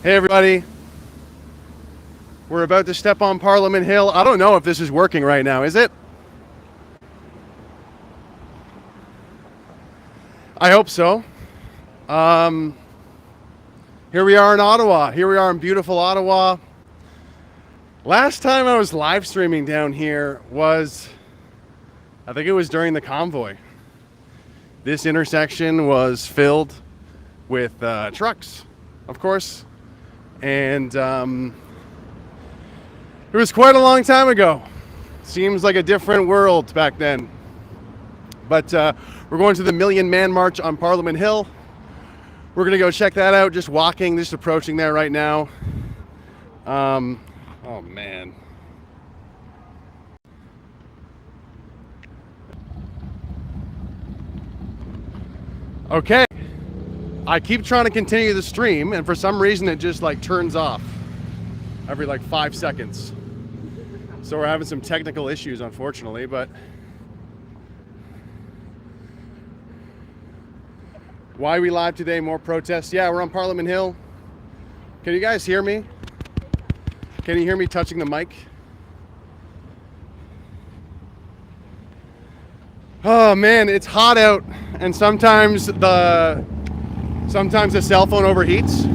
Hey everybody, we're about to step on Parliament Hill. I don't know if this is working right now, is it? I hope so. Um, Here we are in Ottawa. Here we are in beautiful Ottawa. Last time I was live streaming down here was, I think it was during the convoy. This intersection was filled with trucks, of course, and it was quite a long time ago. Seems like a different world back then. But we're going to the Million Man March on Parliament Hill. We're gonna go check that out. Just walking, just approaching there right now. Oh man. Okay. I keep trying to continue the stream, and for some reason it just like turns off every like 5 seconds. So we're having some technical issues, unfortunately, but why we live today? More protests. Yeah, we're on Parliament Hill. Can you guys hear me? Can you hear me touching the mic? Oh man, it's hot out, and sometimes the cell phone overheats.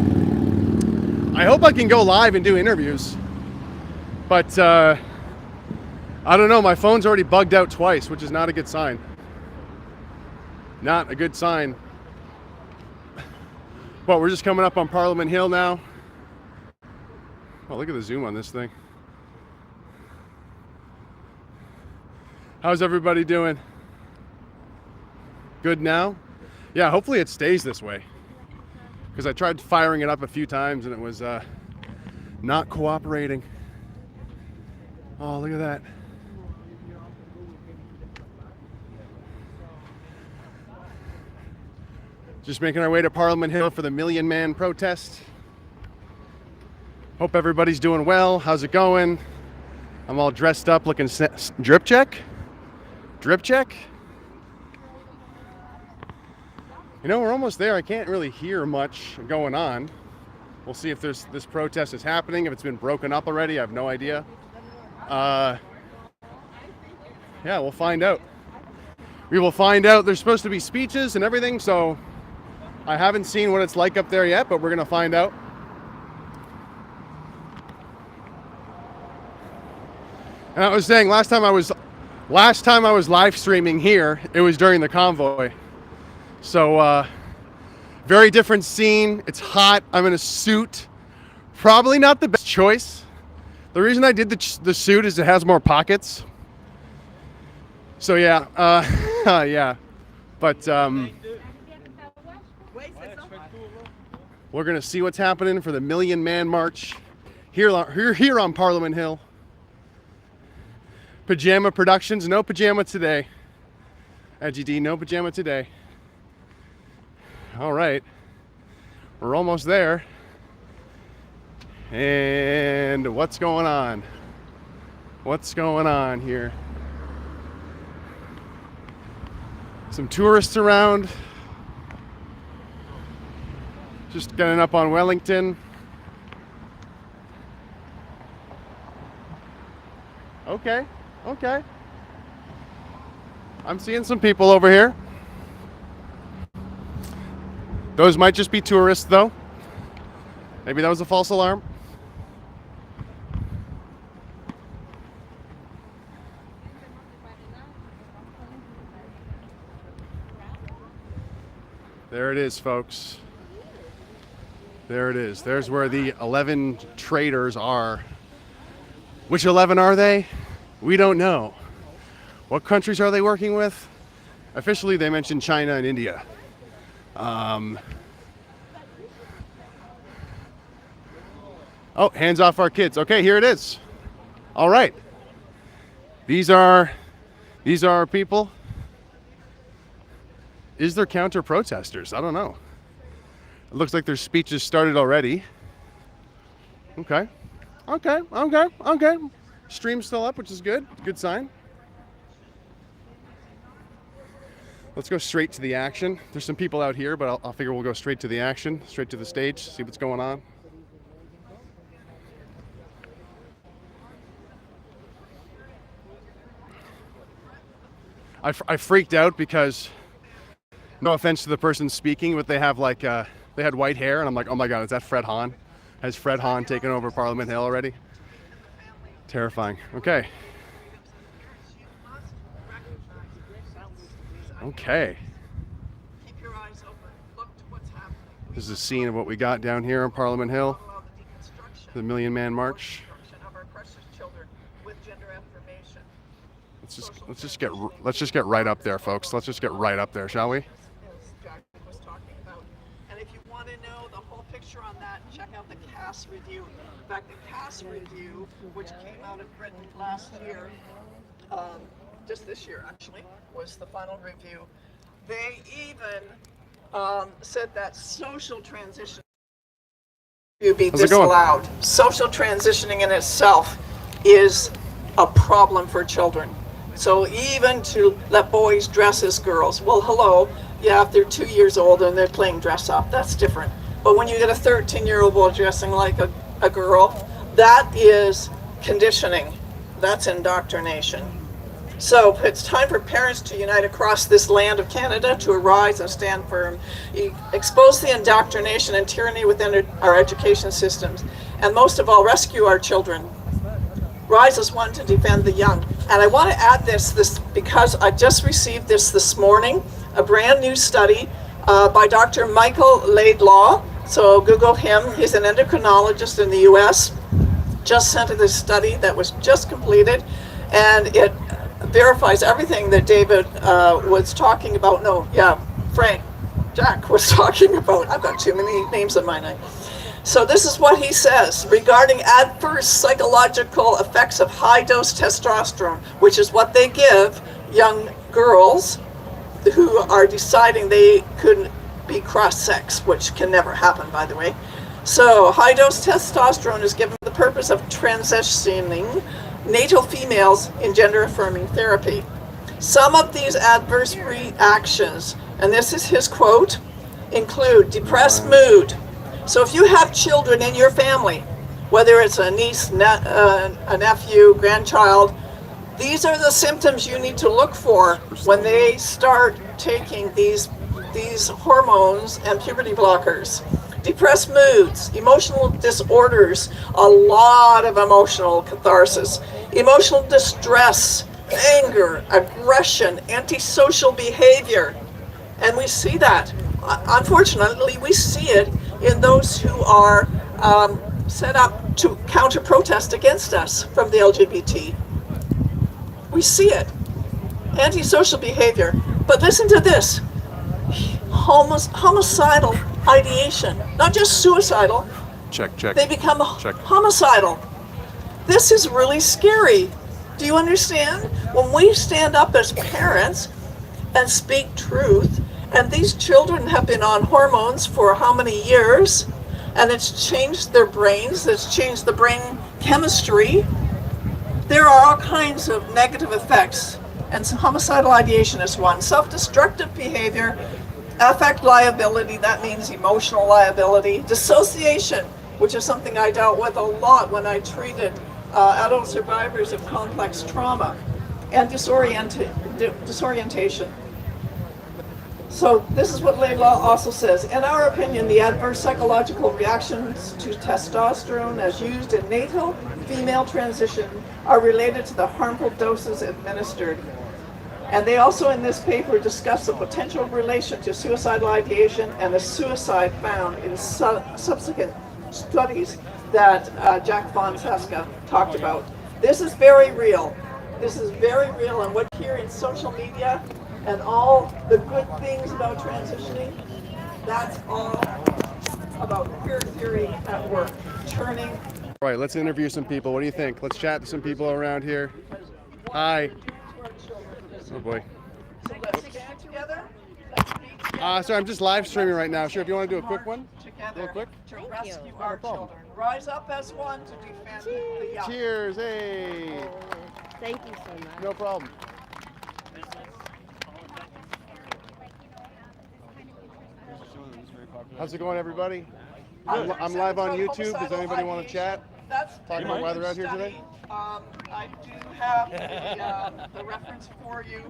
I hope I can go live and do interviews, but I don't know. My phone's already bugged out twice, which is not a good sign. Not a good sign. But we're just coming up on Parliament Hill now. Oh, look at the zoom on this thing. How's everybody doing? Good now? Yeah, hopefully it stays this way. Because I tried firing it up a few times and it was not cooperating. Oh, look at that. Just making our way to Parliament Hill for the Million Man protest. Hope everybody's doing well. How's it going? I'm all dressed up looking drip check? Drip check? You know, we're almost there. I can't really hear much going on. We'll see if this protest is happening. If it's been broken up already, I have no idea. Yeah, we'll find out. We will find out. There's supposed to be speeches and everything, so I haven't seen what it's like up there yet, but we're gonna find out. And I was saying, last time I was live streaming here, it was during the convoy. So very different scene. It's hot. I'm in a suit. Probably not the best choice. The reason I did the suit is it has more pockets. So yeah, yeah. But we're gonna see what's happening for the Million Man March here on Parliament Hill. Pajama Productions, no pajama today. GD, no pajama today. All right, we're almost there. And what's going on? What's going on here? Some tourists around. Just getting up on Wellington. Okay, okay. I'm seeing some people over here. Those might just be tourists, though. Maybe that was a false alarm. There it is, folks. There it is. There's where the 11 traders are. Which 11 are they? We don't know. What countries are they working with? Officially, they mentioned China and India. Oh, hands off our kids. Okay, here it is. All right. These are our people. Is there counter protesters? I don't know. It looks like their speeches started already. Okay. Stream's still up, which is good. Good sign. Let's go straight to the action. There's some people out here, but I'll figure we'll go straight to the action, straight to the stage, see what's going on. I freaked out because, no offense to the person speaking, but they have like they had white hair, and I'm like, oh my god, is that Fred Hahn? Has Fred Hahn taken over Parliament Hill already? Terrifying. Okay. Okay. Keep your eyes open. Look to what's happening. This is a scene of what we got down here on Parliament Hill. The Million Man March. Of our precious children with gender affirmation. Let's just get right up there, folks. Let's just get right up there, shall we? As Jack was talking about. And if you want to know the whole picture on that, check out the Cass review. In fact, the Cass review, which came out of Britain last year, just this year actually, was the final review. They even said that social transition to be disallowed. Social transitioning in itself is a problem for children. So even to let boys dress as girls, well, hello, yeah, if they're 2 years old and they're playing dress up, that's different. But when you get a 13-year-old boy dressing like a girl, that is conditioning. That's indoctrination. So it's time for parents to unite across this land of Canada to arise and stand firm, expose the indoctrination and tyranny within our education systems, and most of all, rescue our children. Rise as one to defend the young. And I want to add this because I just received this morning, a brand new study by Dr. Michael Laidlaw. So Google him. He's an endocrinologist in the US. Just sent this study that was just completed, and it verifies everything that David was talking about. Jack was talking about. I've got too many names in my name. So this is what he says regarding adverse psychological effects of high-dose testosterone, which is what they give young girls who are deciding they could be cross-sex, which can never happen, by the way. So high-dose testosterone is given for the purpose of transitioning natal females in gender-affirming therapy. Some of these adverse reactions, and this is his quote, include depressed mood. So if you have children in your family, whether it's a niece, a nephew, grandchild, these are the symptoms you need to look for when they start taking these hormones and puberty blockers. Depressed moods, emotional disorders, a lot of emotional catharsis, emotional distress, anger, aggression, antisocial behavior. And we see that. Unfortunately, we see it in those who are set up to counter-protest against us from the LGBT. We see it. Antisocial behavior. But listen to this. Homicidal ideation. Not just suicidal. Check. They become homicidal. This is really scary. Do you understand? When we stand up as parents and speak truth, and these children have been on hormones for how many years, and it's changed their brains, it's changed the brain chemistry. There are all kinds of negative effects, and homicidal ideation is one. Self-destructive behavior, affect liability, that means emotional liability. Dissociation, which is something I dealt with a lot when I treated adult survivors of complex trauma, and disorientation. So this is what Laidlaw also says. In our opinion, the adverse psychological reactions to testosterone as used in natal female transition are related to the harmful doses administered. And they also in this paper discuss the potential relation to suicidal ideation and the suicide found in subsequent studies that Jack von Seska talked about. This is very real. This is very real, and what you hear in social media and all the good things about transitioning, that's all about queer theory at work, turning. All right, let's interview some people. What do you think? Let's chat to some people around here. Hi. Oh boy. So let's stand together. Sorry, I'm just live streaming right now. Sure, if you want to do a quick one? Together Real quick? to rescue our children. Rise up as one to defend the young. Cheers, hey. Thank you so much. No problem. How's it going, everybody? I'm live on YouTube. Does anybody want to chat? Talk about weather out here today? I do have the reference for you.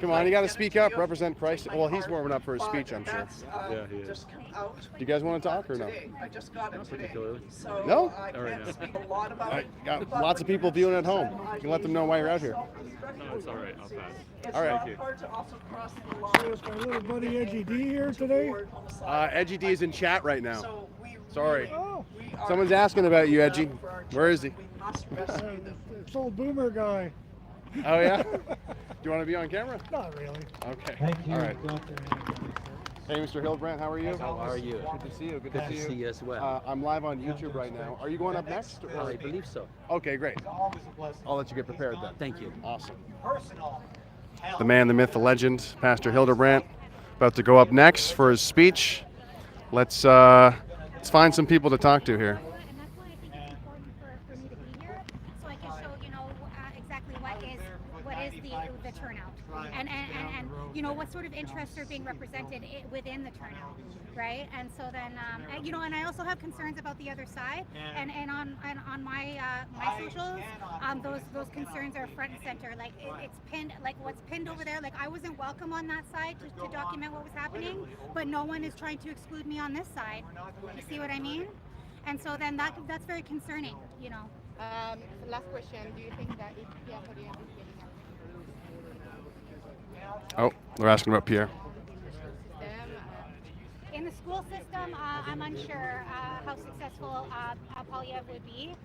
Come on, you got to speak up, represent Christ. Well, he's warming up for his speech, I'm sure. Yeah, he is. Just come out. Do you guys want to talk or no? Today. I just got it today. particularly. So No? I Not right can't now. speak a lot about I it. got but lots of people viewing at home. You can let them know why you're out here. No, it's all right. I'll pass. It's All right. not Thank you. hard to also cross the line. Is my little buddy Edgy D here today? toward homicide. Edgy D is in chat right now. So we Sorry. Oh, we are Someone's asking about you, Edgy. for our Where is he? children. We must rescue them. this old boomer guy. Oh, yeah? Do you want to be on camera? Not really. Okay. Thank you, All right. Dr. Hey, Mr. Hildebrandt, how are you? How are you? Good to see you. Good Good to to see see you. you as well. I'm live on YouTube right now. Are you going up next? Or? I believe so. Okay, great. I'll let you get prepared then. Thank you. Awesome. The man, the myth, the legend, Pastor Hildebrandt, about to go up next for his speech. Let's find some people to talk to here. And that's why I think it's important for me to be here, so I can show exactly what is the turnout, and what sort of interests are being represented within the turnout, right? And so then and I also have concerns about the other side, and on my socials, those concerns are front and center. Like it's pinned, like what's pinned over there. Like I wasn't welcome on that side to document what was happening, but no one is trying to exclude me on this side. You see what I mean? And so then that's very concerning, Last question. Do you think that if Pierre Poilievre is getting Oh, they're asking about Pierre. system, In the school system, I'm unsure how successful Poilievre would be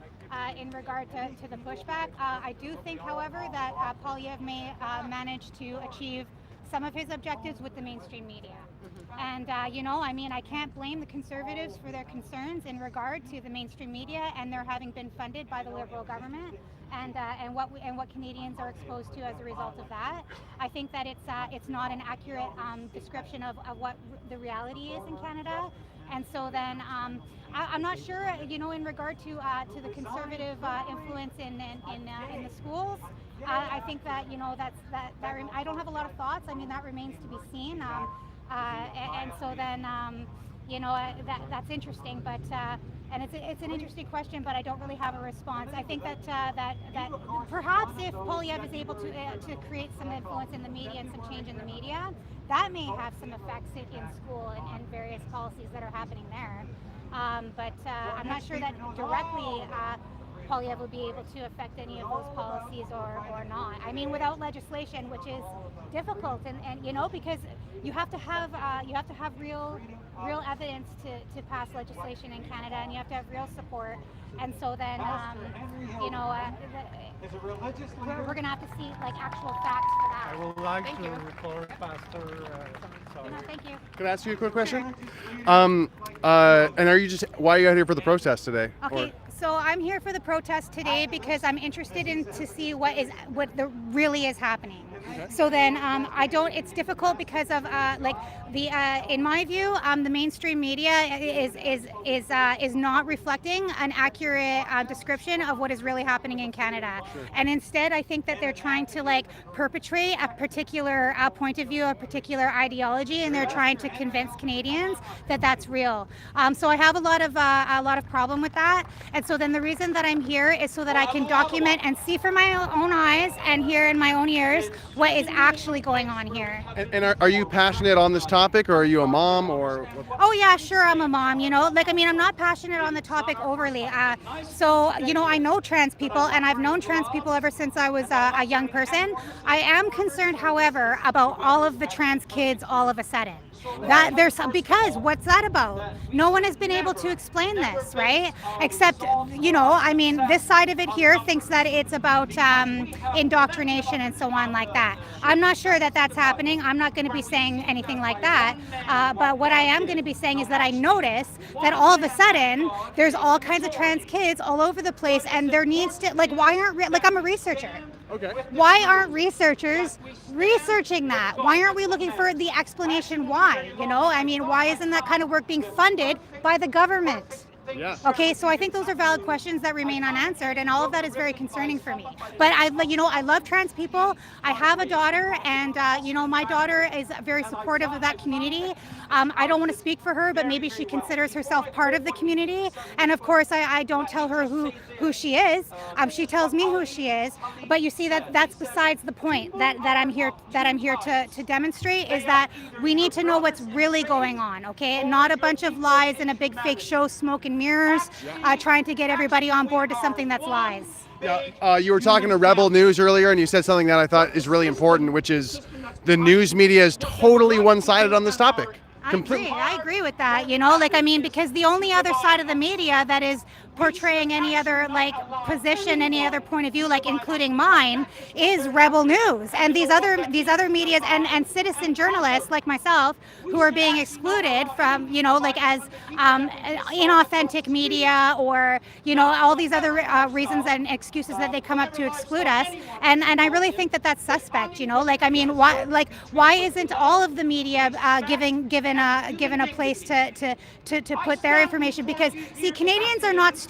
in regard to the pushback. I do think, however, that Poilievre may manage to achieve some of his objectives with the mainstream media. And, I can't blame the Conservatives for their concerns in regard to the mainstream media and their having been funded by the Liberal government and what Canadians are exposed to as a result of that. I think that it's not an accurate description of what the reality is in Canada. And so then I'm not sure, in regard to the Conservative influence in the schools. I think that I don't have a lot of thoughts. I mean, that remains to be seen. And so then, that's interesting, but and it's an interesting question, but I don't really have a response. I think that perhaps if Poilievre is able to create some influence in the media and some change in the media, that may have some effects in school and various policies that are happening there. But I'm not sure that directly Poilievre would be able to affect any of those policies or not. I mean, without legislation, which is difficult, and because you have to have real evidence to pass legislation in Canada, and you have to have real support. And so then, we're going to have to see like actual facts for that. I would like Thank to you. record Pastor. Sorry. No, thank you. Can I ask you a quick question? And are you why are you out here for the protest today? Okay, so I'm here for the protest today because I'm interested in to see what really is happening. So then it's difficult because of in my view, the mainstream media is not reflecting an accurate description of what is really happening in Canada. And instead, I think that they're trying to perpetrate a particular point of view, a particular ideology, and they're trying to convince Canadians that that's real. So I have a lot of problem with that. And so then the reason that I'm here is so that I can document and see for my own eyes and hear in my own ears what is actually going on here. And are you passionate on this topic, or are you a mom, or? Oh yeah, sure, I'm a mom, I'm not passionate on the topic overly. I know trans people, and I've known trans people ever since I was a young person. I am concerned, however, about all of the trans kids all of a sudden. Because what's that about? No one has been able to explain this, right? Except, this side of it here thinks that it's about indoctrination and so on like that. I'm not sure that that's happening. I'm not going to be saying anything like that. But what I am going to be saying is that I notice that all of a sudden there's all kinds of trans kids all over the place, and there needs to, why aren't, I'm a researcher. Okay. Why aren't researchers researching that? Why aren't we looking for the explanation why? Why isn't that kind of work being funded by the government? Yeah. Okay, so I think those are valid questions that remain unanswered, and all of that is very concerning for me. But I love trans people. I have a daughter, and my daughter is very supportive of that community. I don't want to speak for her, but maybe she considers herself part of the community. And of course, I don't tell her who she is. She tells me who she is. But you see that that's besides the point that I'm here to demonstrate, is that we need to know what's really going on, okay? Not a bunch of lies and a big fake show, smoke and mirrors, trying to get everybody on board to something that's lies. Yeah, you were talking to Rebel News earlier, and you said something that I thought is really important, which is the news media is totally one-sided on this topic. I agree with that, because the only other side of the media that is portraying any other position, any other point of view, including mine, is Rebel News, and these other medias and citizen journalists like myself who are being excluded from as inauthentic media, or all these other reasons and excuses that they come up to exclude us, and I really think that that's suspect. Why isn't all of the media given a place to put their information? Because see, Canadians are not stupid.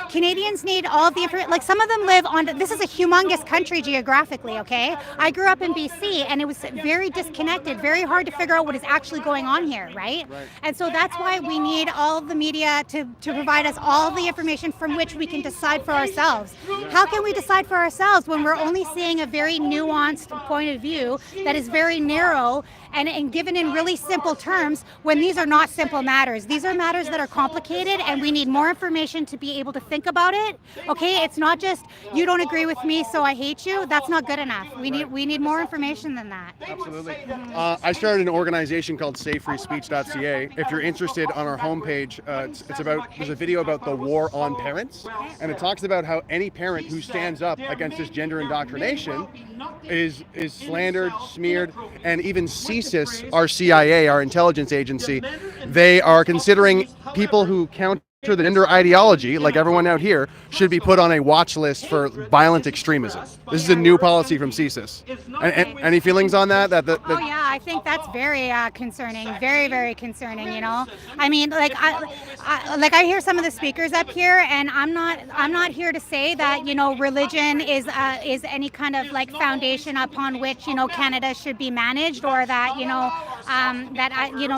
Canadians need all of the information. Some of them live on, this is a humongous country geographically, okay? I grew up in BC, and it was very disconnected, very hard to figure out what is actually going on here, right? And so that's why we need all of the media to provide us all the information from which we can decide for ourselves. How can we decide for ourselves when we're only seeing a very nuanced point of view that is very narrow and given in really simple terms, when these are not simple matters? These are matters that are complicated, and we need more information to be able to think about it. Okay, it's not just you don't agree with me, so I hate you. That's not good enough. We need more information than that. Absolutely. I started an organization called SayFreeSpeech.ca. If you're interested, on our homepage, there's a video about the war on parents, and it talks about how any parent who stands up against this gender indoctrination is slandered, smeared, and even CSIS, our CIA, our intelligence agency, they are considering people who counter the gender ideology, like everyone out here, should be put on a watch list for violent extremism. This is a new policy from CSIS. And any feelings on that? Oh yeah, I think that's very concerning, very, very concerning. I mean, I hear some of the speakers up here, and I'm not here to say that religion is any kind of foundation upon which Canada should be managed, or that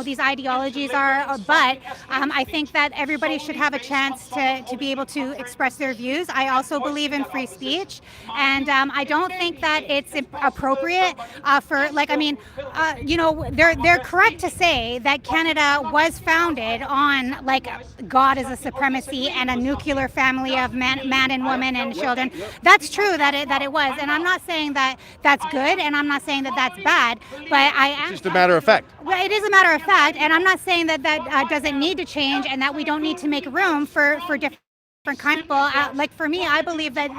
these ideologies are. But I think that everybody should have a chance to be able to express their views. I also believe in free speech, and I don't think that it's appropriate they're correct to say that Canada was founded on God as a supremacy and a nuclear family of man and woman and children. That's true that it was, and I'm not saying that that's good, and I'm not saying that that's bad, but I am. It's just a matter of fact. Well, it is a matter of fact, and I'm not saying that doesn't need to change, and that we don't need to make room for different kind of people. For me, I believe that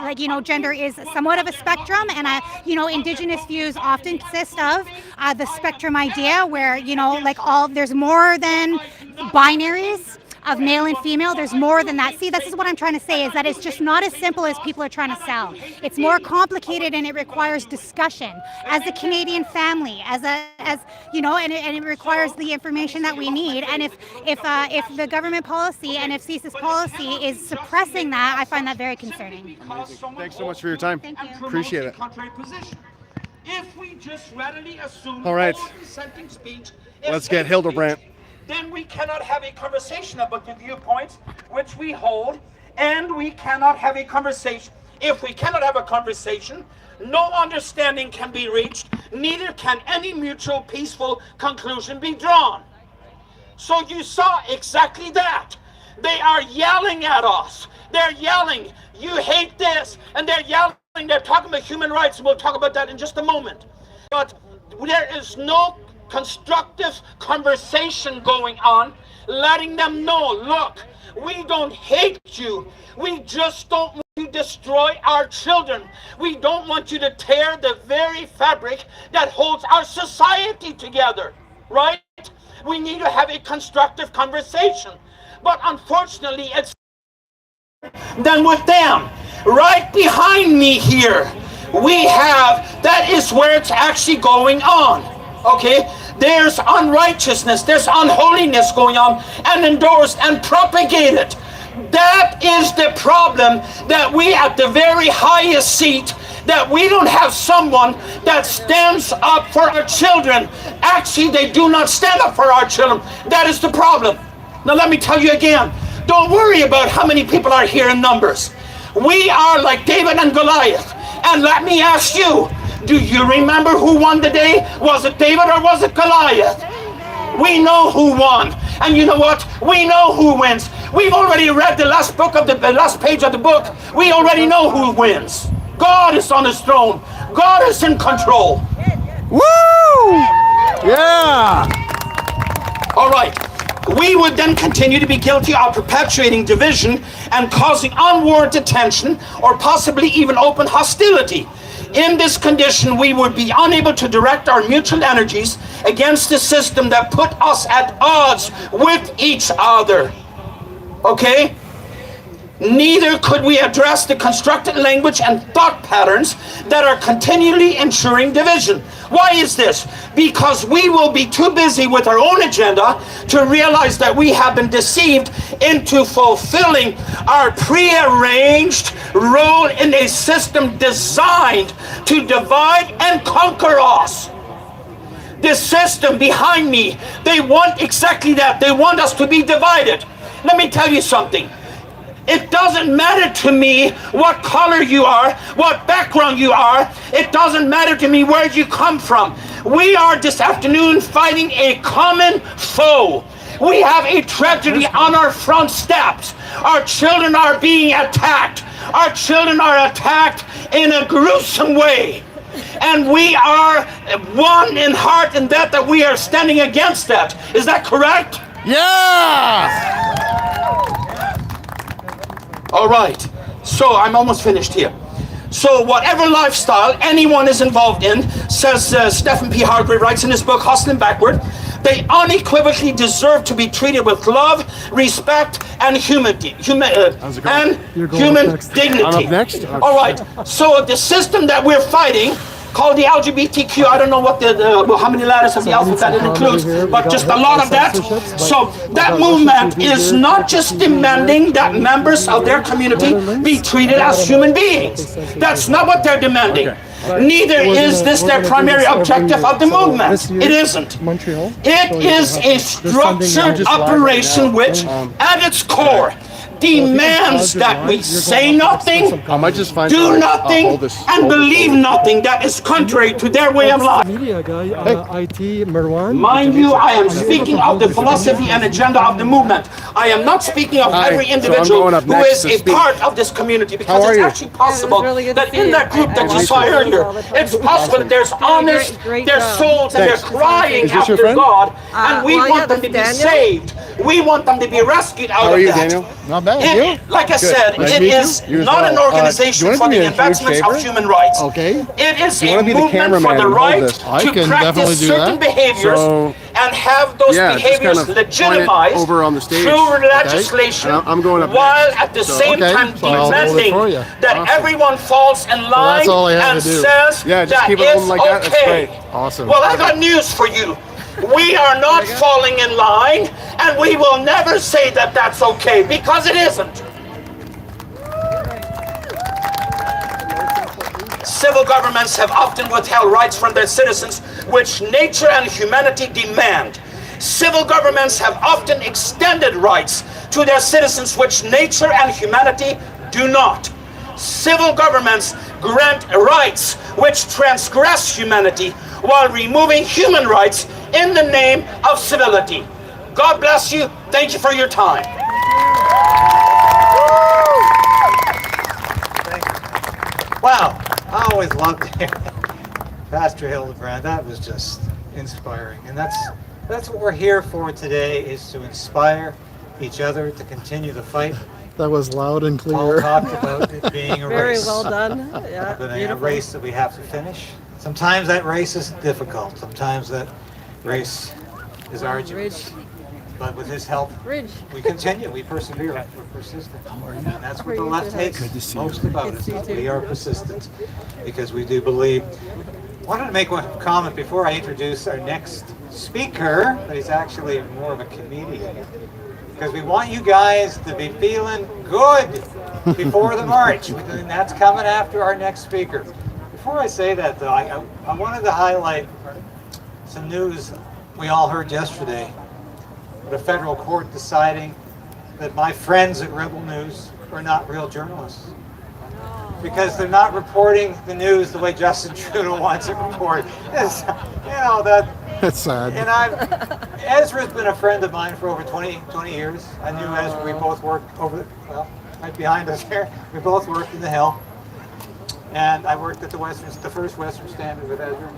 gender is somewhat of a spectrum, and Indigenous views often consist of the spectrum idea, where there's more than binaries of male and female. There's more than that. See, this is what I'm trying to say, is that it's just not as simple as people are trying to sell. It's more complicated, and it requires discussion as a Canadian family, and it requires the information that we need. And if the government policy and if CSIS policy is suppressing that, I find that very concerning. Amazing. Thanks so much for your time. Thank you. Appreciate it. If we just readily assume all right, dissenting speech, let's get Hildebrandt. Then we cannot have a conversation about the viewpoints which we hold, and we cannot have a conversation. If we cannot have a conversation, no understanding can be reached, neither can any mutual peaceful conclusion be drawn. So you saw exactly that. They are yelling at us. They're yelling, you hate this, and they're yelling, they're talking about human rights, and we'll talk about that in just a moment. But there is no constructive conversation going on, letting them know, look, we don't hate you. We just don't want you to destroy our children. We don't want you to tear the very fabric that holds our society together, right? We need to have a constructive conversation. But unfortunately, it's done with them. Right behind me here, we have, that is where it's actually going on, okay? There's unrighteousness, there's unholiness going on, and endorsed and propagated. That is the problem, that we at the very highest seat, that we don't have someone that stands up for our children. Actually, they do not stand up for our children. That is the problem. Now let me tell you again, don't worry about how many people are here in numbers. We are like David and Goliath. And let me ask you, do you remember who won the day? Was it David or was it Goliath? We know who won. And you know what? We know who wins. We've already read the last page of the book. We already know who wins. God is on his throne. God is in control. Woo! Yeah! All right. We would then continue to be guilty of perpetuating division and causing unwarranted tension or possibly even open hostility. In this condition, we would be unable to direct our mutual energies against the system that put us at odds with each other. Okay? Neither could we address the constructed language and thought patterns that are continually ensuring division. Why is this? Because we will be too busy with our own agenda to realize that we have been deceived into fulfilling our prearranged role in a system designed to divide and conquer us. This system behind me, they want exactly that. They want us to be divided. Let me tell you something. It doesn't matter to me what color you are, what background you are. It doesn't matter to me where you come from. We are this afternoon fighting a common foe. We have a tragedy on our front steps. Our children are being attacked. Our children are attacked in a gruesome way. And we are one in heart in that we are standing against that. Is that correct? Yeah! All right, so I'm almost finished here. So whatever lifestyle anyone is involved in, says Stephen P. Hargrave writes in his book, Hustling Backward, they unequivocally deserve to be treated with love, respect, and human dignity. I'm up next? All right, so the system that we're fighting, called the LGBTQ, I don't know what how many letters of the alphabet it includes, but just a lot of that. So that movement is not just demanding that members of their community be treated as human beings. That's not what they're demanding. Neither is this their primary objective of the movement. It isn't. It is a structured operation which, at its core, demands that we say nothing, do nothing, and believe nothing that is contrary to their way of life. Mind you, I am speaking of the philosophy and agenda of the movement. I am not speaking of every individual who is a part of this community, because it's actually possible that in that group that you saw earlier, it's possible that there's honest, there's souls, and they're crying after God, and we want them to be saved. We want them to be rescued out of that. Daniel? Not bad. Like I said, it is not an organization for the advancement of human rights. Okay. It is a movement for the right to practice certain behaviors and have those behaviors legitimized through legislation, while at the same time demanding that everyone falls in line and says that it's okay. Awesome. Well, I got news for you. We are not falling in line, and we will never say that that's okay, because it isn't. Civil governments have often withheld rights from their citizens which nature and humanity demand. Civil governments have often extended rights to their citizens which nature and humanity do not. Civil governments grant rights which transgress humanity while removing human rights in the name of civility. God bless you. Thank you for your time. Wow, I always loved hearing Pastor Hildebrand. That was just inspiring. And that's what we're here for today, is to inspire each other to continue the fight. That was loud and clear. Paul talked about it being a Very race. well done. Yeah, But a beautiful. race that we have to finish. Sometimes that race is difficult. Sometimes that race is arduous. But with his help, we continue, we persevere, we're persistent. And that's what the left hates most about us. We are persistent because we do believe. I wanted to make one comment before I introduce our next speaker, but he's actually more of a comedian. Because we want you guys to be feeling good before the march. And that's coming after our next speaker. Before I say that, though, I wanted to highlight some news we all heard yesterday. The federal court deciding that my friends at Rebel News are not real journalists. because they're not reporting the news the way Justin Trudeau wants it reported. That's sad. And Ezra's been a friend of mine for over 20 years. I knew Ezra. We both worked right behind us here. We both worked in the Hill. And I worked at the first Western Standard with Ezra.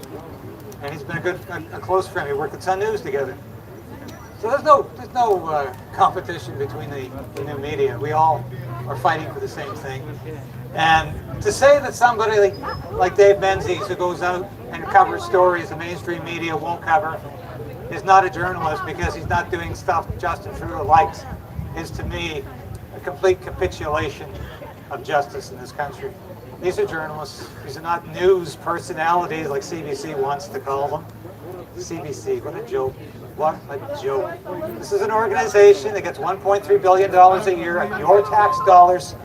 And he's been a close friend. We worked at Sun News together. So there's no competition between the new media. We all are fighting for the same thing. And to say that somebody like Dave Menzies, who goes out and covers stories the mainstream media won't cover, is not a journalist because he's not doing stuff Justin Trudeau likes, is to me a complete capitulation of justice in this country. These are journalists. These are not news personalities like CBC wants to call them. CBC, what a joke. What a joke. This is an organization that gets $1.3 billion a year of your tax dollars,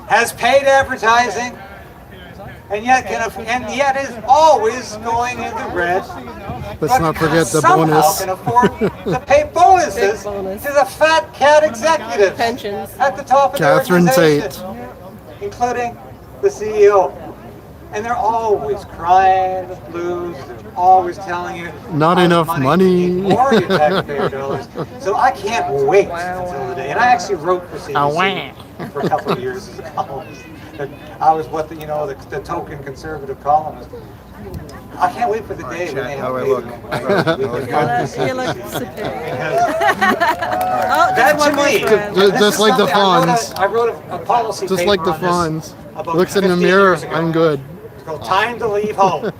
has paid advertising, and yet is always going in the red. Let's not forget the somehow bonus. Can afford to pay bonuses to the fat cat executives Pensions. at the top of Catherine the Tate. organization, including the CEO. And they're always crying the blues. They're always telling you Not how enough much money. more your taxpayer dollars. So I can't wait until the day. And I actually wrote for CBC for a couple of years as a columnist. I was the token conservative columnist. I can't wait for the day when they have how I paid look. me. You look superior. That to me, Just like the fawns. I wrote a policy Just paper like the on this fawns. about Looks in the 15 mirror, years ago. I'm good. It's called Time to Leave Home.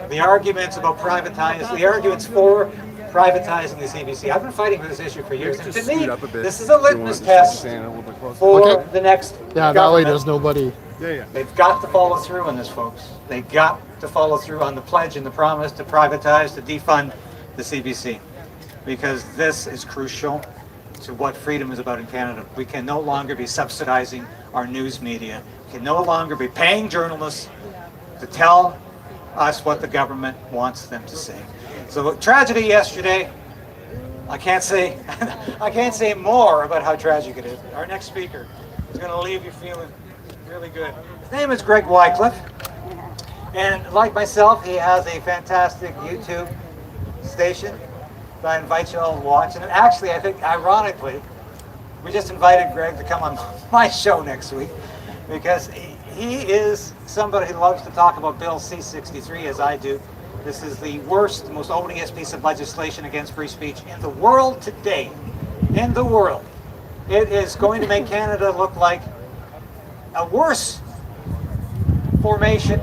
The arguments about privatizing, the arguments for privatizing the CBC. I've been fighting for this issue for years. And to me, this is a litmus test for the next Yeah, that way government. there's nobody. They've got to follow through on this, folks. They've got to follow through on the pledge and the promise to privatize, to defund the CBC. Because this is crucial to what freedom is about in Canada. We can no longer be subsidizing our news media. We can no longer be paying journalists to tell us what the government wants them to say. So tragedy yesterday, I can't say more about how tragic it is. Our next speaker is going to leave you feeling really good. His name is Greg Wycliffe, and like myself, he has a fantastic YouTube station that I invite you all to watch. And actually, I think, ironically, we just invited Greg to come on my show next week because he is somebody who loves to talk about Bill C-63 as I do. This is the worst, most odious piece of legislation against free speech in the world today. In the world. It is going to make Canada look like a worse formation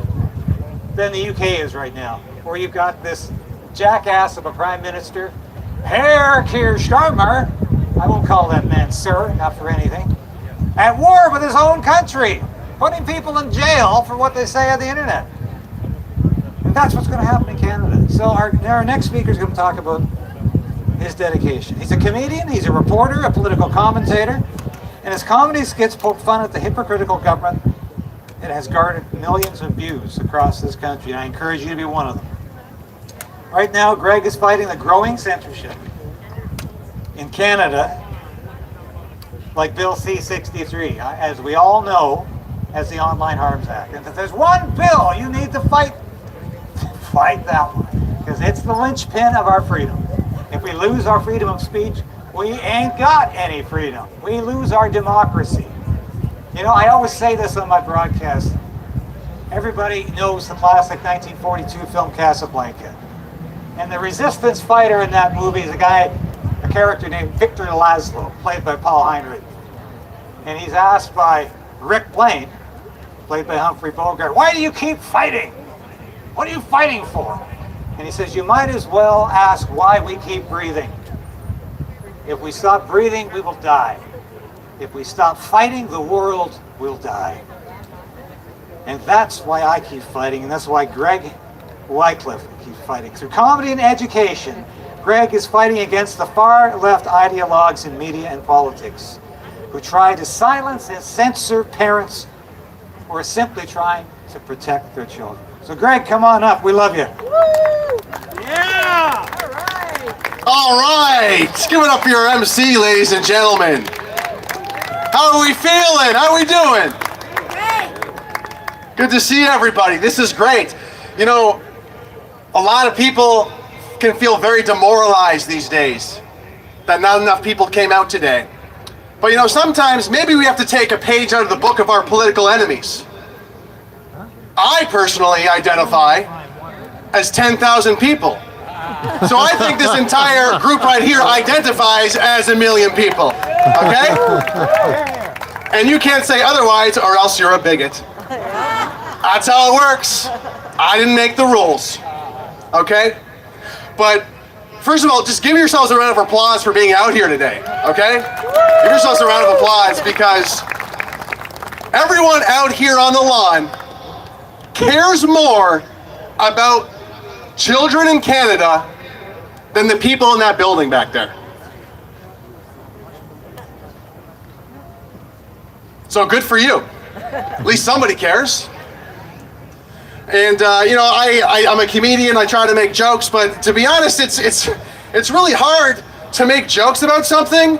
than the UK is right now, where you've got this jackass of a prime minister, Herr Keir Starmer, I won't call that man sir, not for anything, at war with his own country, putting people in jail for what they say on the internet. And that's what's going to happen in Canada. So our next speaker is going to talk about his dedication. He's a comedian, he's a reporter, a political commentator, and his comedy skits poke fun at the hypocritical government that has garnered millions of views across this country. And I encourage you to be one of them. Right now, Greg is fighting the growing censorship in Canada, like Bill C-63, as we all know, as the Online Harms Act. And if there's one bill you need to fight that one, because it's the linchpin of our freedom. If we lose our freedom of speech, we ain't got any freedom. We lose our democracy. You know, I always say this on my broadcast. Everybody knows the classic 1942 film Casablanca. And the resistance fighter in that movie is a character named Victor Laszlo, played by Paul Heinrich. And he's asked by Rick Blaine, played by Humphrey Bogart, "Why do you keep fighting? What are you fighting for?" And he says, "You might as well ask why we keep breathing. If we stop breathing, we will die. If we stop fighting, the world will die." And that's why I keep fighting, and that's why Greg Wycliffe keeps fighting. Through comedy and education, Greg is fighting against the far-left ideologues in media and politics who try to silence and censor parents who are simply trying to protect their children. So Greg, come on up. We love you. Woo! Yeah! All right, give it up for your MC, ladies and gentlemen. How are we feeling? How are we doing? Good to see everybody. This is great. You know, a lot of people can feel very demoralized these days that not enough people came out today. But you know, sometimes maybe we have to take a page out of the book of our political enemies. I personally identify as 10,000 people. So I think this entire group right here identifies as 1 million people, okay? And you can't say otherwise or else you're a bigot. That's how it works. I didn't make the rules, okay? But first of all, just give yourselves a round of applause for being out here today, okay? Give yourselves a round of applause because everyone out here on the lawn cares more about children in Canada than the people in that building back there. So good for you. At least somebody cares. And you know, I'm a comedian. I try to make jokes, but to be honest, it's really hard to make jokes about something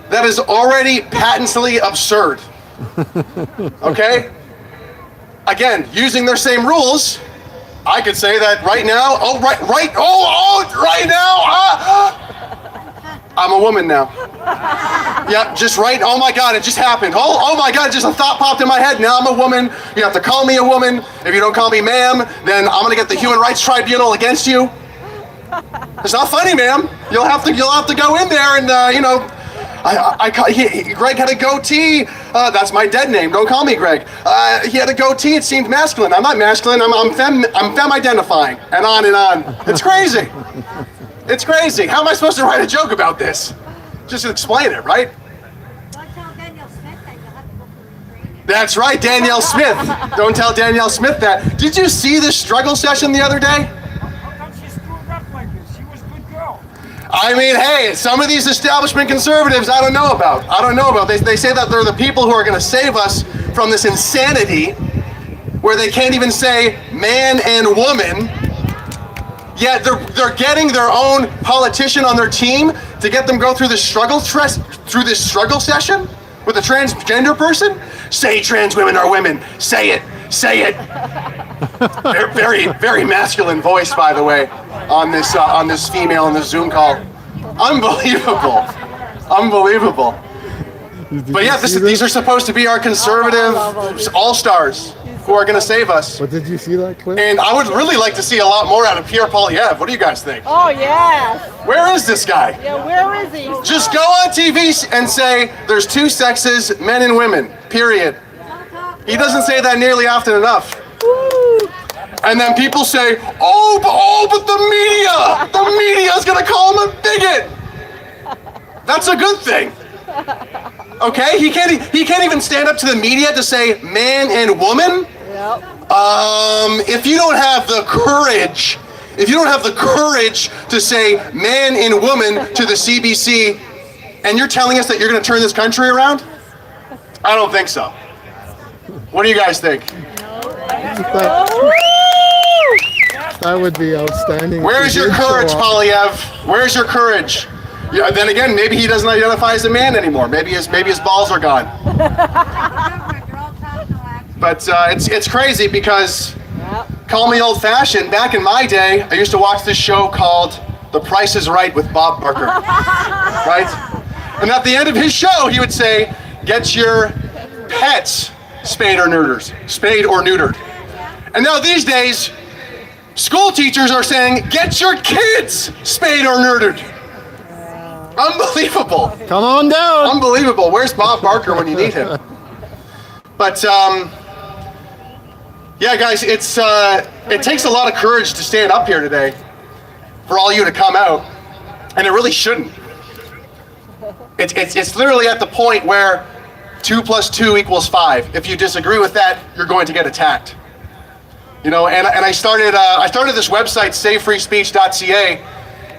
that is already patently absurd. Okay? Again, using their same rules, I could say that right now. Right now. I'm a woman now. Yep, just right. Oh my God, it just happened. Oh my God, just a thought popped in my head. Now I'm a woman. You have to call me a woman. If you don't call me ma'am, then I'm gonna get the Human Rights Tribunal against you. It's not funny, ma'am. You'll have to go in there and you know. Greg had a goatee. That's my dead name. Don't call me Greg. He had a goatee. It seemed masculine. I'm not masculine. I'm femme-identifying. And on and on. It's crazy. It's crazy. How am I supposed to write a joke about this? Just explain it, right? That's right, Danielle Smith. Don't tell Danielle Smith that. Did you see the struggle session the other day? I mean, hey, some of these establishment conservatives, I don't know about. They say that they're the people who are going to save us from this insanity where they can't even say man and woman, yet they're getting their own politician on their team to get them go through this struggle session with a transgender person. Say trans women are women. Say it. Very, very masculine voice, by the way, on this female in the Zoom call. Unbelievable. But yeah, these are supposed to be our conservative all-stars who are going to save us. But did you see that clip? And I would really like to see a lot more out of Pierre Poilievre. What do you guys think? Oh, yes. Where is this guy? Yeah, where is he? Just go on TV and say there's two sexes, men and women, period. He doesn't say that nearly often enough. And then people say, but the media is gonna call him a bigot. That's a good thing. Okay, he can't even stand up to the media to say man and woman. Yep. If you don't have the courage to say man and woman to the CBC, and you're telling us that you're gonna turn this country around, I don't think so. What do you guys think? That would be outstanding. Where is your courage, Poilievre? Where's your courage? Yeah, then again, maybe he doesn't identify as a man anymore. Maybe his balls are gone. But it's crazy because, call me old-fashioned, back in my day, I used to watch this show called The Price is Right with Bob Barker. Right? And at the end of his show, he would say, get your pets spayed or neutered. And now these days, school teachers are saying, get your kids spayed or neutered. Unbelievable. Come on down. Unbelievable. Where's Bob Barker when you need him? But yeah, guys, it takes a lot of courage to stand up here today for all you to come out, and it really shouldn't. It's literally at the point where 2 + 2 = 5. If you disagree with that, you're going to get attacked. You know, and I started this website, savefreespeech.ca,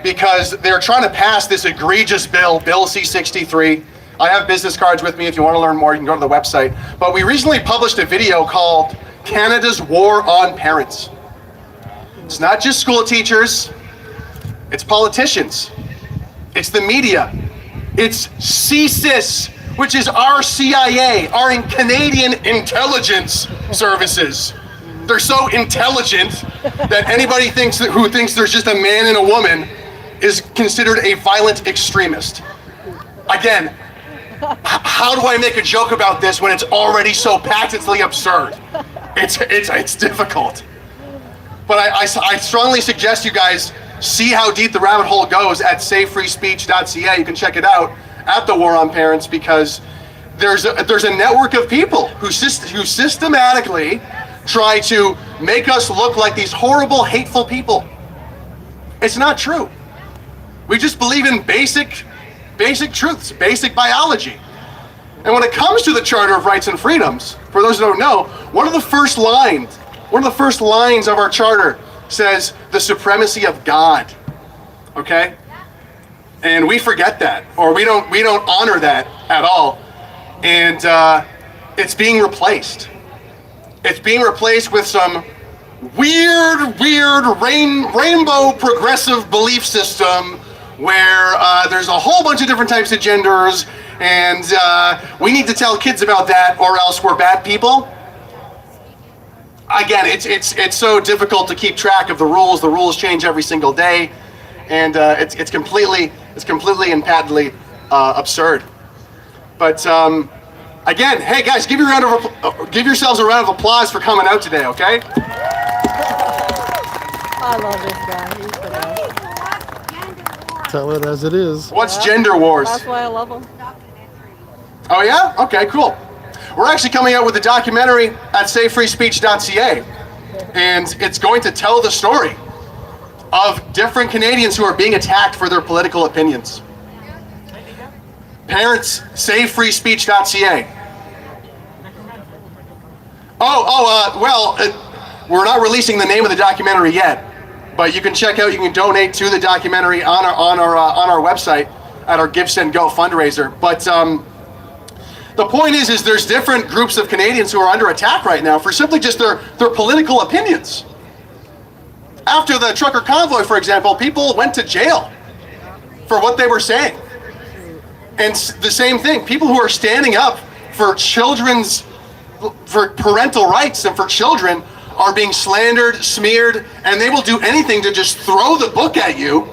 because they're trying to pass this egregious bill, Bill C-63. I have business cards with me. If you want to learn more, you can go to the website. But we recently published a video called Canada's War on Parents. It's not just school teachers, it's politicians, it's the media, it's CSIS, which is our CIA, our Canadian Intelligence Services. They're so intelligent that anybody who thinks there's just a man and a woman is considered a violent extremist. Again, how do I make a joke about this when it's already so patently absurd? It's difficult. But I strongly suggest you guys see how deep the rabbit hole goes at savefreespeech.ca. You can check it out at the War on Parents, because there's a network of people who systematically try to make us look like these horrible, hateful people. It's not true. We just believe in basic truths, basic biology. And when it comes to the Charter of Rights and Freedoms, for those who don't know, one of the first lines of our charter says the supremacy of God. Okay? And we forget that, or we don't honor that at all. And it's being replaced. It's being replaced with some weird rainbow progressive belief system where there's a whole bunch of different types of genders, and we need to tell kids about that or else we're bad people. Again, it's so difficult to keep track of the rules. The rules change every single day, and it's completely and patently absurd. But again, hey guys, give yourselves a round of applause for coming out today, okay? I love this guy. He's the best. Tell it as it is. What's gender wars? That's why I love him. Oh yeah? Okay, cool. We're actually coming out with a documentary at savefreespeech.ca, and it's going to tell the story of different Canadians who are being attacked for their political opinions. Parents, savefreespeech.ca. We're not releasing the name of the documentary yet, but you can donate to the documentary on our website at our Give Send Go fundraiser. But the point is there's different groups of Canadians who are under attack right now for simply just their political opinions. After the trucker convoy, for example, people went to jail for what they were saying. And the same thing, people who are standing up for parental rights and for children are being slandered, smeared, and they will do anything to just throw the book at you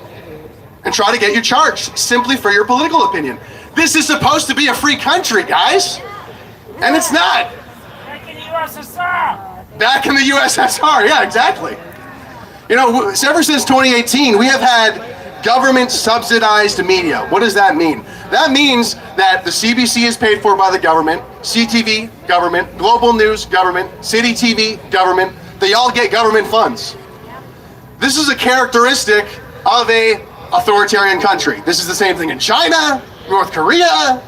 and try to get you charged simply for your political opinion. This is supposed to be a free country, guys, and it's not. Back in the USSR. Back in the USSR, yeah, exactly. You know, ever since 2018, we have had government-subsidized media. What does that mean? That means that the CBC is paid for by the government, CTV, government, Global News, government, City TV, government. They all get government funds. This is a characteristic of an authoritarian country. This is the same thing in China, North Korea,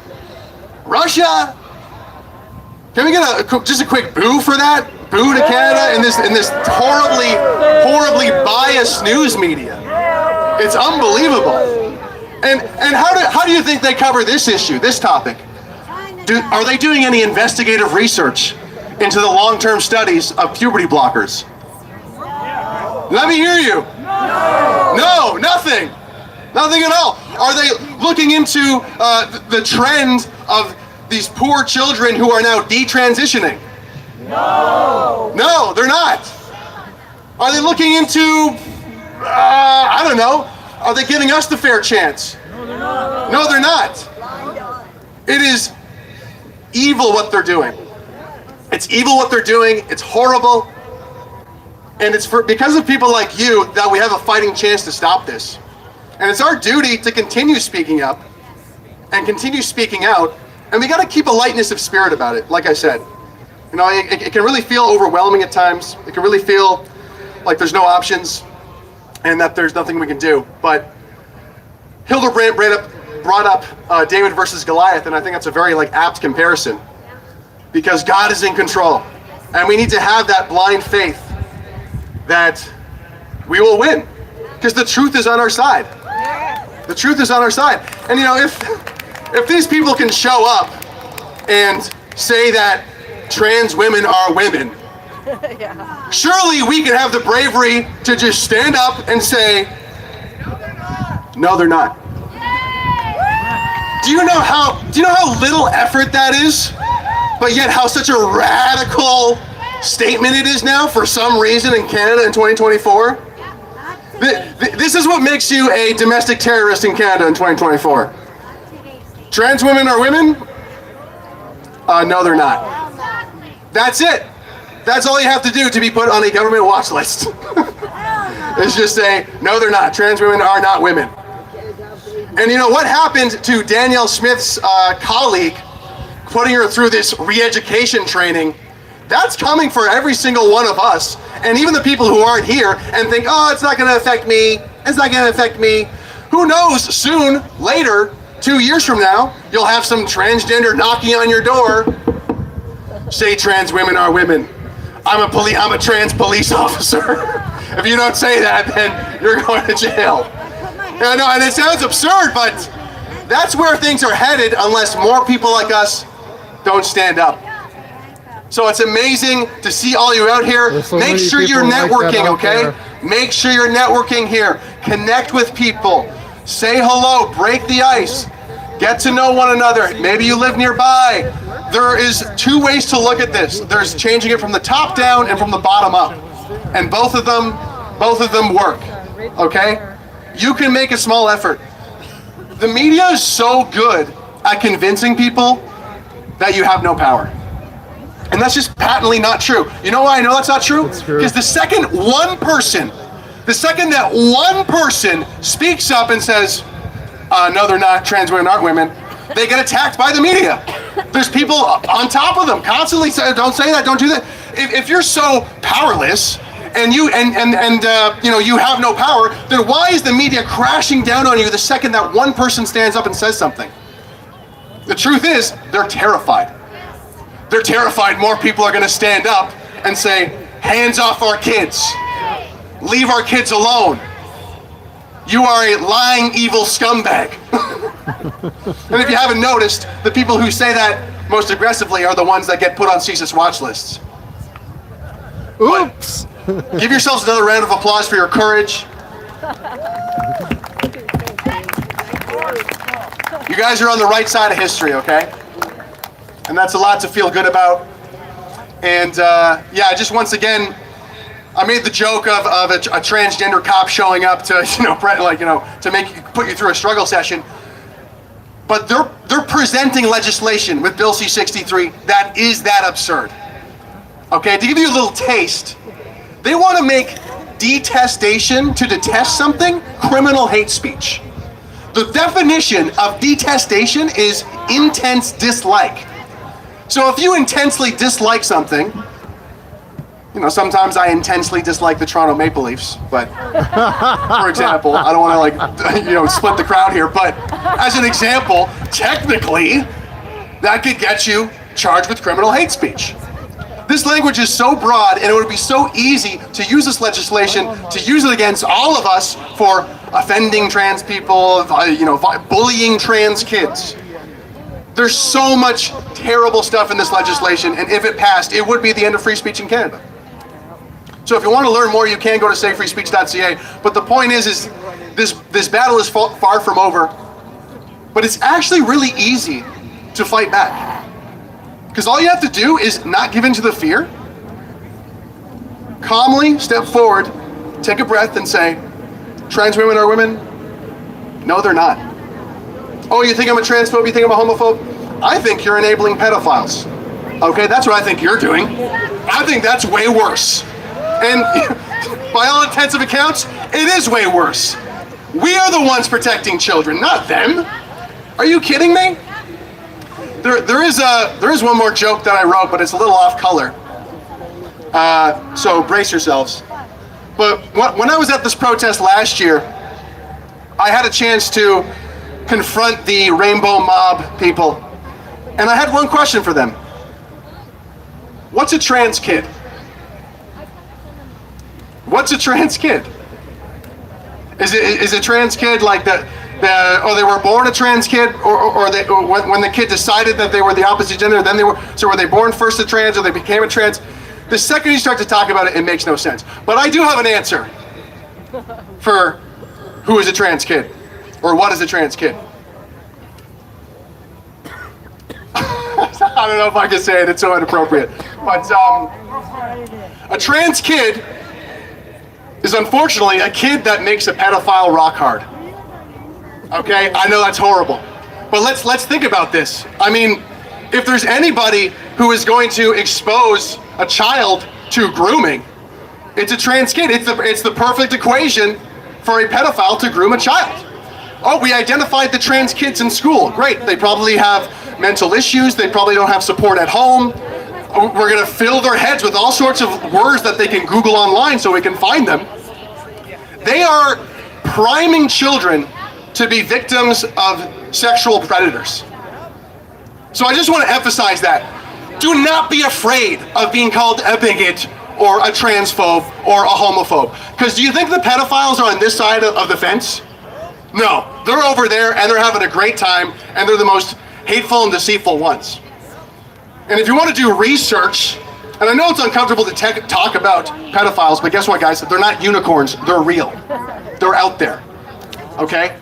Russia. Can we get just a quick boo for that? Boo to Canada and this horribly biased news media. It's unbelievable. And how do you think they cover this issue, this topic? Are they doing any investigative research into the long-term studies of puberty blockers? Let me hear you. No, nothing. Nothing at all. Are they looking into the trend of these poor children who are now detransitioning? No, they're not. Are they looking into, I don't know, are they giving us the fair chance? No, they're not. It is evil what they're doing. It's evil what they're doing. It's horrible. And it's because of people like you that we have a fighting chance to stop this. And it's our duty to continue speaking up and continue speaking out. And we got to keep a lightness of spirit about it, like I said. You know, it can really feel overwhelming at times. It can really feel like there's no options and that there's nothing we can do. But Hildebrand brought up David versus Goliath, and I think that's a very apt comparison. Because God is in control. And we need to have that blind faith that we will win. Because the truth is on our side. The truth is on our side. And you know, if these people can show up and say that trans women are women, surely we can have the bravery to just stand up and say, no, they're not. Do you know how little effort that is? But yet how such a radical statement it is now for some reason in Canada in 2024? This is what makes you a domestic terrorist in Canada in 2024. Trans women are women? No, they're not. That's it. That's all you have to do to be put on a government watch list. It's just say, no, they're not. Trans women are not women. And you know what happened to Danielle Smith's colleague, putting her through this re-education training? That's coming for every single one of us, and even the people who aren't here and think, oh, it's not going to affect me. It's not going to affect me. Who knows? Soon, later, 2 years from now, you'll have some transgender knocking on your door. Say trans women are women. I'm a trans police officer. If you don't say that, then you're going to jail. I know, and it sounds absurd, but that's where things are headed unless more people like us don't stand up. So it's amazing to see all you out here. Make sure you're networking, okay? Make sure you're networking here. Connect with people. Say hello, break the ice. Get to know one another. Maybe you live nearby. There is two ways to look at this. There's changing it from the top down and from the bottom up. And both of them work, okay? You can make a small effort. The media is so good at convincing people that you have no power. And that's just patently not true. You know why I know that's not true? Because the second that one person speaks up and says, no, they're not, trans women aren't women, they get attacked by the media. There's people on top of them constantly saying, don't say that, don't do that. If you're so powerless and you have no power, then why is the media crashing down on you the second that one person stands up and says something? The truth is, they're terrified. They're terrified more people are going to stand up and say, hands off our kids. Leave our kids alone. You are a lying, evil scumbag. And if you haven't noticed, the people who say that most aggressively are the ones that get put on CSIS watch lists. Oops. Give yourselves another round of applause for your courage. You guys are on the right side of history, okay? And that's a lot to feel good about. And yeah, just once again, I made the joke of a transgender cop showing up to, to put you through a struggle session. But they're presenting legislation with Bill C-63 that is that absurd. Okay, to give you a little taste, they want to make detestation, to detest something, criminal hate speech. The definition of detestation is intense dislike. So if you intensely dislike something, sometimes I intensely dislike the Toronto Maple Leafs, but for example, I don't want to split the crowd here, but as an example, technically, that could get you charged with criminal hate speech. This language is so broad, and it would be so easy to use this legislation, to use it against all of us for offending trans people, bullying trans kids. There's so much terrible stuff in this legislation, and if it passed, it would be the end of free speech in Canada. So if you want to learn more, you can go to sayfreespeech.ca. But the point is this battle is far from over, but it's actually really easy to fight back. Because all you have to do is not give in to the fear, calmly step forward, take a breath and say, trans women are women? No, they're not. Oh, you think I'm a transphobe? You think I'm a homophobe? I think you're enabling pedophiles. Okay, that's what I think you're doing. I think that's way worse. And by all intents and accounts, it is way worse. We are the ones protecting children, not them. Are you kidding me? There is one more joke that I wrote, but it's a little off color. So brace yourselves. But when I was at this protest last year, I had a chance to confront the Rainbow Mob people. And I had one question for them. What's a trans kid? What's a trans kid? Is a trans kid like or they were born a trans kid, or when the kid decided that they were the opposite gender, then were they born first a trans or they became a trans? The second you start to talk about it, it makes no sense. But I do have an answer for who is a trans kid, or what is a trans kid. I don't know if I can say it, it's so inappropriate. But a trans kid is unfortunately a kid that makes a pedophile rock hard. Okay, I know that's horrible. But let's think about this. I mean, if there's anybody who is going to expose a child to grooming, it's a trans kid. It's the perfect equation for a pedophile to groom a child. Oh, we identified the trans kids in school. Great, they probably have mental issues. They probably don't have support at home. We're gonna fill their heads with all sorts of words that they can Google online so we can find them. They are priming children to be victims of sexual predators. So I just want to emphasize that. Do not be afraid of being called a bigot or a transphobe or a homophobe. Because do you think the pedophiles are on this side of the fence? No, they're over there and they're having a great time and they're the most hateful and deceitful ones. And if you want to do research, and I know it's uncomfortable to talk about pedophiles, but guess what, guys? They're not unicorns, they're real. They're out there, okay?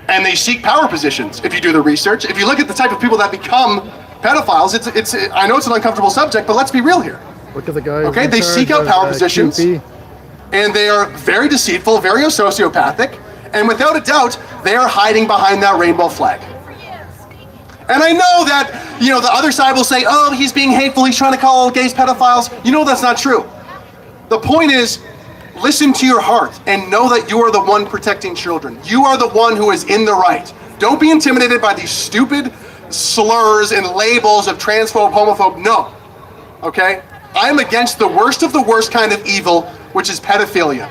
And they seek power positions if you do the research. If you look at the type of people that become pedophiles, I know it's an uncomfortable subject, but let's be real here. Look at the guy. Okay, they seek out power positions, and they are very deceitful, very sociopathic, and without a doubt, they are hiding behind that rainbow flag. And I know that, you know, the other side will say, oh, he's being hateful, he's trying to call all gays pedophiles. You know that's not true. The point is, listen to your heart and know that you are the one protecting children. You are the one who is in the right. Don't be intimidated by these stupid slurs and labels of transphobe, homophobe. No, okay? I am against the worst of the worst kind of evil, which is pedophilia.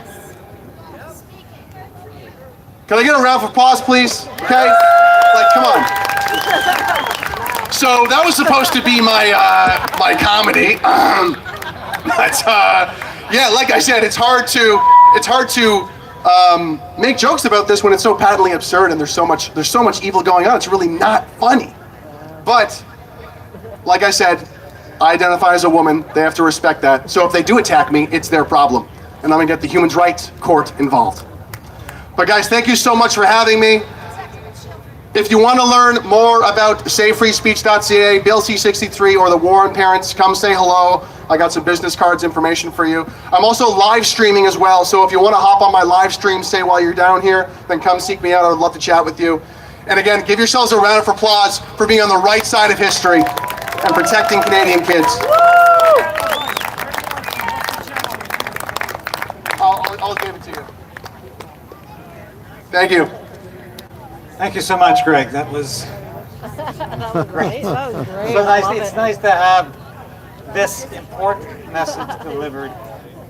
Can I get a round of applause, please? Okay? Like, come on. So that was supposed to be my comedy. Yeah, like I said, it's hard to make jokes about this when it's so patently absurd and there's so much evil going on. It's really not funny. But like I said, I identify as a woman. They have to respect that. So if they do attack me, it's their problem, and I'm gonna get the human rights court involved. But guys, thank you so much for having me. If you want to learn more about SaveFreeSpeech.ca, Bill C-63, or the War on Parents, come say hello. I got some business cards information for you. I'm also live streaming as well, so if you want to hop on my live stream, say while you're down here, then come seek me out. I would love to chat with you. And again, give yourselves a round of applause for being on the right side of history and protecting Canadian kids. I'll give it to you. Thank you. Thank you so much, Greg. That was Great. That was great. so nice. I love It's it. nice to have this important message delivered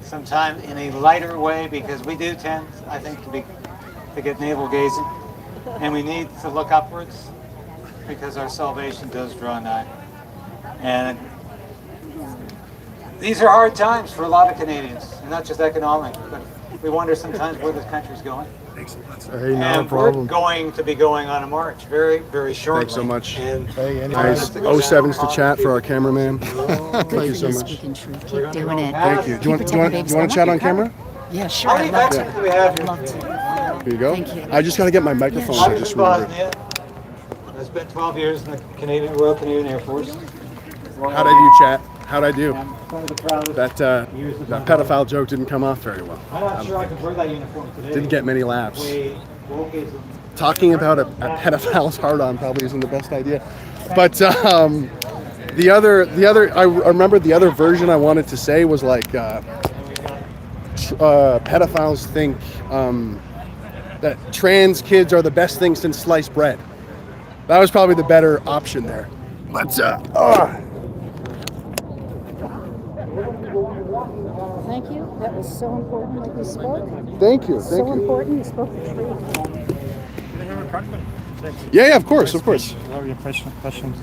sometime in a lighter way, because we do tend, I think, to get navel gazing, and we need to look upwards because our salvation does draw nigh. And these are hard times for a lot of Canadians, and not just economic, but we wonder sometimes where this country's going. Hey, not a And problem. we're going to be going on a march very, very shortly. Thanks so much. And Hey, Nice. anytime. 07s to chat for our cameraman. Thank you so much. Speaking truth. Keep doing it. Thank you. Do you want to chat on camera? Yeah, sure. how I'd many love Mexicans to. do we have here? Love to. Here you go. Thank you. I just got to get my microphone. Yeah, I sure. just remembered. Bosnia. I spent 12 years in the Royal Canadian Air Force. How'd I do, chat? How'd I do? I'm one of the proudest That years of my life. pedophile joke didn't come off very well. I'm not sure I could wear that uniform today. Didn't get many laughs. Way wokeism. Talking about a pedophile's hard-on probably isn't the best idea. But the other, I remember the other version I wanted to say was like, pedophiles think that trans kids are the best thing since sliced bread. That was probably the better option there. But Thank you. That was so important that you spoke. thank you, So important. You spoke the truth. Yeah, of course. Your questions.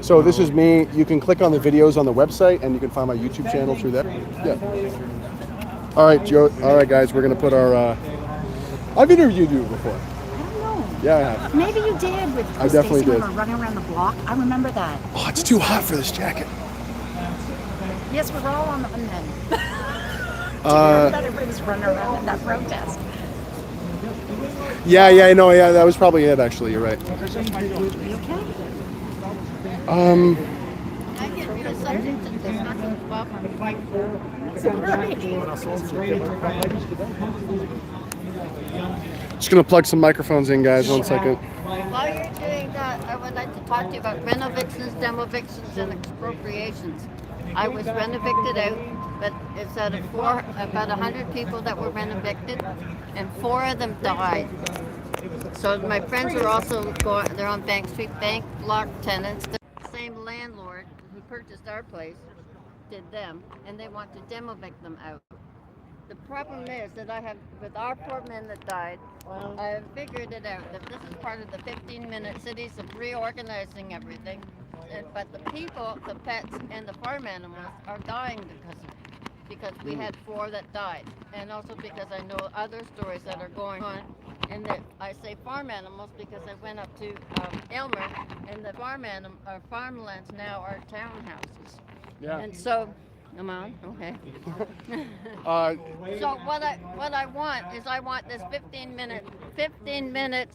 So this is me. You can click on the videos on the website, and you can find my YouTube channel through there. Yeah. All right, Joe. All right, guys. We're gonna put our. I've interviewed you before. I don't know. Yeah, I have. Maybe you did with I definitely Stacey when did. we were running around the block. I remember that. Oh, it's too hot for this jacket. Yes, we were all on the men. Everybody was running around in that protest. Yeah, I know. Yeah, that was probably it. Actually, you're right. You okay? Um, I get the subject that there's nothing welcome. just gonna plug some microphones in, guys. 1 second. While you're doing that, I would like to talk to you about renovictions, demovictions, and expropriations. I was renovicted out, but it's out of about 100 people that were renovicted, and 4 of them died. So my friends are also they're on Bank Street, bank block tenants. The same landlord who purchased our place did them, and they want to demovict them out. The problem is that I have, with our poor men that died, I have figured it out that this is part of the 15-minute cities of reorganizing everything. But the people, the pets, and the farm animals are dying because we had 4 that died, and also because I know other stories that are going on. And that I say farm animals because I went up to Aylmer, and the farmlands now are townhouses. Yeah. And so, come on, okay. So what I want is I want this 15-minute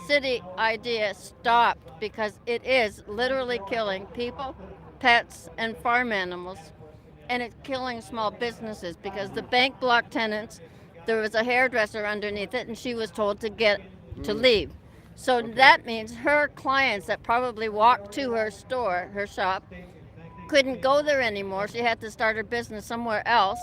city idea stopped, because it is literally killing people, pets, and farm animals, and it's killing small businesses because the bank block tenants, there was a hairdresser underneath it, and she was told to leave. So that means her clients that probably walked to her store, her shop, couldn't go there anymore. She had to start her business somewhere else.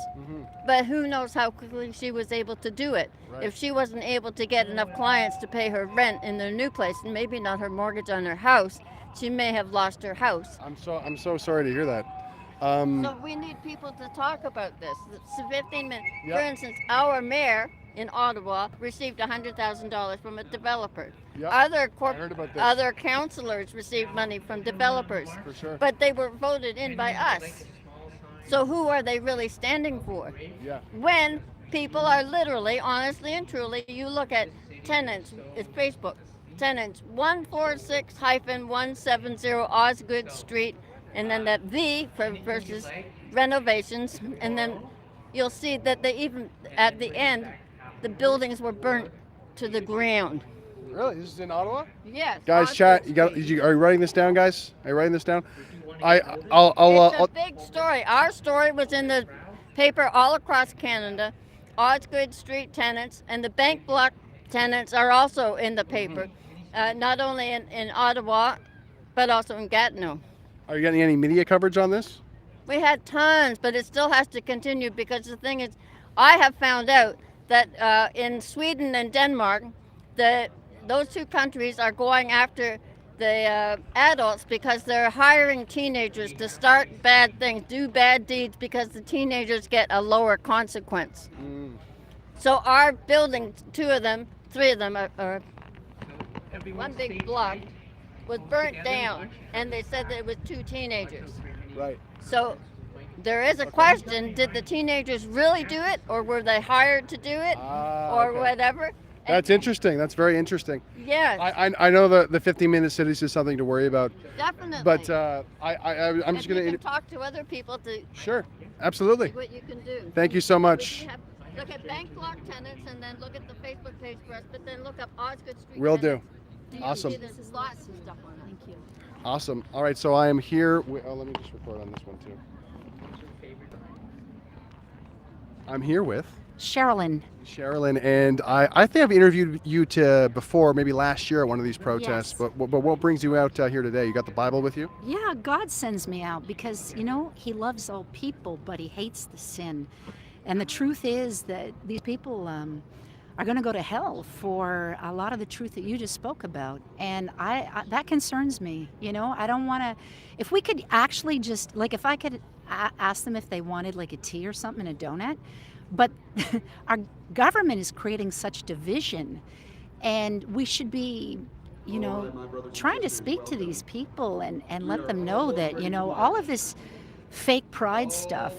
But who knows how quickly she was able to do it. Right. If she wasn't able to get enough clients to pay her rent in their new place, and maybe not her mortgage on her house, she may have lost her house. I'm so sorry to hear that. So we need people to talk about this. It's 15 minutes. Yep. For instance, our mayor in Ottawa received $100,000 from a developer. Yep. Other heard about this. other councillors received money from developers. For sure. But they were voted in by us. So who are they really standing for? Yeah. When people are literally, honestly and truly, you look at tenants, it's Facebook, tenants 146-170 Osgood Street, and then that V versus renovations, and then you'll see that they even, at the end, the buildings were burnt to the ground. Really? This is in Ottawa? Yes. Guys, Osgood chat. Street. Are you writing this down, guys? Are you writing this down? It's a big story. Our story was in the paper all across Canada. Osgood Street tenants and the bank block tenants are also in the paper, not only in Ottawa, but also in Gatineau. Are you getting any media coverage on this? We had tons, but it still has to continue, because the thing is, I have found out that in Sweden and Denmark, those 2 countries are going after the adults because they're hiring teenagers to start bad things, do bad deeds, because the teenagers get a lower consequence. So our buildings, 2 of them, 3 of them are one big block, was burnt down, and they said that it was 2 teenagers. Right. So there is a question: did the teenagers really do it, or were they hired to do it, or Okay. whatever? That's interesting. That's very interesting. Yes, I know the 15-minute cities is something to worry about, definitely. but I'm just You going can to. talk to other people to Sure. Absolutely. see what you can do. Thank you so much. Look at bank block tenants, and then look at the Facebook page for us, but then look up Osgood Street. Will do. tenants. You Awesome. see there's lots of stuff on it. Thank you. Awesome. All right. So I am here. Let me just record on this one too. I'm here with Sherilyn. and I think I've interviewed you before, maybe last year at one of these protests. Yes. But what brings you out here today? You got the Bible with you? Yeah, God sends me out because, He loves all people, but He hates the sin. And the truth is that these people are going to go to hell for a lot of the truth that you just spoke about. And I that concerns me. I don't want to, if we could actually just, like, if I could ask them if they wanted like a tea or something and a donut. But our government is creating such division, and we should be, trying to speak to these people and let them know that, all of this fake pride stuff,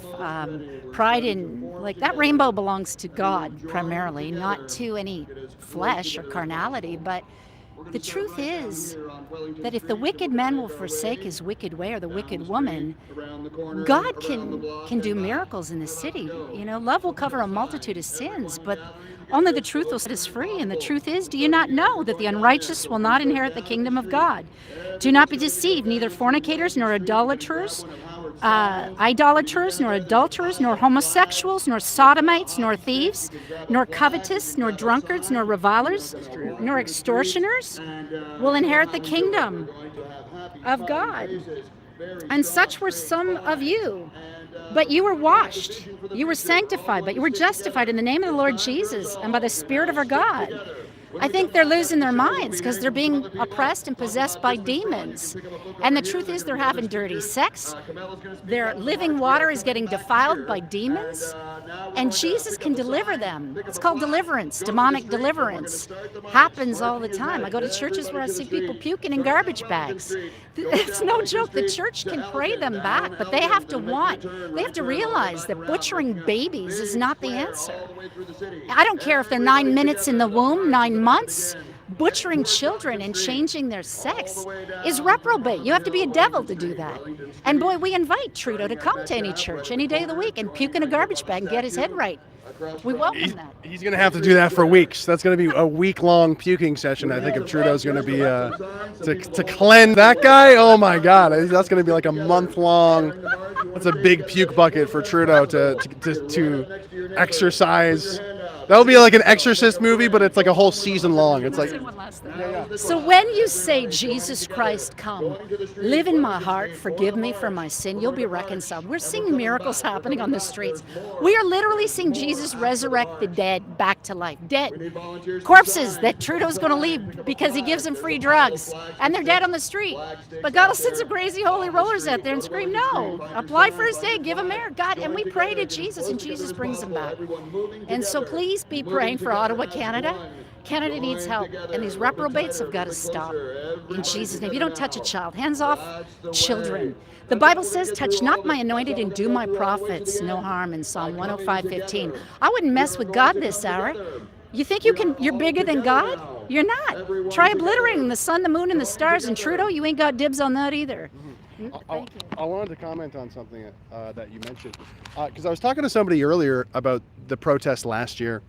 pride in, like, that rainbow belongs to God primarily, not to any flesh or carnality. But the truth is that if the wicked man will forsake his wicked way, or the wicked woman, God can do miracles in the city. Love will cover a multitude of sins, but Only the truth will set us free. And the truth is, do you not know that the unrighteous will not inherit the kingdom of God? Do not be deceived, neither fornicators, nor idolaters, nor adulterers, nor homosexuals, nor sodomites, nor thieves, nor covetous, nor drunkards, nor revilers, nor extortioners will inherit the kingdom of God. And such were some of you. But you were washed, you were sanctified, but you were justified in the name of the Lord Jesus and by the Spirit of our God. I think they're losing their minds because they're being oppressed and possessed by demons. And the truth is they're having dirty sex. Their living water is getting defiled by demons. And Jesus can deliver them. It's called deliverance, demonic deliverance. Happens all the time. I go to churches where I see people puking in garbage bags. It's no joke. The church can pray them back, but they have to realize that butchering babies is not the answer. I don't care if they're 9 minutes in the womb, 9 months. Butchering children and changing their sex is reprobate. You have to be a devil to do that. And boy, we invite Trudeau to come to any church any day of the week and puke in a garbage bag and get his head right. We welcome that. He's going to have to do that for weeks. That's going to be a week-long puking session, I think, if Trudeau's going to be to cleanse that guy. Oh, my God. That's going to be like a month-long. That's a big puke bucket for Trudeau to exercise. That'll be like an Exorcist movie, but it's like a whole season long. It's like. So when you say, Jesus Christ, come, live in my heart, forgive me for my sin, you'll be reconciled. We're seeing miracles happening on the streets. We are literally seeing Jesus resurrect the dead back to life. Dead corpses that Trudeau's going to leave because he gives them free drugs. And they're dead on the street. But God will send some crazy holy rollers out there and scream, no, apply first aid, give them air. God, and we pray to Jesus, and Jesus brings them back. And so please be praying for Ottawa, Canada. Canada needs help, and these reprobates have got to stop. In Jesus' name, you don't touch a child. Hands off children. The Bible says, touch not my anointed and do my prophets no harm in Psalm 105:15. I wouldn't mess with God this hour. You think you're bigger than God? You're not. Try obliterating the sun, the moon, and the stars, and Trudeau, you ain't got dibs on that either. I wanted to comment on something that you mentioned, because I was talking to somebody earlier about the protest last year,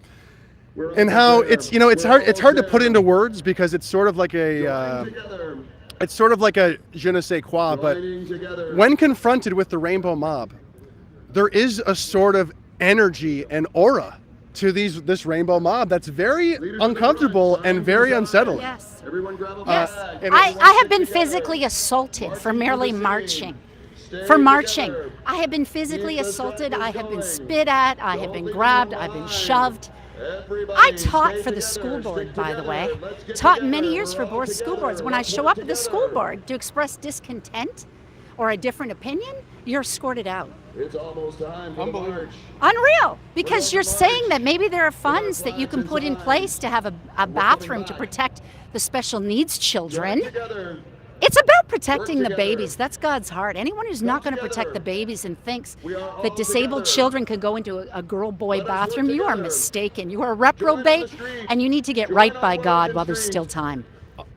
and how it's hard to put into words because it's sort of like a je ne sais quoi. But when confronted with the Rainbow Mob, there is a sort of energy and aura to this Rainbow Mob that's very uncomfortable and very unsettling. Yes. I have been physically assaulted for merely marching. I have been physically assaulted. I have been spit at. I have been grabbed. I've been shoved. I taught for the school board, by the way. Taught many years for both school boards. When I show up at the school board to express discontent or a different opinion, you're escorted out. It's almost time for the march. Unreal, because you're saying that maybe there are funds that you can put in place to have a bathroom to protect the special needs children. It's about protecting the babies. That's God's heart. Anyone who's not going to protect the babies and thinks that disabled children can go into a girl-boy bathroom, you are mistaken. You are a reprobate, and you need to get right by God while there's still time.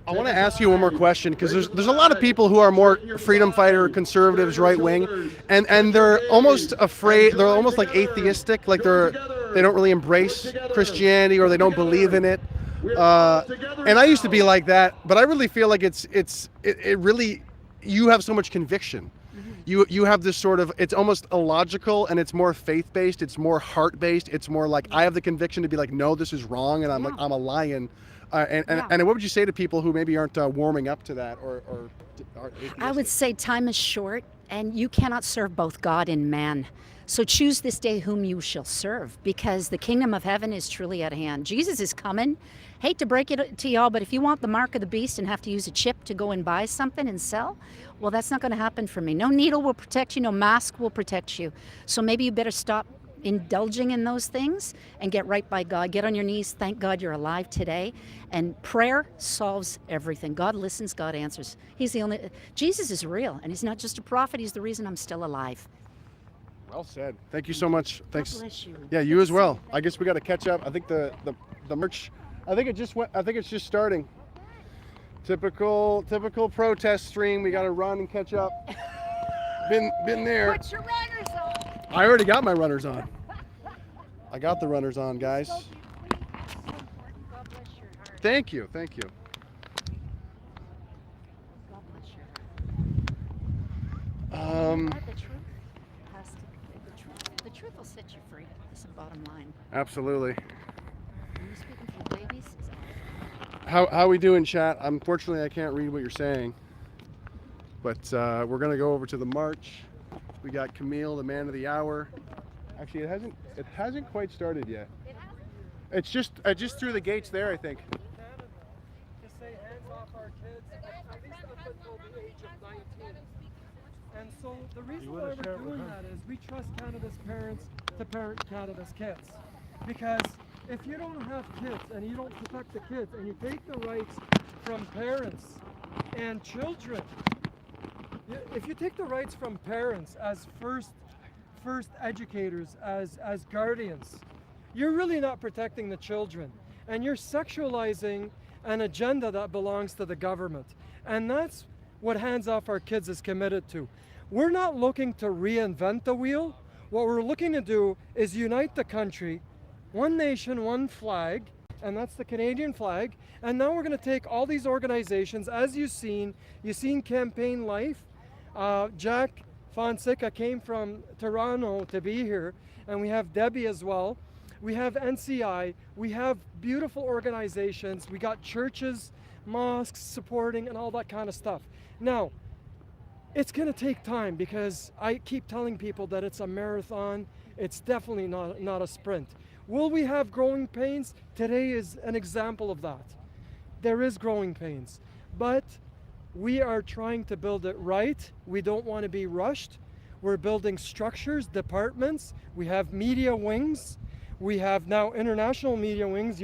I want to ask you one more question, because there's a lot of people who are more freedom fighter, conservatives, right wing, and they're almost afraid. They're almost like atheistic, like they don't really embrace Christianity or they don't believe in it. And I used to be like that, but I really feel like it really, you have so much conviction. You have this sort of, it's almost illogical, and it's more faith-based, it's more heart-based, it's more like I have the conviction to be like, no, this is wrong, and I'm a lion. And what would you say to people who maybe aren't warming up to that or I would say time is short, and you cannot serve both God and man. So choose this day whom you shall serve, because the kingdom of heaven is truly at hand. Jesus is coming. Hate to break it to y'all, but if you want the mark of the beast and have to use a chip to go and buy something and sell, well, that's not going to happen for me. No needle will protect you. No mask will protect you. So maybe you better stop indulging in those things and get right by God. Get on your knees. Thank God you're alive today. And prayer solves everything. God listens. God answers. Jesus is real, and he's not just a prophet. He's the reason I'm still alive. Well said. Thank you so much. Thanks. God bless you. Yeah, you as well. I guess we got to catch up. I think the merch. I think it's just starting. Typical protest stream. We got to run and catch up. Been there. Put your runners on. I already got my runners on. I got the runners on, guys. Thank you. Thank you. God bless you. The truth has to. The truth will set you free. That's the bottom line. Absolutely. Are you speaking for babies? How we doing, chat? Unfortunately, I can't read what you're saying. But we're gonna go over to the march. We got Camille, the man of the hour. Actually, it hasn't quite started yet. It hasn't? It's just through the gates there, I think. To say hands off our kids, at least up until the age of 19. And so the reason why we're doing that is we trust Canada's parents to parent Canada's kids. Because if you don't have kids and you don't protect the kids and you take the rights from parents and children, if you take the rights from parents as first educators, as guardians, you're really not protecting the children, and you're sexualizing an agenda that belongs to the government. And that's what Hands Off Our Kids is committed to. We're not looking to reinvent the wheel. What we're looking to do is unite the country, one nation, one flag, and that's the Canadian flag. And now we're going to take all these organizations, as you've seen Campaign Life. Jack Fonseca came from Toronto to be here, and we have Debbie as well. We have NCI, we have beautiful organizations, we got churches, mosques supporting and all that kind of stuff. Now, it's gonna take time because I keep telling people that it's a marathon. It's definitely not a sprint. Will we have growing pains? Today is an example of that. There is growing pains, but we are trying to build it right. We don't want to be rushed. We're building structures, departments. We have media wings. We have now international media wings.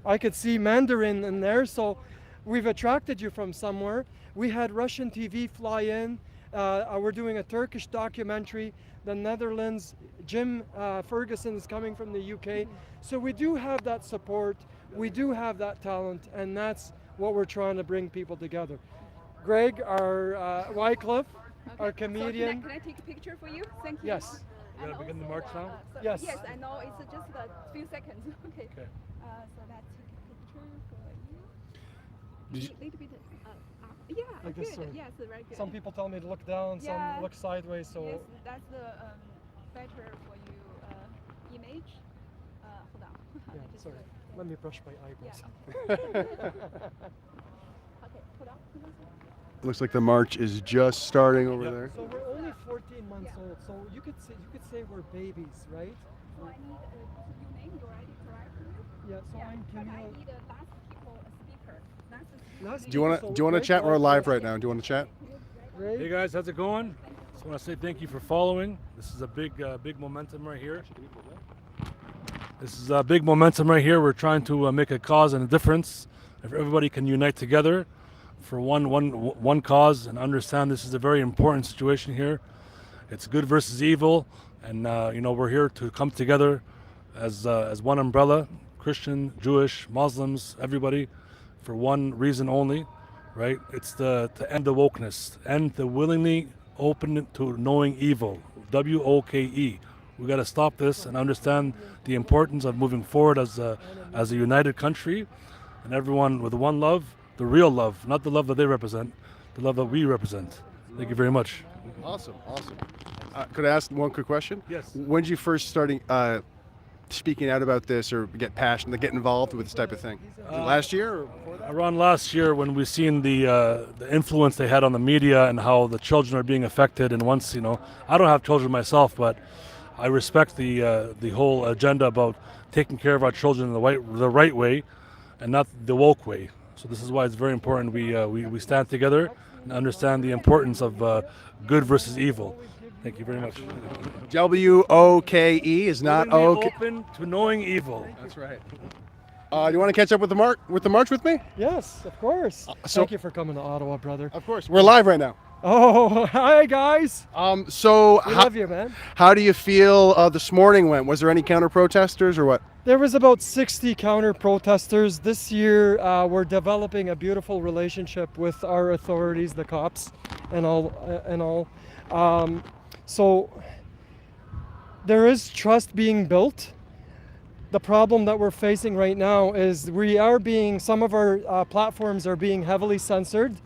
I could see Mandarin in there, so we've attracted you from somewhere. We had Russian TV fly in. We're doing a Turkish documentary. The Netherlands, Jim Ferguson is coming from the UK. So we do have that support. We do have that talent, and that's what we're trying to bring people together. Greg, our Wycliffe, our comedian. So can I take a picture for you? Thank you. Yes. We're going to begin the march now? Yes. Yes, I know. It's just a few seconds. Okay. So let's take a picture for you. A little bit. Yeah, Like good. this, Yes, very good. Some people tell me to look down, some look sideways. So. Yes, that's the better for you image. Hold on. Yeah, sorry. Let me brush my eyebrows. Okay, hold on. Looks like the march is just starting over there. So we're only 14 months old. So you could say we're babies, right? So I need your name. You already corrected me. Yeah. So I'm But I Camille. need last people a speaker. Do you want to chat? We're live right now. Do you want to chat? Hey guys, how's it going? Just want to say thank you for following. This is a big momentum right here. This is a big momentum right here. We're trying to make a cause and a difference. If everybody can unite together for one cause and understand this is a very important situation here. It's good versus evil, and we're here to come together as one umbrella, Christian, Jewish, Muslims, everybody, for one reason only, right? It's to end the wokeness, end the willingly open to knowing evil, WOKE. We got to stop this and understand the importance of moving forward as a united country, and everyone with one love, the real love, not the love that they represent, the love that we represent. Thank you very much. Awesome. Could I ask one quick question? Yes. When did you first starting speaking out about this or get passionate, get involved with this type of thing? Last year or before that? Around last year, when we seen the influence they had on the media and how the children are being affected, and once I don't have children myself, but I respect the whole agenda about taking care of our children in the right way, and not the woke way. So this is why it's very important we stand together and understand the importance of good versus evil. Thank you very much. WOKE is not Willingly okay. open to knowing evil. That's right. Do you want to catch up with the march with me? Yes, of course. Thank you for coming to Ottawa, brother. Of course. We're live right now. Oh, hi guys. So we love you, man. How do you feel this morning went? Was there any counter protesters or what? There was about 60 counter protesters. This year, we're developing a beautiful relationship with our authorities, the cops, and all. So there is trust being built. the problem that we're facing right now is some of our platforms are being heavily censored.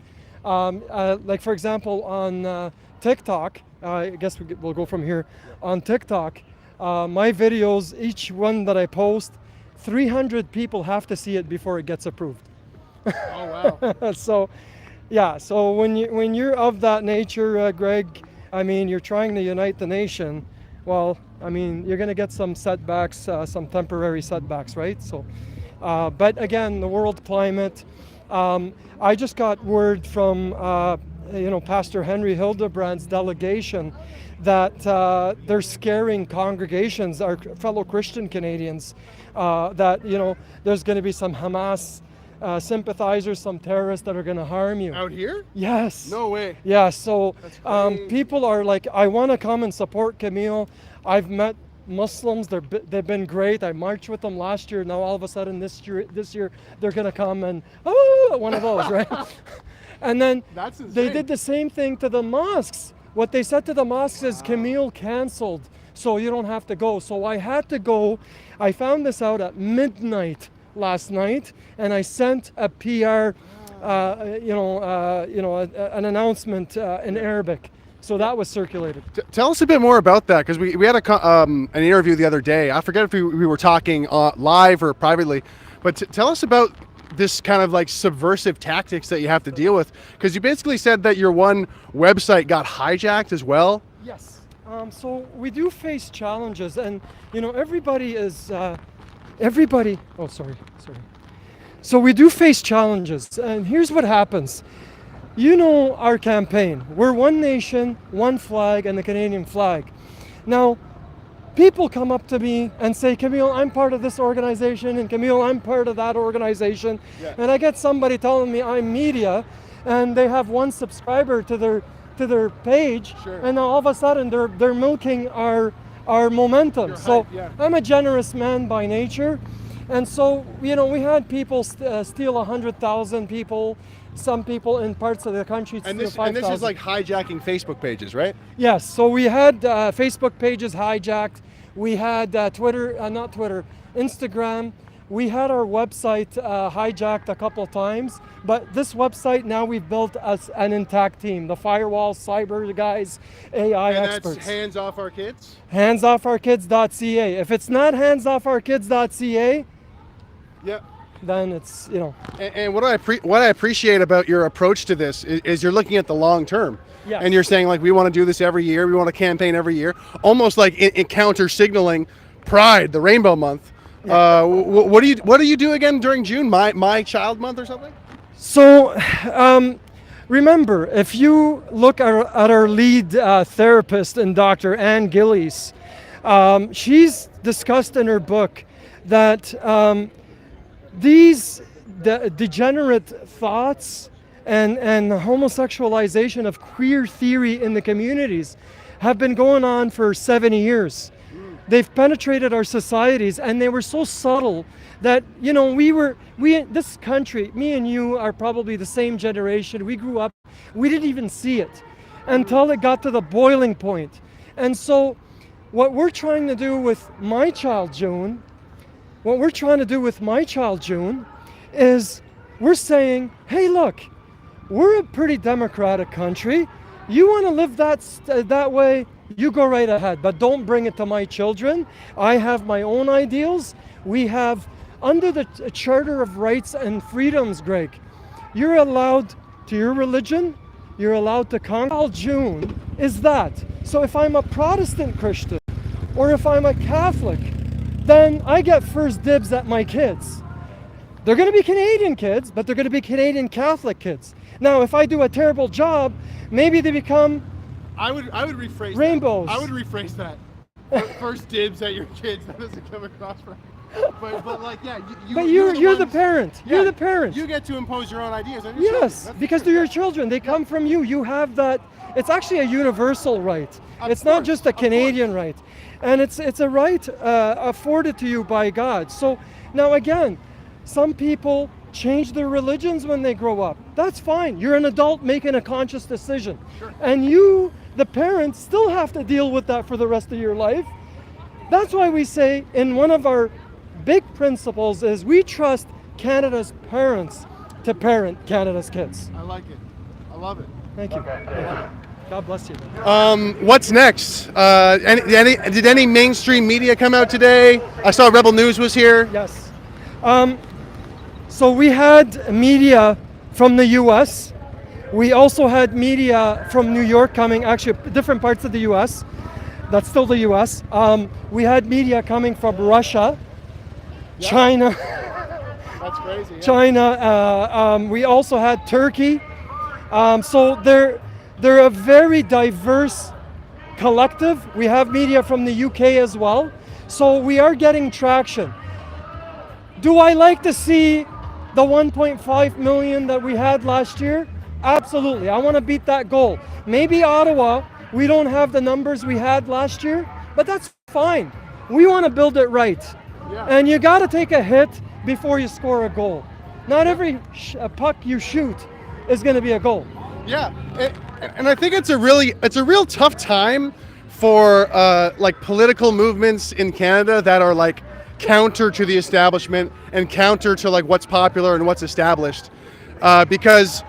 Like for example, on TikTok, I guess we'll go from here. On TikTok, my videos, each one that I post, 300 people have to see it before it gets approved. Oh wow. So, yeah. So when you're of that nature, Greg, I mean, you're trying to unite the nation. Well, I mean, you're going to get some setbacks, some temporary setbacks, right? So, but again, the world climate. I just got word from Pastor Henry Hildebrand's delegation that they're scaring congregations, our fellow Christian Canadians, that there's going to be some Hamas sympathizers, some terrorists that are going to harm you. Out here? Yes. No way. Yeah, so people are like, I want to come and support Camille. I've met Muslims, they've been great. I marched with them last year. Now all of a sudden this year they're going to come and, one of those, right? And then they did the same thing to the mosques. What they said to the mosques is Camille canceled, so you don't have to go. So I had to go. I found this out at midnight last night, and I sent a PR, an announcement in Arabic. So that was circulated. Tell us a bit more about that, because we had an interview the other day. I forget if we were talking live or privately, but tell us about this kind of like subversive tactics that you have to deal with, because you basically said that your one website got hijacked as well. Yes. So we do face challenges, and everybody is oh, sorry. So we do face challenges, and here's what happens. Our campaign. We're one nation, one flag, and the Canadian flag. Now, people come up to me and say, Camille, I'm part of this organization, and Camille, I'm part of that organization. Yeah. And I get somebody telling me I'm media, and they have one subscriber to their page, sure. And all of a sudden they're milking our momentum. So yeah. I'm a generous man by nature, and so we had people steal 100,000 people. Some people in parts of the country steal 5,000. And this is like hijacking Facebook pages, right? Yes. So we had Facebook pages hijacked. We had Instagram. We had our website hijacked a couple of times. But this website now we've built as an intact team. The firewall, cyber guys, AI experts. That's Hands Off Our Kids? Handsofourkids.ca. If it's not handsofourkids.ca, yeah. Then it's And what I appreciate about your approach to this is you're looking at the long term. Yes. And you're saying like we want to do this every year, we want to campaign every year, almost like in counter signaling Pride, the Rainbow Month. Yeah. What do you do again during June? My Child Month or something? So remember, if you look at our lead therapist and Dr. Ann Gillies, she's discussed in her book that these degenerate thoughts and homosexualization of queer theory in the communities have been going on for 70 years. They've penetrated our societies, and they were so subtle that this country, me and you are probably the same generation. We grew up, we didn't even see it until it got to the boiling point. And so what we're trying to do with My Child June is we're saying, hey, look, we're a pretty democratic country. You want to live that way, you go right ahead, but don't bring it to my children. I have my own ideals. We have, under the Charter of Rights and Freedoms, Greg, you're allowed to your religion, you're allowed to congregate. June is that. So if I'm a Protestant Christian, or if I'm a Catholic, then I get first dibs at my kids. They're going to be Canadian kids, but they're going to be Canadian Catholic kids. Now, if I do a terrible job, maybe they become I would rephrase rainbows. I would rephrase that. First dibs at your kids. That doesn't come across right. But like, yeah, you're the parent. Yeah, you're the parent. You get to impose your own ideas on your children. Because they're your children. They come from you. You have that. It's actually a universal right. It's not just a Canadian right. And it's a right afforded to you by God. So now again, some people change their religions when they grow up. That's fine. You're an adult making a conscious decision. Sure. And you, the parents, still have to deal with that for the rest of your life. That's why we say in one of our big principles is we trust Canada's parents to parent Canada's kids. I like it. I love it. Thank you. God bless you. What's next? Did any mainstream media come out today? I saw Rebel News was here. Yes. So we had media from the U.S. We also had media from New York coming, actually different parts of the U.S. That's still the U.S. We had media coming from Russia, China. That's crazy. Yeah. China. We also had Turkey. So they're a very diverse collective. We have media from the UK as well. So we are getting traction. Do I like to see the 1.5 million that we had last year? Absolutely. I want to beat that goal. Maybe Ottawa, we don't have the numbers we had last year, but that's fine. We want to build it right. Yeah. And you got to take a hit before you score a goal. Not every puck you shoot is going to be a goal. Yeah, and I think it's a real tough time for like political movements in Canada that are like counter to the establishment and counter to like what's popular and what's established, because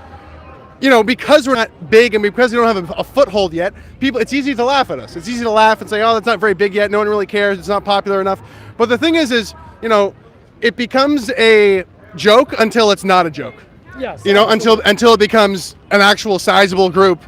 we're not big and because we don't have a foothold yet, it's easy to laugh at us. It's easy to laugh and say, oh, that's not very big yet. No one really cares. It's not popular enough. But the thing is it becomes a joke until it's not a joke. Yes. Until it becomes an actual sizable group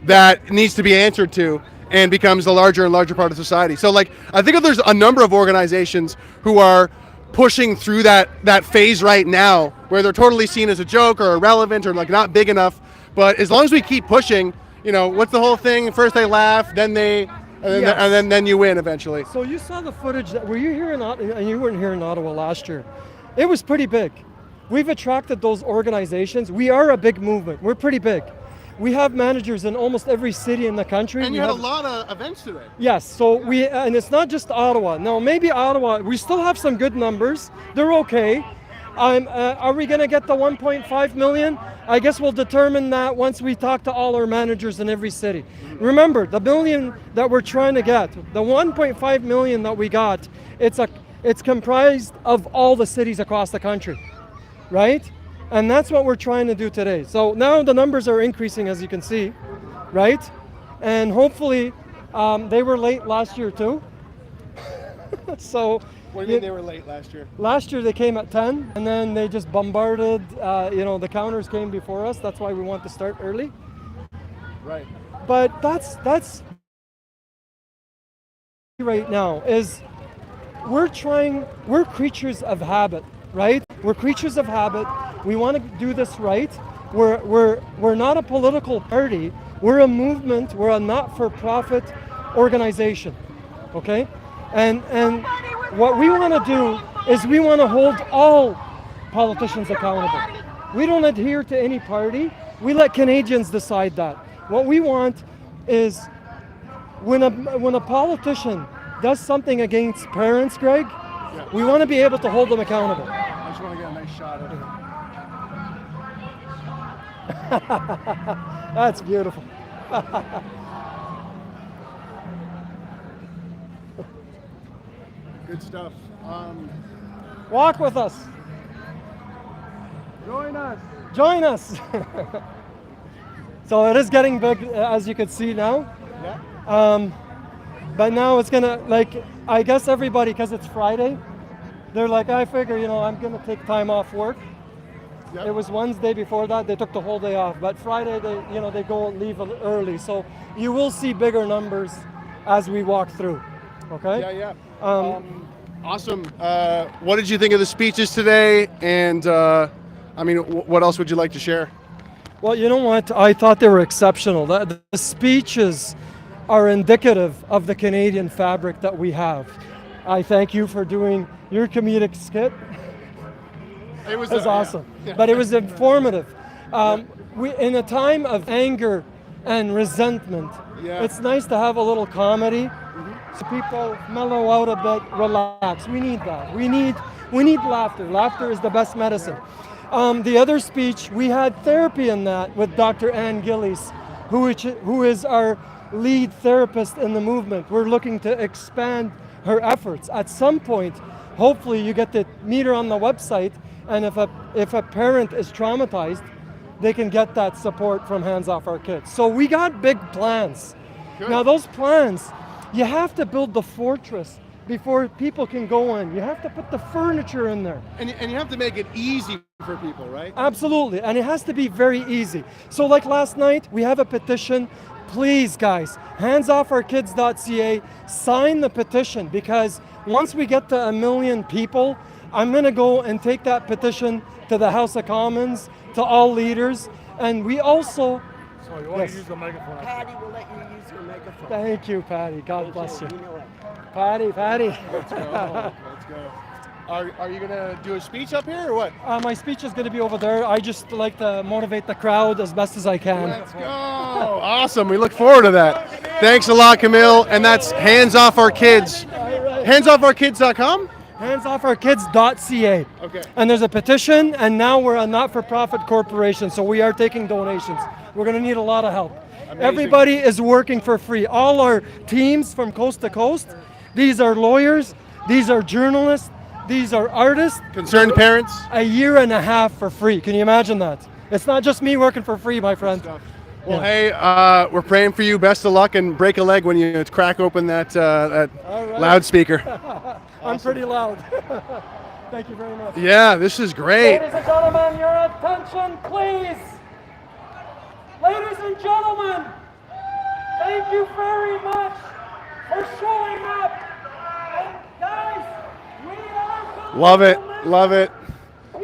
that needs to be answered to and becomes a larger and larger part of society. So like, I think there's a number of organizations who are pushing through that phase right now where they're totally seen as a joke or irrelevant or like not big enough. But as long as we keep pushing, what's the whole thing? First they laugh, then then you win eventually. So you saw the footage were you here and you weren't here in Ottawa last year. It was pretty big. We've attracted those organizations. We are a big movement. We're pretty big. We have managers in almost every city in the country. And you had a lot of events today. Yes, so and it's not just Ottawa. No, maybe Ottawa, we still have some good numbers. They're okay. Are we going to get the 1.5 million? I guess we'll determine that once we talk to all our managers in every city. Remember, the million that we're trying to get, the 1.5 million that we got, it's comprised of all the cities across the country. Right? And that's what we're trying to do today. So now the numbers are increasing, as you can see, right? And hopefully, they were late last year too. So. What do you mean they were late last year? Last year they came at 10, and then they just bombarded, the counters came before us. That's why we want to start early. Right. But that's right now is we're creatures of habit. Right? We're creatures of habit. We want to do this right. We're not a political party. We're a movement. We're a not-for-profit organization. Okay? And what we want to do is we want to hold all politicians accountable. We don't adhere to any party. We let Canadians decide that. What we want is when a politician does something against parents, Greg, we want to be able to hold them accountable. I just want to get a nice shot of it. That's beautiful. Good stuff. Walk with us. Join us. Join us. So it is getting big, as you can see now. Yeah. But now it's gonna, I guess everybody, because it's Friday, they're like, I figure, I'm gonna take time off work. Yep. It was Wednesday before that, they took the whole day off. But Friday, they go and leave early. So you will see bigger numbers as we walk through. Okay? Yeah. Awesome. What did you think of the speeches today? And what else would you like to share? Well, you know what? I thought they were exceptional. The speeches are indicative of the Canadian fabric that we have. I thank you for doing your comedic skit. It was awesome, yeah. But it was informative. We in a time of anger and resentment, it's nice to have a little comedy, so people mellow out a bit, relax. We need that. We need laughter. Laughter is the best medicine. The other speech, we had therapy in that with Dr. Ann Gillies, who is our lead therapist in the movement. We're looking to expand her efforts. At some point, hopefully you get to meet her on the website, and if a parent is traumatized, they can get that support from Hands Off Our Kids. So we got big plans. Good. Now those plans, you have to build the fortress before people can go in. You have to put the furniture in there. And you have to make it easy for people, right? Absolutely, and it has to be very easy. So like last night, we have a petition. Please, guys, handsoffourkids.ca, sign the petition, because once we get to 1 million people, I'm gonna go and take that petition to the House of Commons, to all leaders, and we also... So you want to use the microphone? Patty will let you use your microphone. Thank you, Patty. God bless you. You know it. Patty. Let's go. Let's go. Are you gonna do a speech up here or what? My speech is going to be over there. I just like to motivate the crowd as best as I can. Let's go. Awesome. We look forward to that. Thanks a lot, Camille. And that's Hands Off Our Kids. Handsoffourkids.com? Handsoffourkids.ca. Okay. And there's a petition, and now we're a not-for-profit corporation, so we are taking donations. We're going to need a lot of help. Amazing. Everybody is working for free. All our teams from coast to coast, these are lawyers, these are journalists, these are artists. Concerned parents. A year and a half for free. Can you imagine that? It's not just me working for free, my friend. Well, hey, we're praying for you. Best of luck, and break a leg when you crack open that All right. loudspeaker. I'm pretty loud. Thank you very much. Yeah, this is great. Ladies and gentlemen, your attention, please. Ladies and gentlemen, thank you very much for showing up. And guys, we are Love it. Love it.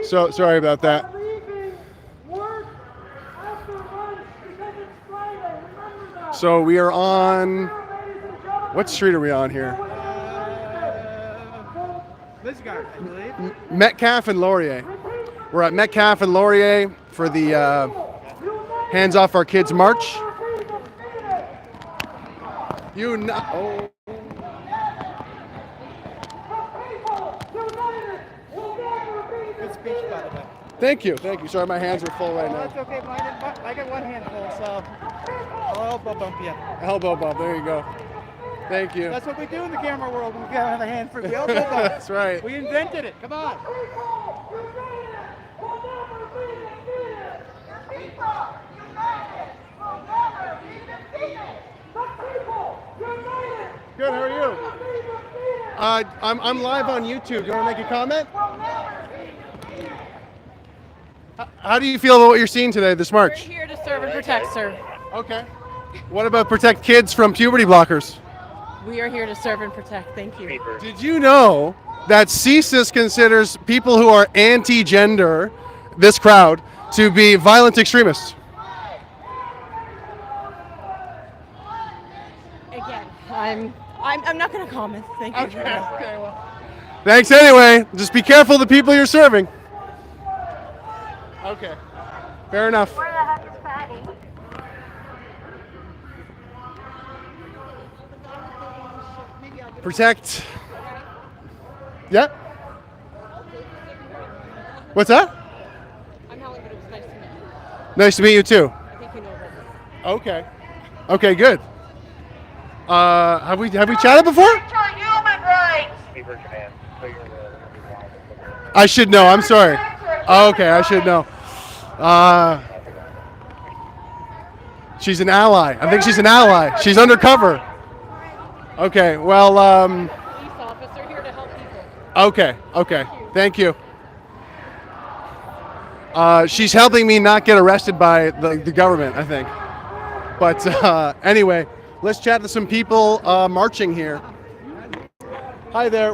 So sorry about that. leaving work after lunch because it's Friday. Remember that. So we are on, what street are we on here? Lisgard, I believe. Metcalf and Laurier. We're at Metcalf and Laurier for the Hands Off Our Kids March. Oh. Good speech, by the way. Thank you. Sorry, my hands are full right Oh, now. that's okay. I got one hand full, so I'll elbow bump you. Elbow bump. There you go. Thank you. That's what we do in the camera world. We gotta have a hand free. We elbow bump. That's right. We invented it. Come on. Good. How are you? I'm live on YouTube. Do you want to make a comment? How do you feel about what you're seeing today, this march? We're here to serve and protect, sir. Okay. What about protect kids from puberty blockers? We are here to serve and protect. Thank you. Did you know that CSIS considers people who are anti-gender, this crowd, to be violent extremists? Again, I'm not going to comment. Thank you. Okay, well. Thanks anyway. Just be careful of the people you're serving. Okay. Fair enough. Where the heck is Patty? Protect. Yeah? What's that? I'm Helen, but it was nice to meet you. Nice to meet you too. I think you know about this. Okay. Okay, good. Have we chatted before? Human rights. I should know. I'm sorry. Okay, I should know. She's an ally. I think she's an ally. She's undercover. Okay. Well. Police officer here to help people. Okay. Okay. Thank you. She's helping me not get arrested by the government, I think. But anyway, let's chat to some people marching here. Hi there.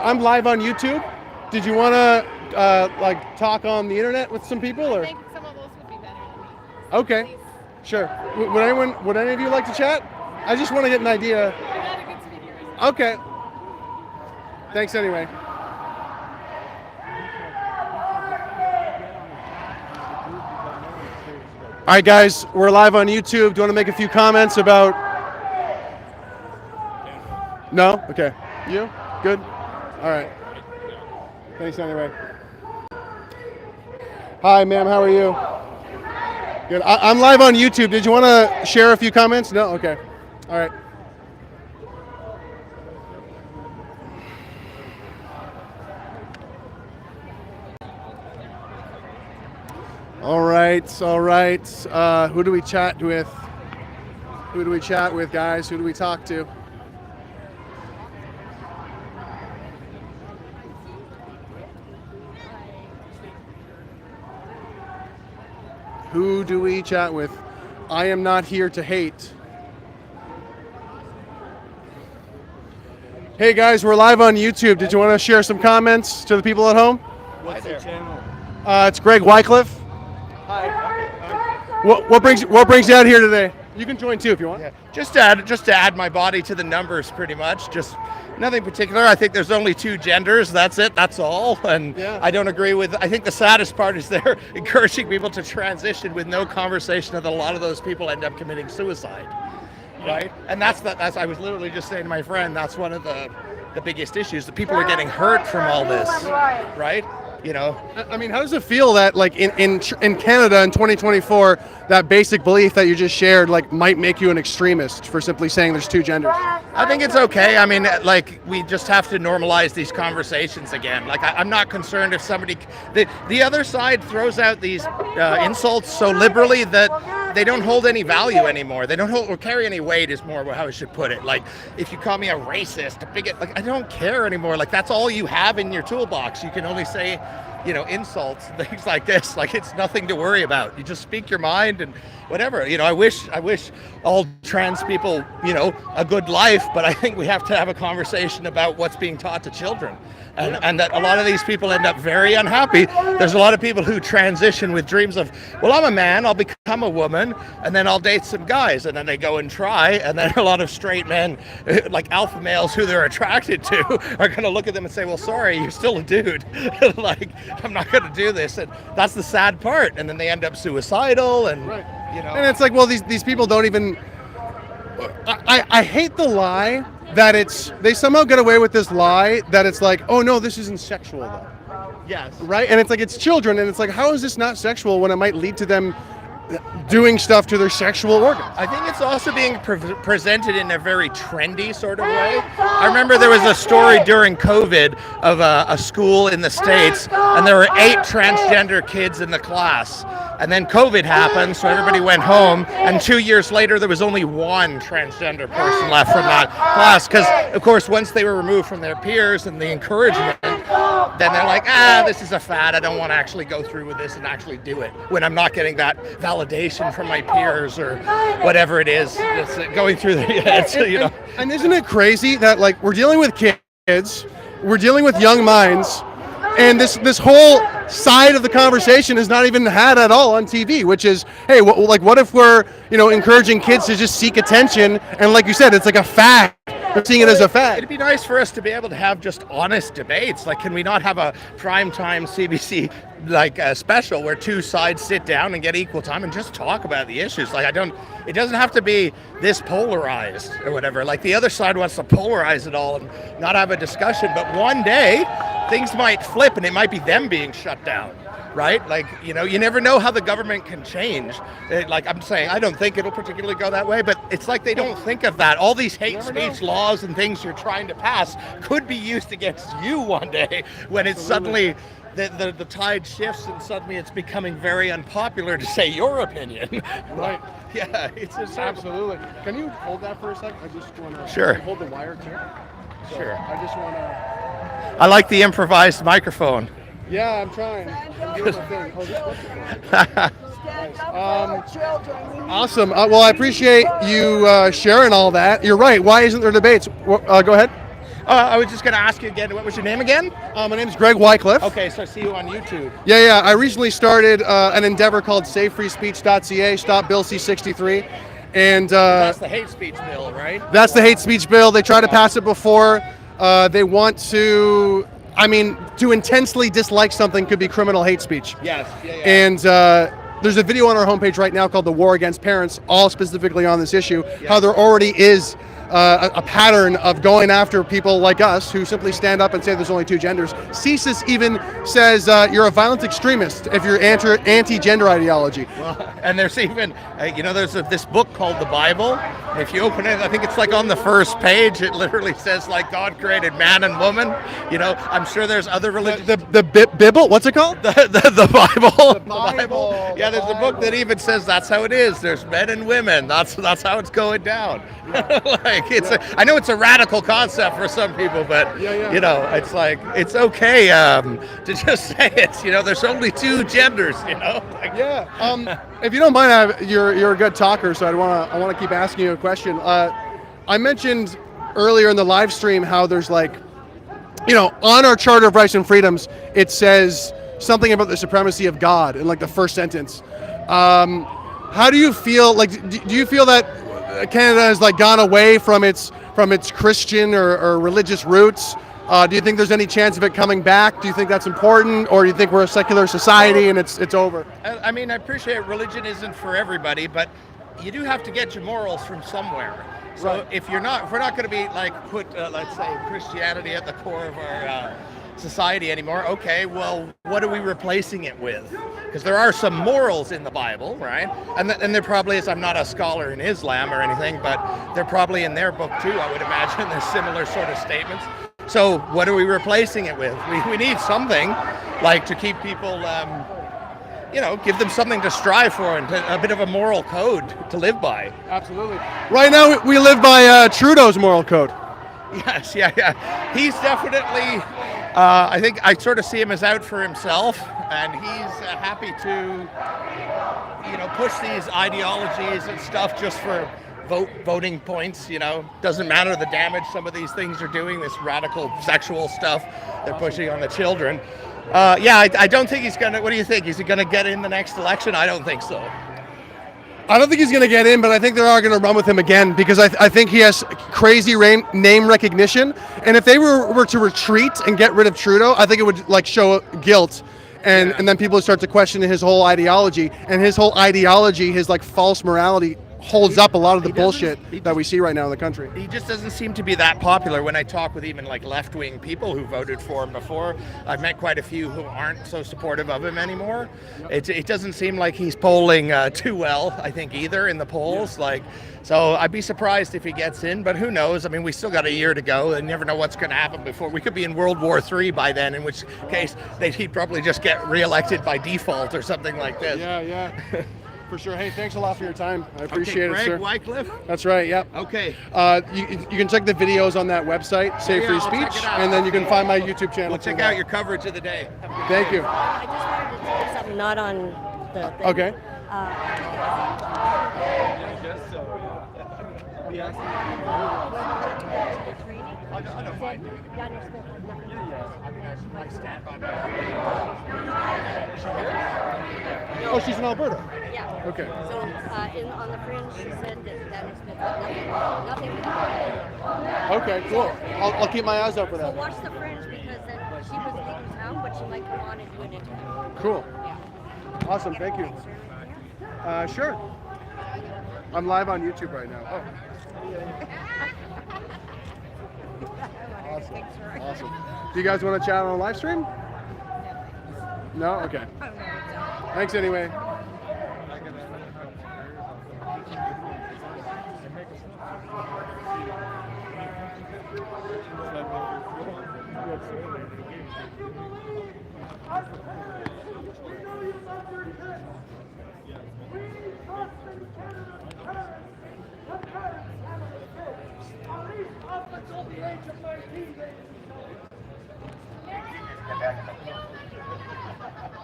I'm live on YouTube. Did you want to like talk on the internet with some people, or? I think some of those would be better than me. Okay. Please. Sure. Would any of you like to chat? I just want to get an idea. You're not a good speaker. Okay. Thanks anyway. All right, guys, we're live on YouTube. Do you want to make a few comments about? No? Okay. You? Good? All right. Thanks anyway. Hi, ma'am. How are you? Good. I'm live on YouTube. Did you want to share a few comments? No? Okay. All right. All right, all right. Who do we chat with? Who do we chat with, guys? Who do we talk to? Who do we chat with? I am not here to hate. Hey guys, we're live on YouTube. Did you want to share some comments to the people at home? What's the channel? It's Greg Wycliffe. Hi. What brings you out here today? You can join too if you want. Yeah. Just to add my body to the numbers, pretty much. Just nothing particular. I think there's only 2 genders. That's it. That's all. And I don't agree with. I think the saddest part is they're encouraging people to transition with no conversation that a lot of those people end up committing suicide. Right. And that's I was literally just saying to my friend, that's one of the biggest issues. The people are getting hurt from all this. Right. You know, I mean, how does it feel that like in Canada in 2024, that basic belief that you just shared like might make you an extremist for simply saying there's 2 genders? I think it's okay. I mean, like, we just have to normalize these conversations again. Like, I'm not concerned if somebody, the other side throws out these insults so liberally that they don't hold any value anymore. They don't hold or carry any weight is more how I should put it. Like, if you call me a racist, a bigot, like, I don't care anymore. Like, that's all you have in your toolbox. You can only say, you know, insults, things like this. Like, it's nothing to worry about. You just speak your mind and whatever. You know, I wish all trans people, you know, a good life, but I think we have to have a conversation about what's being taught to children. And that a lot of these people end up very unhappy. There's a lot of people who transition with dreams of, well, I'm a man, I'll become a woman, and then I'll date some guys. And then they go and try, and then a lot of straight men, like alpha males who they're attracted to, are going to look at them and say, well, sorry, you're still a dude. Like, I'm not going to do this. And that's the sad part. And then they end up suicidal, and, you know. And it's like, well, these people don't even, I hate the lie that they somehow get away with this lie that it's like, oh no, this isn't sexual though. Yes. Right? And it's like, it's children, and it's like, how is this not sexual when it might lead to them doing stuff to their sexual organs? I think it's also being presented in a very trendy sort of way. I remember there was a story during COVID of a school in the States, and there were 8 transgender kids in the class. And then COVID happened, so everybody went home, and 2 years later there was only 1 transgender person left from that class, because of course once they were removed from their peers and the encouragement, then they're like, this is a fad, I don't want to actually go through with this and actually do it, when I'm not getting that validation from my peers or whatever it is. It's going through the heads, you know. And isn't it crazy that, like, we're dealing with kids, we're dealing with young minds, and this whole side of the conversation is not even had at all on TV, which is, hey, what if we're, you know, encouraging kids to just seek attention, and like you said, it's like a fad. We're seeing it as a fad. It'd be nice for us to be able to have just honest debates. Like, can we not have a primetime CBC like special where 2 sides sit down and get equal time and just talk about the issues? Like, it doesn't have to be this polarized or whatever. Like, the other side wants to polarize it all and not have a discussion, but one day things might flip and it might be them being shut down. Right? Like, you know, you never know how the government can change. Like, I'm saying, I don't think it'll particularly go that way, but it's like they don't think of that. All these hate speech laws and things you're trying to pass could be used against you one day when it's suddenly the tide shifts and suddenly it's becoming very unpopular to say your opinion. Right. Yeah, it's just absolutely. Can you hold that for a second? I just want to Sure. hold the wire too. So Sure. I just want to. I like the improvised microphone. Yeah, I'm trying. I'm doing my thing. Awesome. Well, I appreciate you sharing all that. You're right. Why isn't there debates? Go ahead. I was just going to ask you again, what was your name again? My name's Greg Wycliffe. Okay, so I see you on YouTube. Yeah. I recently started an endeavor called SaveFreeSpeech.ca, Stop Bill C-63. And that's the hate speech bill, right? That's the hate speech bill. They tried to pass it before. They want to, to intensely dislike something could be criminal hate speech. Yes. Yeah. And there's a video on our homepage right now called The War Against Parents, all specifically on this issue, how there already is a pattern of going after people like us who simply stand up and say there's only two genders. CSIS even says you're a violent extremist if you're anti-gender ideology. Well, and there's even, there's this book called the Bible. If you open it, I think it's like on the first page, it literally says like God created man and woman. I'm sure there's other religions. The Bible, what's it called? The Bible. The Bible. Yeah, there's a book that even says that's how it is. There's men and women. That's how it's going down. I know it's a radical concept for some people, but it's like it's okay to just say it. There's only two genders. If you don't mind, you're a good talker, so I want to keep asking you a question. I mentioned earlier in the live stream how there's on our Charter of Rights and Freedoms, it says something about the supremacy of God in the first sentence. How do you feel? Do you feel that Canada has gone away from its Christian or religious roots? Do you think there's any chance of it coming back? Do you think that's important, or do you think we're a secular society and it's over? I appreciate religion isn't for everybody, but you do have to get your morals from somewhere. So if we're not going to be put, let's say, Christianity at the core of our society anymore, okay, well, what are we replacing it with? Because there are some morals in the Bible, right? And there probably is. I'm not a scholar in Islam or anything, but they're probably in their book too, I would imagine. There's similar sort of statements. So what are we replacing it with? We need something to keep people, give them something to strive for and a bit of a moral code to live by. Absolutely. Right now we live by Trudeau's moral code. Yes, yeah. He's definitely, I think I sort of see him as out for himself, and he's happy to, push these ideologies and stuff just for voting points. Doesn't matter the damage some of these things are doing, this radical sexual stuff they're pushing on the children. I don't think he's gonna. What do you think? Is he gonna get in the next election? I don't think so. I don't think he's going to get in, but I think they are going to run with him again because I think he has crazy name recognition. And if they were to retreat and get rid of Trudeau, I think it would show guilt. And then people would start to question his whole ideology. And his whole ideology, his false morality, holds up a lot of the bullshit that we see right now in the country. He just doesn't seem to be that popular. When I talk with even left-wing people who voted for him before, I've met quite a few who aren't so supportive of him anymore. It doesn't seem like he's polling too well, I think, either in the polls. So I'd be surprised if he gets in, but who knows? We still got a year to go, and you never know what's going to happen before. We could be in World War III by then, in which case he'd probably just get reelected by default or something like this. Yeah. For sure. Hey, thanks a lot for your time. I appreciate it, sir. Wycliffe? That's right, yep. Okay. You can check the videos on that website, Save Free Speech, and then you can find my YouTube channel. We'll check out your coverage of the day. Thank you. I just wanted to tell you something not on the thing. Okay. Oh, she's in Alberta? Yeah. Okay. So on the fringe, she said that Daniel Smith had nothing to do with it. Okay, cool. I'll keep my eyes out for So that. watch the fringe because then she was leaving town, but she might come on and do an interview. Cool. Yeah. Awesome, thank you. Sure. I'm live on YouTube right now. Oh. Awesome. Do you guys want to chat on a live stream? No? Okay. Thanks anyway.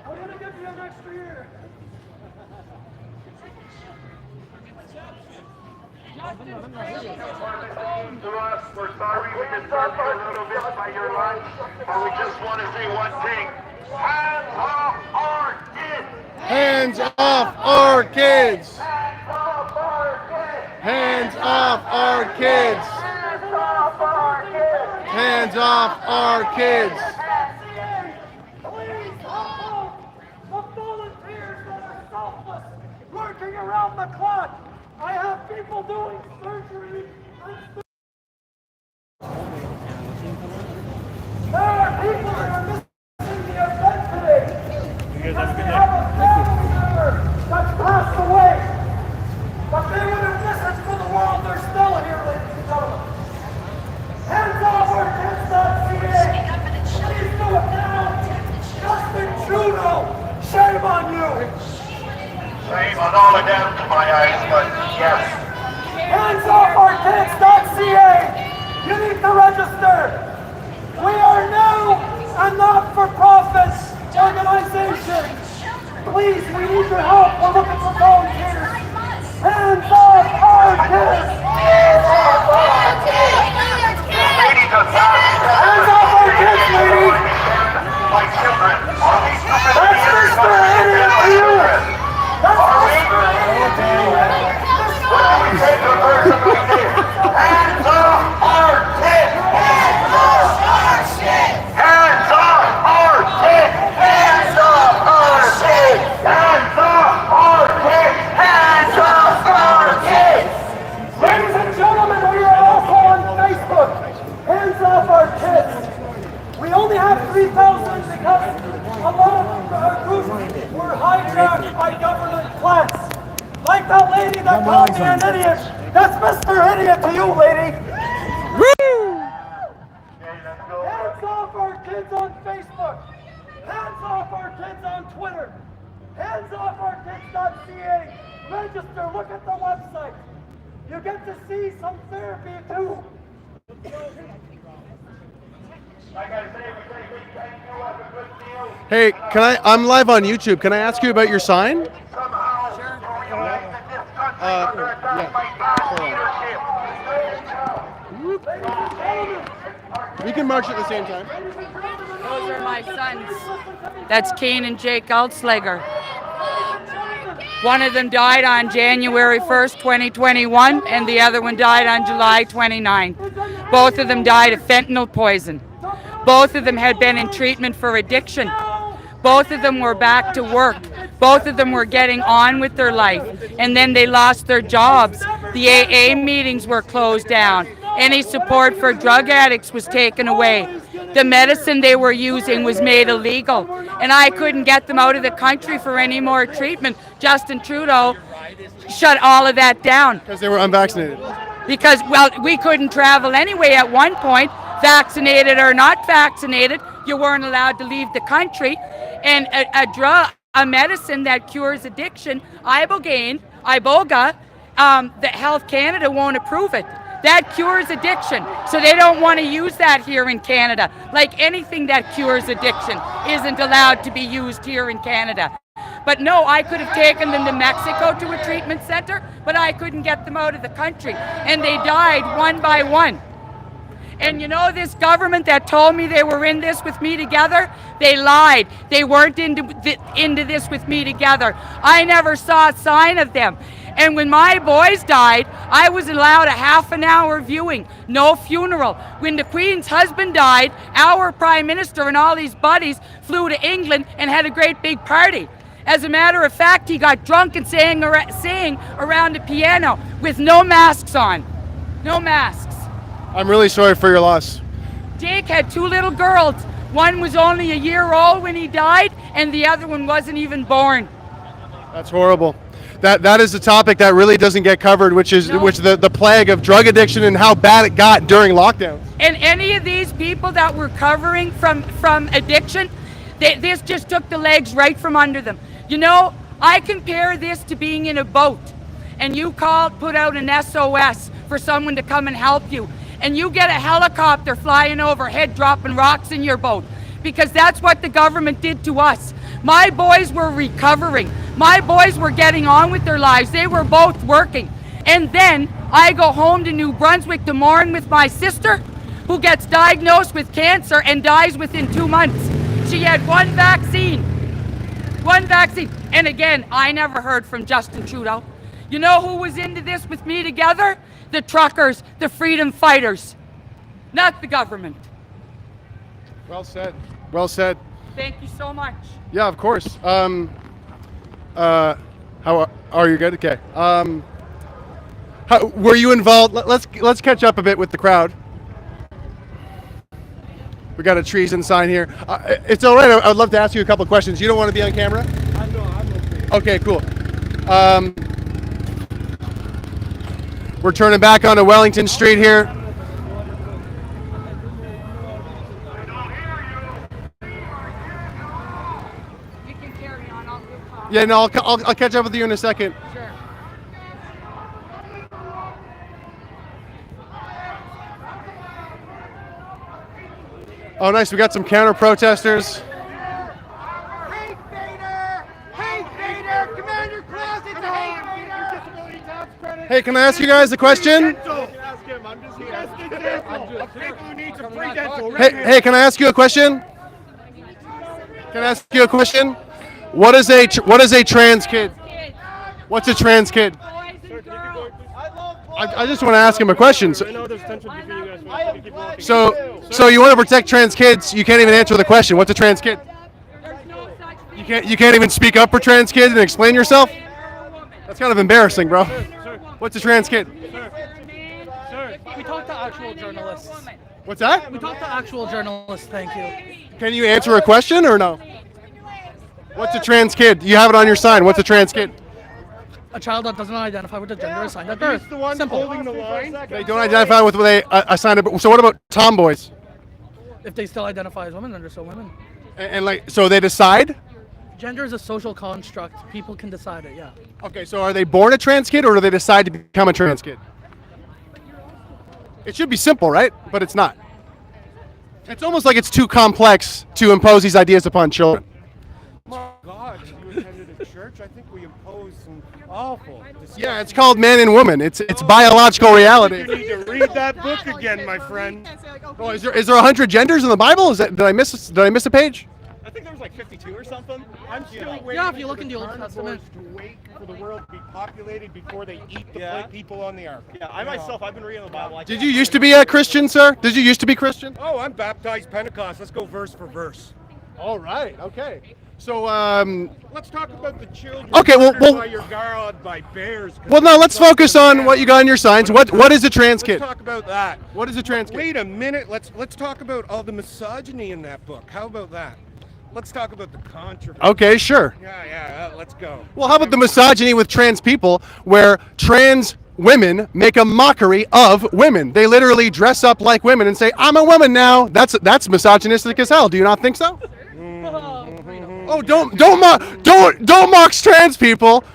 I'm gonna give you an extra year. To us, we're sorry we disturbed you a little bit by your lunch, but we just want to say one thing. Hands off our kids! Hands off our kids! Hands off our kids! Hands off our kids! Hands off our kids! Hands off our kids! Please help the volunteers that are selfless, working around the clock. I have people doing surgery. to register. We are new and not-for-profit organization. Please, we need your help. We're looking for volunteers. Hands off our kids! Hands off our kids! Hands off our kids, lady! That's Mr. Idiot to you! That's Mr. Idiot to you! Hands off our kids! Hands off our kids! Hands off our kids! Hands off our kids! Hands off our kids! Hands off our kids! Ladies and gentlemen, we are also on Facebook. Hands off our kids. We only have 3,000 because a lot of our groups were hijacked by government plants. Like that lady that called me an idiot. That's Mr. Idiot to you, lady. Woo! Hands off our kids on Facebook. Hands off our kids on Twitter. Hands off our kids.ca. Register, look at the website. You get to see some therapy too. Hey, I'm live on YouTube. Can I ask you about your sign? We can march at the same time. Those are my sons. That's Kane and Jake Altslager. One of them died on January 1st, 2021, and the other one died on July 29. Both of them died of fentanyl poison. Both of them had been in treatment for addiction. Both of them were back to work. Both of them were getting on with their life, and then they lost their jobs. The AA meetings were closed down. Any support for drug addicts was taken away. The medicine they were using was made illegal, and I couldn't get them out of the country for any more treatment. Justin Trudeau shut all of that down. Because they were unvaccinated. Because, well, we couldn't travel anyway at one point, vaccinated or not vaccinated. You weren't allowed to leave the country. And a medicine that cures addiction, Iboga, that Health Canada won't approve it. That cures addiction, so they don't want to use that here in Canada. Like anything that cures addiction isn't allowed to be used here in Canada. But no, I could have taken them to Mexico to a treatment center, but I couldn't get them out of the country. And they died one by one. And you know, this government that told me they were in this with me together, they lied. They weren't into this with me together. I never saw a sign of them. And when my boys died, I was allowed a half an hour viewing, no funeral. When the Queen's husband died, our Prime Minister and all his buddies flew to England and had a great big party. As a matter of fact, he got drunk and sang around the piano with no masks on. No masks. I'm really sorry for your loss. Jake had two little girls. One was only a year old when he died, and the other one wasn't even born. That's horrible. That is a topic that really doesn't get covered, which is the plague of drug addiction and how bad it got during lockdowns. And any of these people that were covering from addiction, this just took the legs right from under them. You know, I compare this to being in a boat, and you put out an SOS for someone to come and help you, and you get a helicopter flying overhead dropping rocks in your boat, because that's what the government did to us. My boys were recovering. My boys were getting on with their lives. They were both working. And then I go home to New Brunswick to mourn with my sister, who gets diagnosed with cancer and dies within 2 months. She had one vaccine. And again, I never heard from Justin Trudeau. You know who was into this with me together? The truckers, the freedom fighters, not the government. Well said. Well said. Thank you so much. Yeah, of course. How are you? Good. Okay. How, were you involved? Let's catch up a bit with the crowd. We got a treason sign here. It's all right. I'd love to ask you a couple of questions. You don't want to be on camera? No, I'm okay. Okay, cool. We're turning back onto Wellington Street here. Yeah, no, I'll catch up with you in a second. Sure. Oh, nice. We got some counter protesters. Hey, can I ask you guys a question? Hey, can I ask you a question? Can I ask you a question? What is a trans kid? What's a trans kid? I just want to ask him a question. So you want to protect trans kids? You can't even answer the question. What's a trans kid? You can't even speak up for trans kids and explain yourself? That's kind of embarrassing, bro. What's a trans kid? Sir, we talked to actual journalists. What's that? We talked to actual journalists, thank you. Can you answer a question or no? What's a trans kid? You have it on your sign. What's a trans kid? A child that doesn't identify with the gender assigned at birth. Simple. Holding the line. They don't identify with what they assigned it. So what about tomboys? If they still identify as women, then they're still women. And like, so they decide? Gender is a social construct. People can decide it, yeah. Okay, so are they born a trans kid or do they decide to become a trans kid? It should be simple, right? But it's not. It's almost like it's too complex to impose these ideas upon children. God, you attended a church? I think we imposed some awful. Yeah, it's called man and woman. It's biological reality. You need to read that book again, my friend. Oh, is there 100 genders in the Bible? Did I miss a page? I think there was like 52 or something. I'm still waiting. Yeah, if you look in the Old Testament. To wait for the world to be populated before they eat the people on the ark. Yeah, I've been reading the Bible. Did you used to be a Christian, sir? Did you used to be Christian? Oh, I'm baptized Pentecost. Let's go verse for verse. All right. Okay. So let's talk about the children. Okay. Well. By your God, by bears. Well, no. Let's focus on what you got on your signs. What is a trans kid? Let's talk about that. What is a trans kid? Wait a minute. Let's talk about all the misogyny in that book. How about that? Let's talk about the controversy. Okay, sure. Yeah, let's go. Well, how about the misogyny with trans people, where trans women make a mockery of women? They literally dress up like women and say, "I'm a woman now." That's misogynistic as hell. Do you not think so? Oh, don't mock trans people.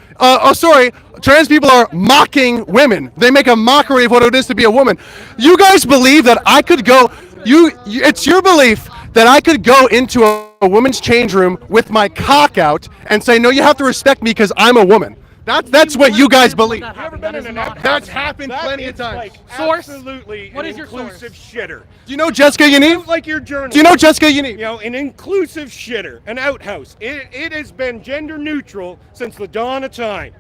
Sorry, trans people are mocking women. They make a mockery of what it is to be a woman. You guys believe that I could go? It's your belief that I could go into a women's change room with my cock out and say, "No, you have to respect me because I'm a woman." That's what you guys believe. That's happened plenty of times. Source? Absolutely. What is your inclusive shitter? Do you know Jessica Yaniv? Like your journal. Do you know Jessica Yaniv? You know, an inclusive shitter, an outhouse. It has been gender neutral since the dawn of time.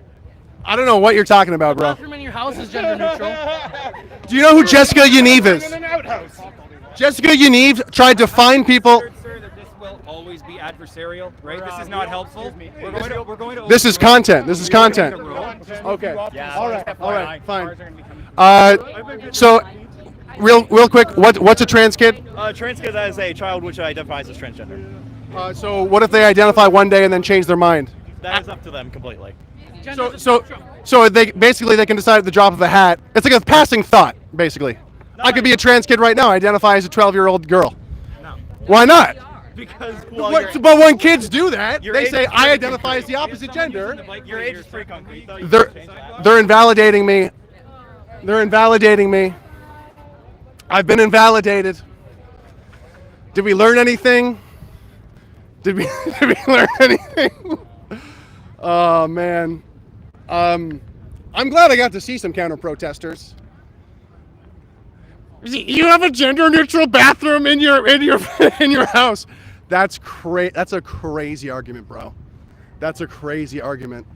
I don't know what you're talking about, bro. The bathroom in your house is gender neutral. Do you know who Jessica Yaniv is? An outhouse. Jessica Yaniv tried to find people. Sir, that this will always be adversarial, right? This is not helpful. We're going to This is content. This is content. Okay. Yeah. All right. Fine. So, real quick, what's a trans kid? Trans kid is a child which identifies as transgender. So what if they identify one day and then change their mind? That is up to them completely. So they can decide at the drop of a hat. It's like a passing thought, basically. I could be a trans kid right now. Identify as a 12-year-old girl. No. Why not? Because but when kids do that, they say I identify as the opposite gender. Your age is pretty concrete. They're invalidating me. They're invalidating me. I've been invalidated. Did we learn anything? Did we learn anything? Oh man. I'm glad I got to see some counter protesters. You have a gender neutral bathroom in your house. That's a crazy argument, bro. That's a crazy argument.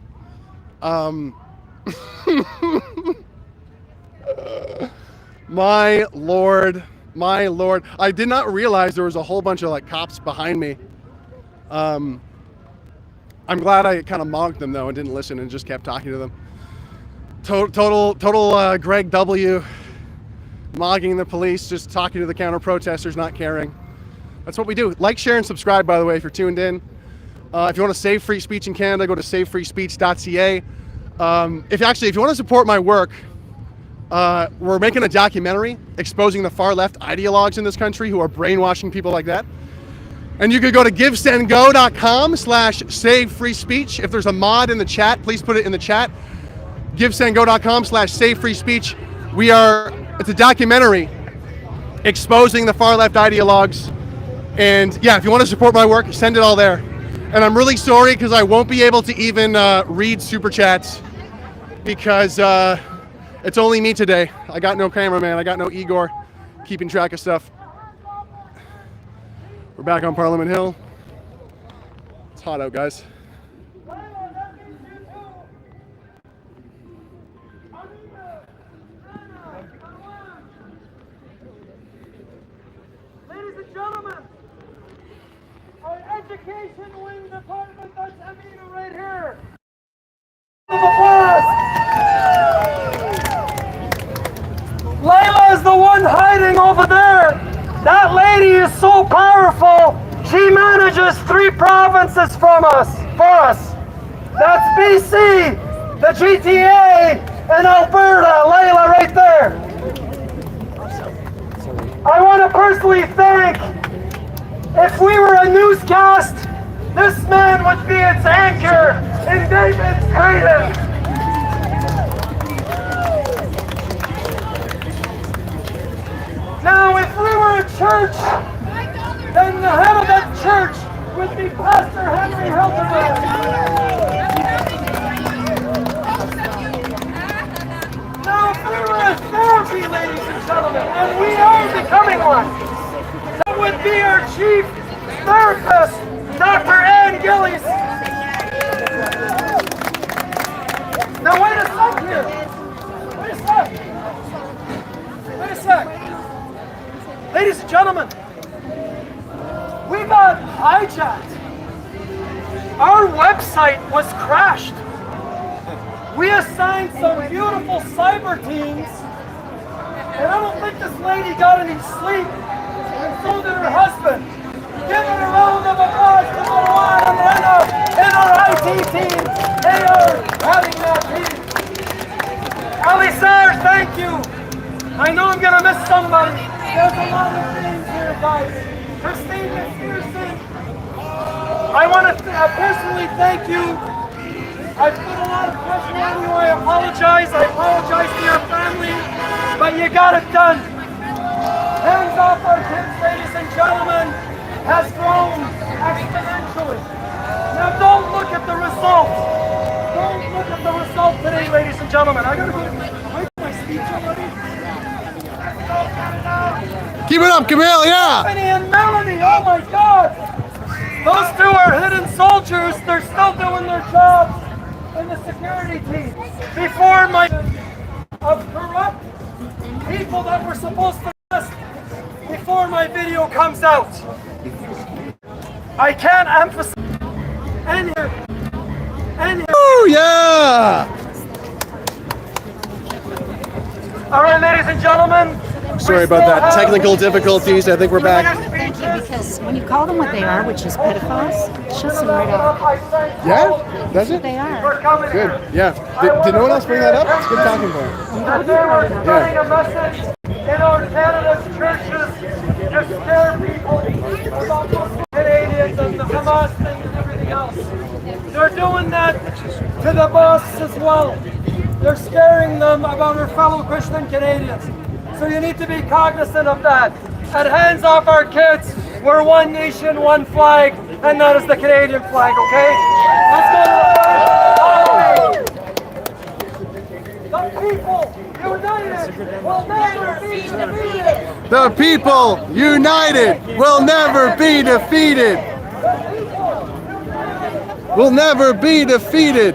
My lord. I did not realize there was a whole bunch of like cops behind me. I'm glad I kind of mocked them though and didn't listen and just kept talking to them. Total Greg W. Mogging the police, just talking to the counter protesters, not caring. That's what we do. Like, share, and subscribe, by the way, if you're tuned in. If you want to save free speech in Canada, go to savefreespeech.ca. If you want to support my work, we're making a documentary exposing the far left ideologues in this country who are brainwashing people like that. And you could go to givesendgo.com/savefreespeech. If there's a mod in the chat, please put it in the chat. givesendgo.com/savefreespeech. It's a documentary exposing the far left ideologues And yeah, if you want to support my work, send it all there. And I'm really sorry because I won't be able to even read super chats because it's only me today. I got no cameraman, I got no Igor keeping track of stuff. We're back on Parliament Hill. It's hot out, guys. Ladies and gentlemen, our education wing department, that's Amina right here. Layla is the one hiding over there. That lady is so powerful. She manages 3 provinces for us. That's BC, the GTA, and Alberta. Layla right there. I want to personally thank, if we were a newscast, this man would be its anchor in David's Hayden. Now, if we were a church, then the head of that church would be Pastor Henry Hildebrand. Now, if we were a therapy, ladies and gentlemen, and we are becoming one, that would be our chief therapist, Dr. Ann Gillies. Now, wait a sec here. Wait a sec. Ladies and gentlemen, we got hijacked. Our website was crashed. We assigned some beautiful cyber teams, and I don't think this lady got any sleep, and so did her husband. Give it a round of applause to Marwan and Rena and our IT team. They are having that team. Ali Sar, thank you. I know I'm going to miss somebody. There's a lot of names here, guys. Christine McPherson. I want to personally thank you. I put a lot of pressure on you. I apologize. I apologize to your family. But you got it done. Hands off our kids, ladies and gentlemen, has grown exponentially. Now don't look at the result. Don't look at the result today, ladies and gentlemen. I gotta go to my speech already. Keep it up, Camille, yeah! Stephanie and Melanie, oh my God! Those 2 are hidden soldiers. They're still doing their jobs in the security team. Before my of corrupt people that were supposed to list before my video comes out. I can't emphasize. And here. Oh yeah! All right, ladies and gentlemen. Sorry about that. Technical difficulties. I think we're back. Thank you, because when you call them what they are, which is pedophiles, it shuts them right off. Yeah? Does it? They are. Good. Yeah. Did no one else bring that up? It's a good talking point. And they were spreading a message in our Canada's churches to scare people about Muslim Canadians and the Hamas thing and everything else. They're doing that to the boss as well. They're scaring them about our fellow Christian Canadians. So you need to be cognizant of that. And hands off our kids. We're one nation, one flag, and that is the Canadian flag, okay? Let's go to the flag. The people united will never be defeated. The people united will never be defeated.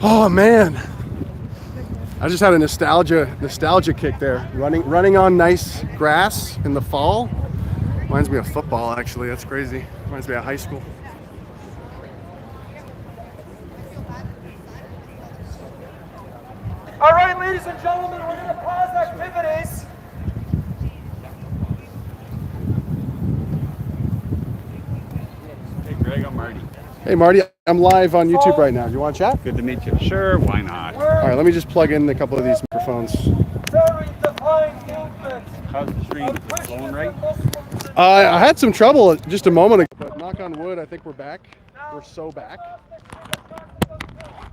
Oh man, I just had a nostalgia kick there. Running on nice grass in the fall. Reminds me of football, actually. That's crazy. Reminds me of high school. All right, ladies and gentlemen, we're going to pause activities. Hey, Greg, I'm Marty. Hey Marty, I'm live on YouTube right now. Do you want to chat? Good to meet you. Sure, why not? All right, let me just plug in a couple of these microphones. How's the stream? Is it flowing right? I had some trouble just a moment ago, but knock on wood, I think we're back. We're so back.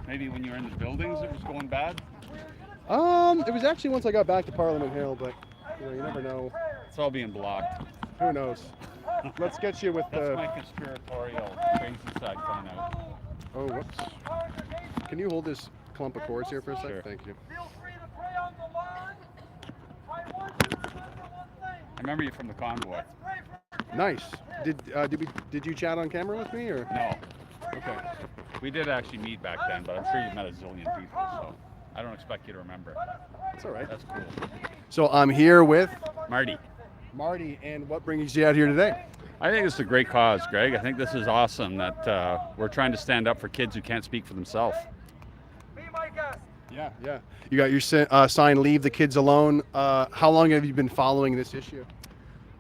Maybe when you were in the buildings it was going bad? It was actually once I got back to Parliament Hill, but you never know. It's all being blocked. Who knows? Let's get you with That's my conspiratorial crazy side coming out. Oh, whoops. Can you hold this clump of cords here for a second? Sure. Thank you. I remember you from the convoy. Nice. Did you chat on camera with me or? No. Okay. We did actually meet back then, but I'm sure you've met a zillion people, so I don't expect you to remember. That's all right. That's cool. So I'm here with Marty. Marty, and what brings you out here today? I think it's a great cause, Greg. I think this is awesome that we're trying to stand up for kids who can't speak for themselves. Yeah. You got your sign, Leave the Kids Alone. How long have you been following this issue?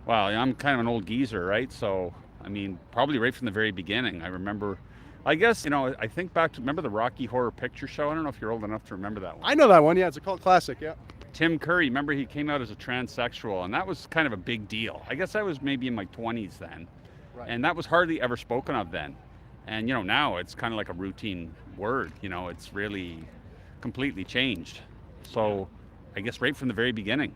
Well, I'm kind of an old geezer, right? So, I mean, probably right from the very beginning. I remember, I guess, I think back to, remember the Rocky Horror Picture Show? I don't know if you're old enough to remember that one. I know that one, yeah. It's a cult classic, yeah. Tim Curry, remember he came out as a transsexual, and that was kind of a big deal. I guess I was maybe in my 20s then, right. And that was hardly ever spoken of then. And, now it's kind of like a routine word, it's really completely changed. So I guess right from the very beginning.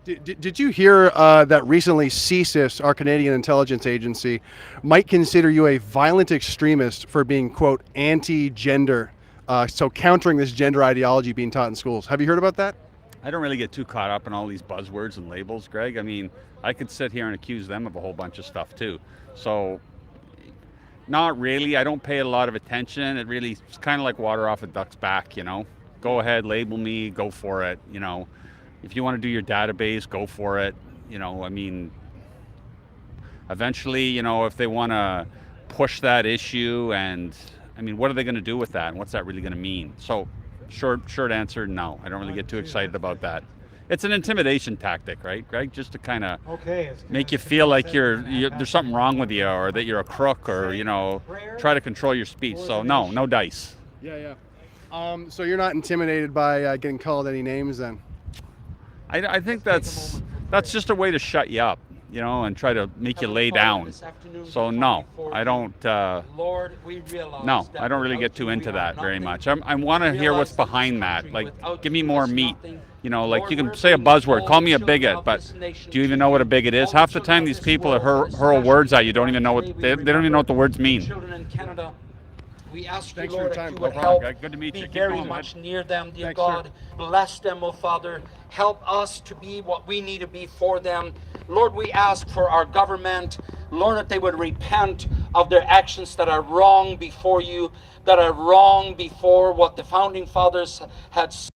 Did you hear that recently CSIS, our Canadian intelligence agency, might consider you a violent extremist for being, quote, anti-gender, so countering this gender ideology being taught in schools? Have you heard about that? I don't really get too caught up in all these buzzwords and labels, Greg. I mean, I could sit here and accuse them of a whole bunch of stuff too. So not really. I don't pay a lot of attention. It's kind of like water off a duck's back, Go ahead, label me, go for it, If you want to do your database, go for it. I mean, eventually, if they want to push that issue, and I mean, what are they going to do with that? And what's that really going to mean? So short answer, no. I don't really get too excited about that. It's an intimidation tactic, right, Greg? Just to kind of make you feel like there's something wrong with you, or that you're a crook, or, try to control your speech. So no dice. Yeah. So you're not intimidated by getting called any names then? I think that's just a way to shut you up, and try to make you lay down. So no, I don't. No, I don't really get too into that very much. I want to hear what's behind that. Like, give me more meat. Like you can say a buzzword, call me a bigot, but do you even know what a bigot is? Half the time, these people that hurl words at you don't even know what they don't even know what the words mean. We ask Thanks you, for your Lord, time. that you would No problem, help Greg. Good to meet be you. Keep very going, much bud. near them, dear Thanks, God. sir. Bless them, oh Father. Help us to be what we need to be for them. Lord, we ask for our government, Lord, that they would repent of their actions that are wrong before you, that are wrong before what the founding fathers had said.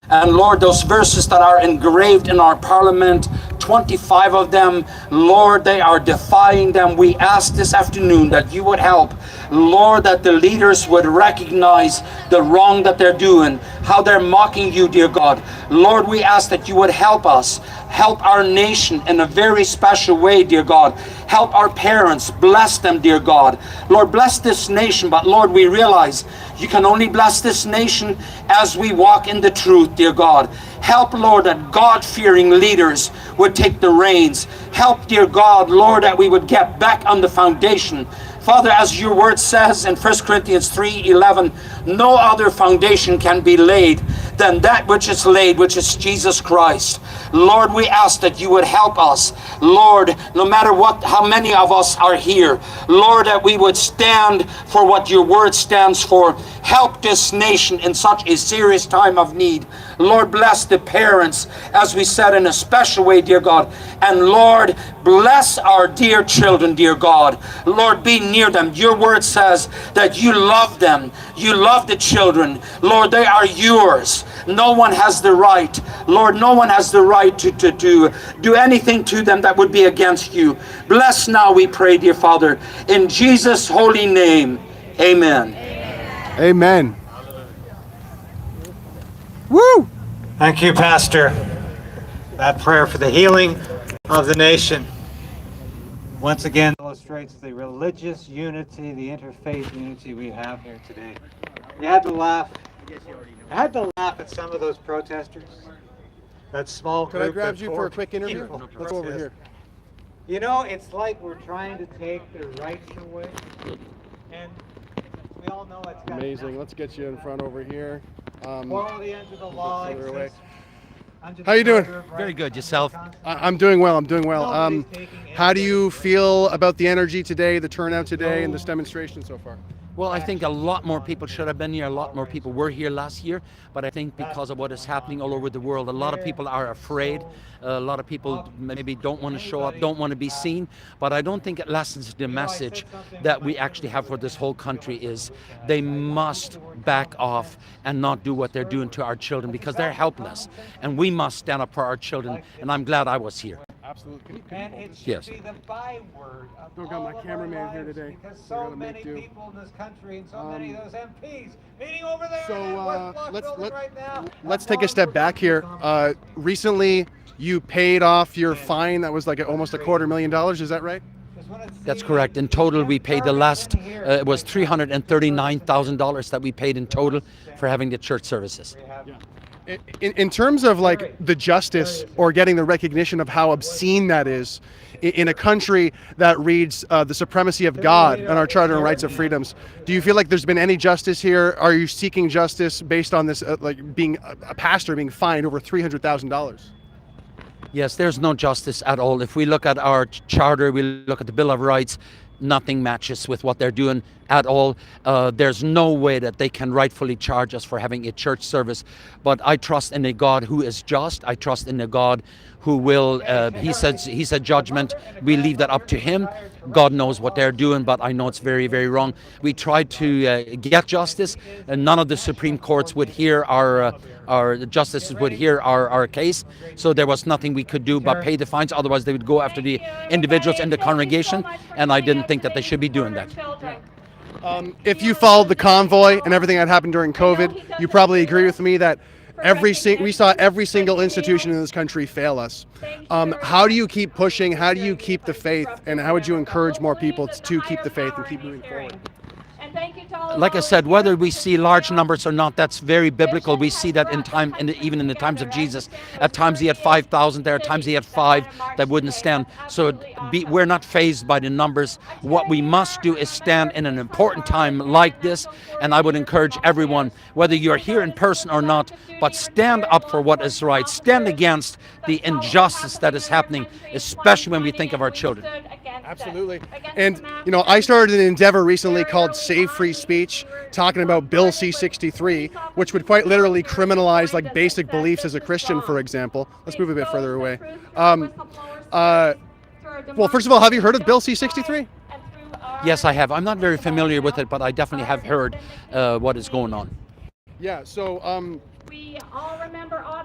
And Lord, those verses that are engraved in our parliament, 25 of them, Lord, they are defying them. We ask this afternoon that you would help, Lord, that the leaders would recognize the wrong that they're doing, how they're mocking you, dear God. Lord, we ask that you would help us, help our nation in a very special way, dear God. Help our parents, bless them, dear God. Lord, bless this nation, but Lord, we realize you can only bless this nation as we walk in the truth, dear God. Help, Lord, that God-fearing leaders would take the reins. Help, dear God, Lord, that we would get back on the foundation. Father, as your word says in 1 Corinthians 3:11, no other foundation can be laid than that which is laid, which is Jesus Christ. Lord, we ask that you would help us. Lord, no matter how many of us are here, Lord, that we would stand for what your word stands for. Help this nation in such a serious time of need. Lord, bless the parents, as we said, in a special way, dear God. And Lord, bless our dear children, dear God. Lord, be near them. Your word says that you love them. You love the children. Lord, they are yours. No one has the right. Lord, no one has the right to do anything to them that would be against you. Bless now, we pray, dear Father. In Jesus' holy name, amen. Amen. Woo! Thank you, Pastor. That prayer for the healing of the nation. once again illustrates the religious unity, the interfaith unity we have here today. You had to laugh. I had to laugh at some of those protesters. That small Could I group. grab of you for a 40 quick interview? people. Let's go over Yes. here. You know, it's like we're trying to take their rights away, and we all know it's got Amazing. Let's get you in front over here. Quality under the law Further away. exists. How you doing? Very good. Yourself? I'm doing well. I'm doing well. How do you feel about the energy today, the turnout today, and this demonstration so far? Well, I think a lot more people should have been here. A lot more people were here last year. But I think because of what is happening all over the world, a lot of people are afraid. A lot of people maybe don't want to show up, don't want to be seen. But I don't think it lessens the message that we actually have for this whole country is they must back off and not do what they're doing to our children because they're helpless. And we must stand up for our children. And I'm glad I was here. Absolutely. And it should Yes. be the byword of Don't got all my of our cameraman here lives today. because I so gotta many make do. people in this country and so many of those MPs meeting over there So, in that West Block building let's right now. let's take a step back here. Recently, you paid off your fine that was like almost $250,000. Is that right? That's correct. In total, we paid the last, it was $339,000 that we paid in total for having the church services. In terms of like the justice or getting the recognition of how obscene that is in a country that reads the supremacy of God and our Charter and Rights of Freedoms, do you feel like there's been any justice here? Are you seeking justice based on this, like being a pastor being fined over $300,000? Yes, there's no justice at all. If we look at our charter, we look at the Bill of Rights, nothing matches with what they're doing at all. There's no way that they can rightfully charge us for having a church service. But I trust in a God who is just. I trust in a God who will, he said judgment. We leave that up to him. God knows what they're doing, but I know it's very, very wrong. We tried to get justice, and none of the Supreme Courts would hear our justices would hear our case. So there was nothing we could do but pay the fines. Otherwise, they would go after the individuals in the congregation, and I didn't think that they should be doing that. If you followed the convoy and everything that happened during COVID, you probably agree with me that we saw every single institution in this country fail us. How do you keep pushing? How do you keep the faith? And how would you encourage more people to keep the faith and keep moving forward? Like I said, whether we see large numbers or not, that's very biblical. We see that even in the times of Jesus. At times he had 5,000 there, at times he had 5 that wouldn't stand. So we're not fazed by the numbers. What we must do is stand in an important time like this. And I would encourage everyone, whether you're here in person or not, but stand up for what is right. Stand against the injustice that is happening, especially when we think of our children. Absolutely. And, you know, I started an endeavor recently called Save Free Speech, talking about Bill C-63, which would quite literally criminalize like basic beliefs as a Christian, for example. Let's move a bit further away. Well, first of all, have you heard of Bill C-63? Yes, I have. I'm not very familiar with it, but I definitely have heard what is going on. Yeah, so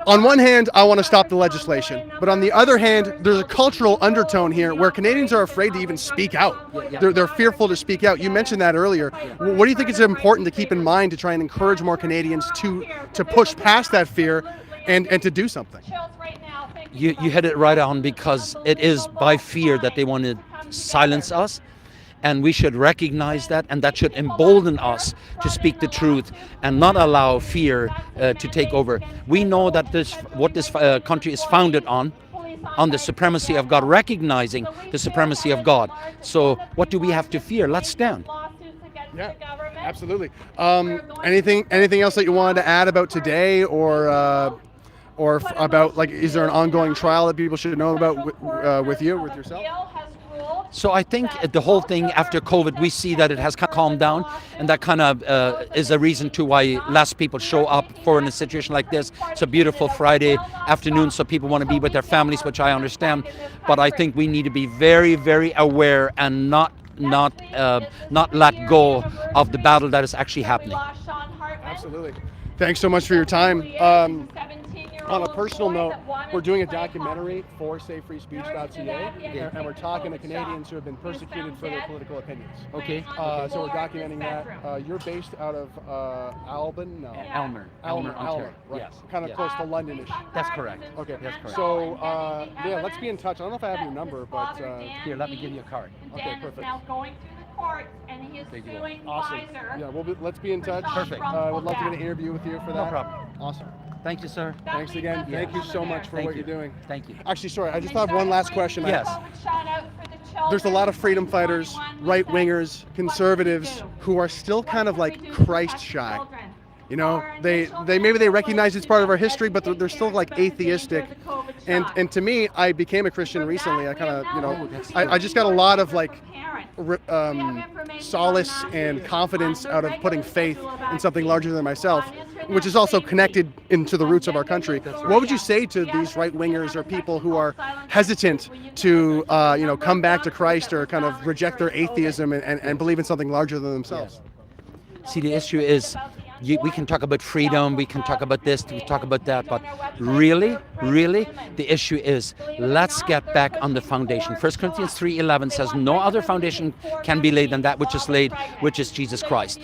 on one hand, I want to stop the legislation, but on the other hand, there's a cultural undertone here where Canadians are afraid to even speak out. They're fearful to speak out. You mentioned that earlier. What do you think is important to keep in mind to try and encourage more Canadians to push past that fear and to do something? You hit it right on, because it is by fear that they want to silence us. And we should recognize that, and that should embolden us to speak the truth and not allow fear to take over. We know that what this country is founded on the supremacy of God, recognizing the supremacy of God. So what do we have to fear? Let's stand. Yeah, absolutely. Anything else that you wanted to add about today, or about, like, is there an ongoing trial that people should know about with yourself? So I think the whole thing after COVID, we see that it has kind of calmed down, and that kind of is a reason to why less people show up for in a situation like this. It's a beautiful Friday afternoon, so people want to be with their families, which I understand. But I think we need to be very, very aware and not let go of the battle that is actually happening. Absolutely. Thanks so much for your time. On a personal note, we're doing a documentary for SaveFreeSpeech.ca, and we're talking to Canadians who have been persecuted for their political opinions. Okay. So we're documenting that. You're based out of Alban? No. Elmer, Ontario. Right. Yes. Kind of yes. close to Londonish. That's correct. Okay. That's correct. So yeah, let's be in touch. I don't know if I have your number, but Here, let me give you a card. okay, perfect. Now going through the courts, and he is suing Awesome. Pfizer. Yeah, let's be in touch. Perfect. Would love to get an interview with you for that. No problem. Awesome. Thank you, sir. Thanks again. Yeah. Thank you so much for Thank what you. you're doing. Thank you. Actually, sorry, I just have one last question. Yes. There's a lot of freedom fighters, right-wingers, conservatives who are still kind of like Christ shy. You know, they maybe they recognize it's part of our history, but they're still like atheistic. And to me, I became a Christian recently. I kind of, you know, I just got a lot of like solace and confidence out of putting faith in something larger than myself, which is also connected into the roots of our country. What would you say to these right-wingers or people who are hesitant to, you know, come back to Christ or kind of reject their atheism and believe in something larger than themselves? See, the issue is, we can talk about freedom, we can talk about this, we talk about that, but really, the issue is, let's get back on the foundation. 1 Corinthians 3:11 says, no other foundation can be laid than that which is laid, which is Jesus Christ.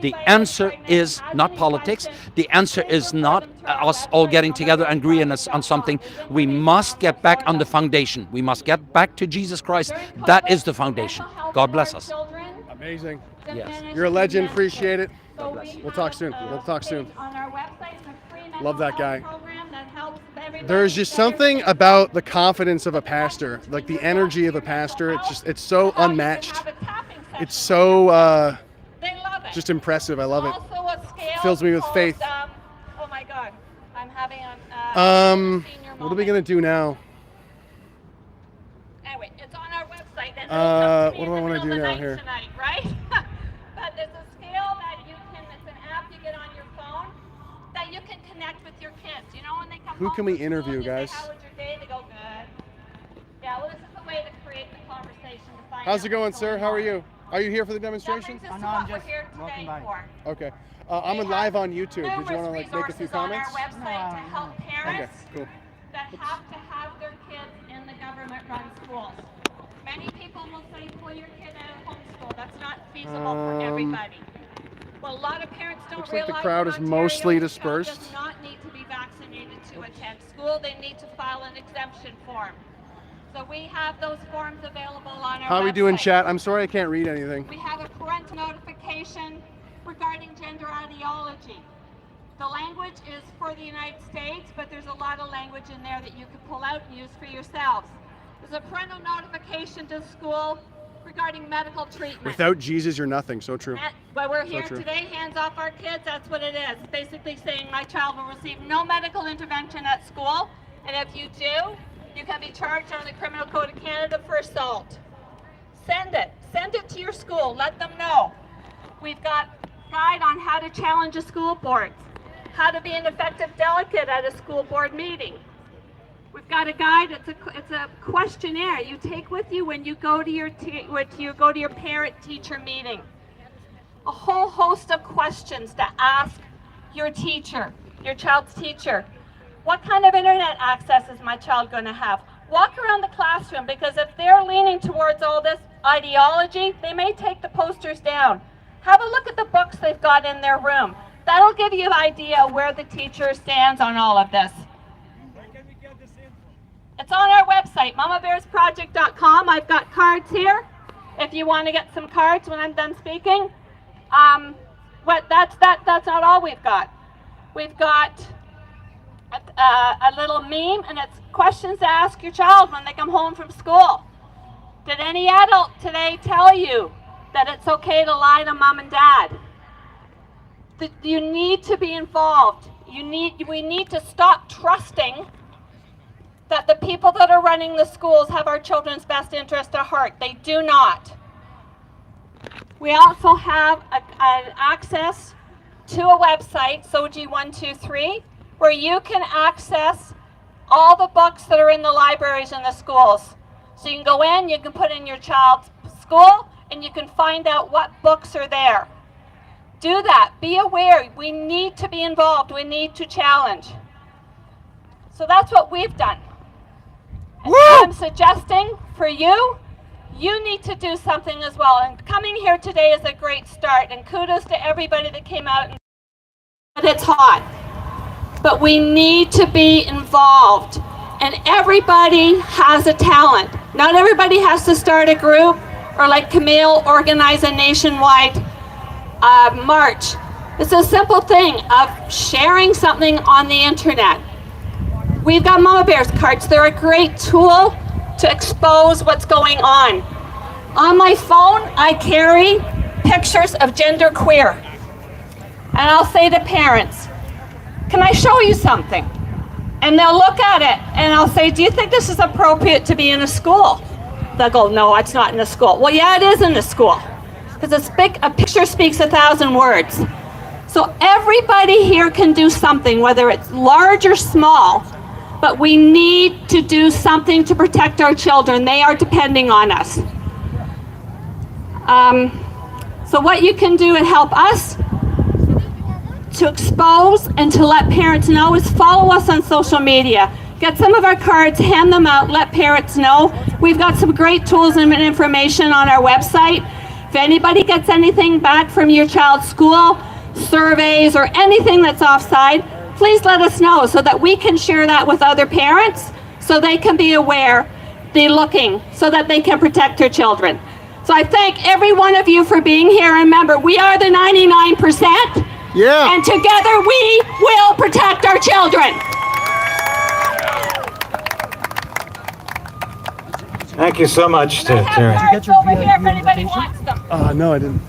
The answer is not politics. The answer is not us all getting together and agreeing on something. We must get back on the foundation. We must get back to Jesus Christ. That is the foundation. God bless us. Amazing. Yes. You're a legend. Appreciate it. We'll talk soon. Love that guy. There's just something about the confidence of a pastor, like the energy of a pastor. it's so unmatched. It's so just impressive. I love it. Fills me with faith. Oh my God, I'm having a what are we gonna do now? Anyway, it's on our website. And what do I want to do now here? Tonight, right? But there's a scale that you can, it's an app you get on your phone that you can connect with your kids. You know, when they come Who home can we from interview, school, you guys? say, how was your day? They go, good. Yeah, well, this is the way to create the conversation to find How's out it going, what's sir? How are you? Are you here for the demonstration? That brings us to what we're here today for. Okay. I'm live on YouTube. Did you want to like make a few comments? On our website to help parents Okay, cool. that have to have their kids in the government-run schools. Many people will say, pull your kid out of homeschool. That's not feasible for everybody. Well, a lot of parents don't Looks like realize the crowd in is Ontario, mostly a child dispersed. does not need to be vaccinated to attend school. They need to file an exemption form. So we have those forms available on our How are we doing, website. chat? I'm sorry I can't read anything. We have a parental notification regarding gender ideology. The language is for the United States, but there's a lot of language in there that you can pull out and use for yourselves. There's a parental notification to school regarding medical treatment. Without Jesus, you're nothing. So true. But we're So here true. today, hands off our kids, that's what it is. It's basically saying my child will receive no medical intervention at school, and if you do, you can be charged under the Criminal Code of Canada for assault. Send it to your school, let them know. We've got a guide on how to challenge a school board, how to be an effective delegate at a school board meeting. We've got a guide. It's a questionnaire you take with you when you go to your parent-teacher meeting. A whole host of questions to ask your teacher, your child's teacher. What kind of internet access is my child going to have? Walk around the classroom, because if they're leaning towards all this ideology, they may take the posters down. Have a look at the books they've got in their room. That'll give you an idea where the teacher stands on all of this. It's on our website, mamabearsproject.com. I've got cards here if you want to get some cards when I'm done speaking. That's not all we've got. We've got a little meme, and it's questions to ask your child when they come home from school. Did any adult today tell you that it's okay to lie to mom and dad? You need to be involved. We need to stop trusting that the people that are running the schools have our children's best interest at heart. They do not. We also have an access to a website, SOGI123, where you can access all the books that are in the libraries in the schools. So you can go in, you can put in your child's school, and you can find out what books are there. Do that. Be aware. We need to be involved. We need to challenge. So that's what we've done. And what I'm suggesting for you, you need to do something as well. And coming here today is a great start. And kudos to everybody that came out. But it's hot. But we need to be involved. And everybody has a talent. Not everybody has to start a group or, like Camille, organize a nationwide march. It's a simple thing of sharing something on the internet. We've got Mama Bears cards. They're a great tool to expose what's going on. On my phone, I carry pictures of genderqueer. And I'll say to parents, can I show you something? And they'll look at it and I'll say, do you think this is appropriate to be in a school? They'll go, no, it's not in a school. Well, yeah, it is in a school. Because a picture speaks 1,000 words. So everybody here can do something, whether it's large or small, but we need to do something to protect our children. They are depending on us. So what you can do and help us to expose and to let parents know is follow us on social media. Get some of our cards, hand them out, let parents know. We've got some great tools and information on our website. If anybody gets anything back from your child's school, surveys or anything that's offside, please let us know so that we can share that with other parents so they can be aware, they're looking, so that they can protect their children. So I thank every one of you for being here. Remember, we are the 99%. Yeah. And together we will protect our children. Thank you so much, Terry. Cards over here if anybody wants them. No, I didn't.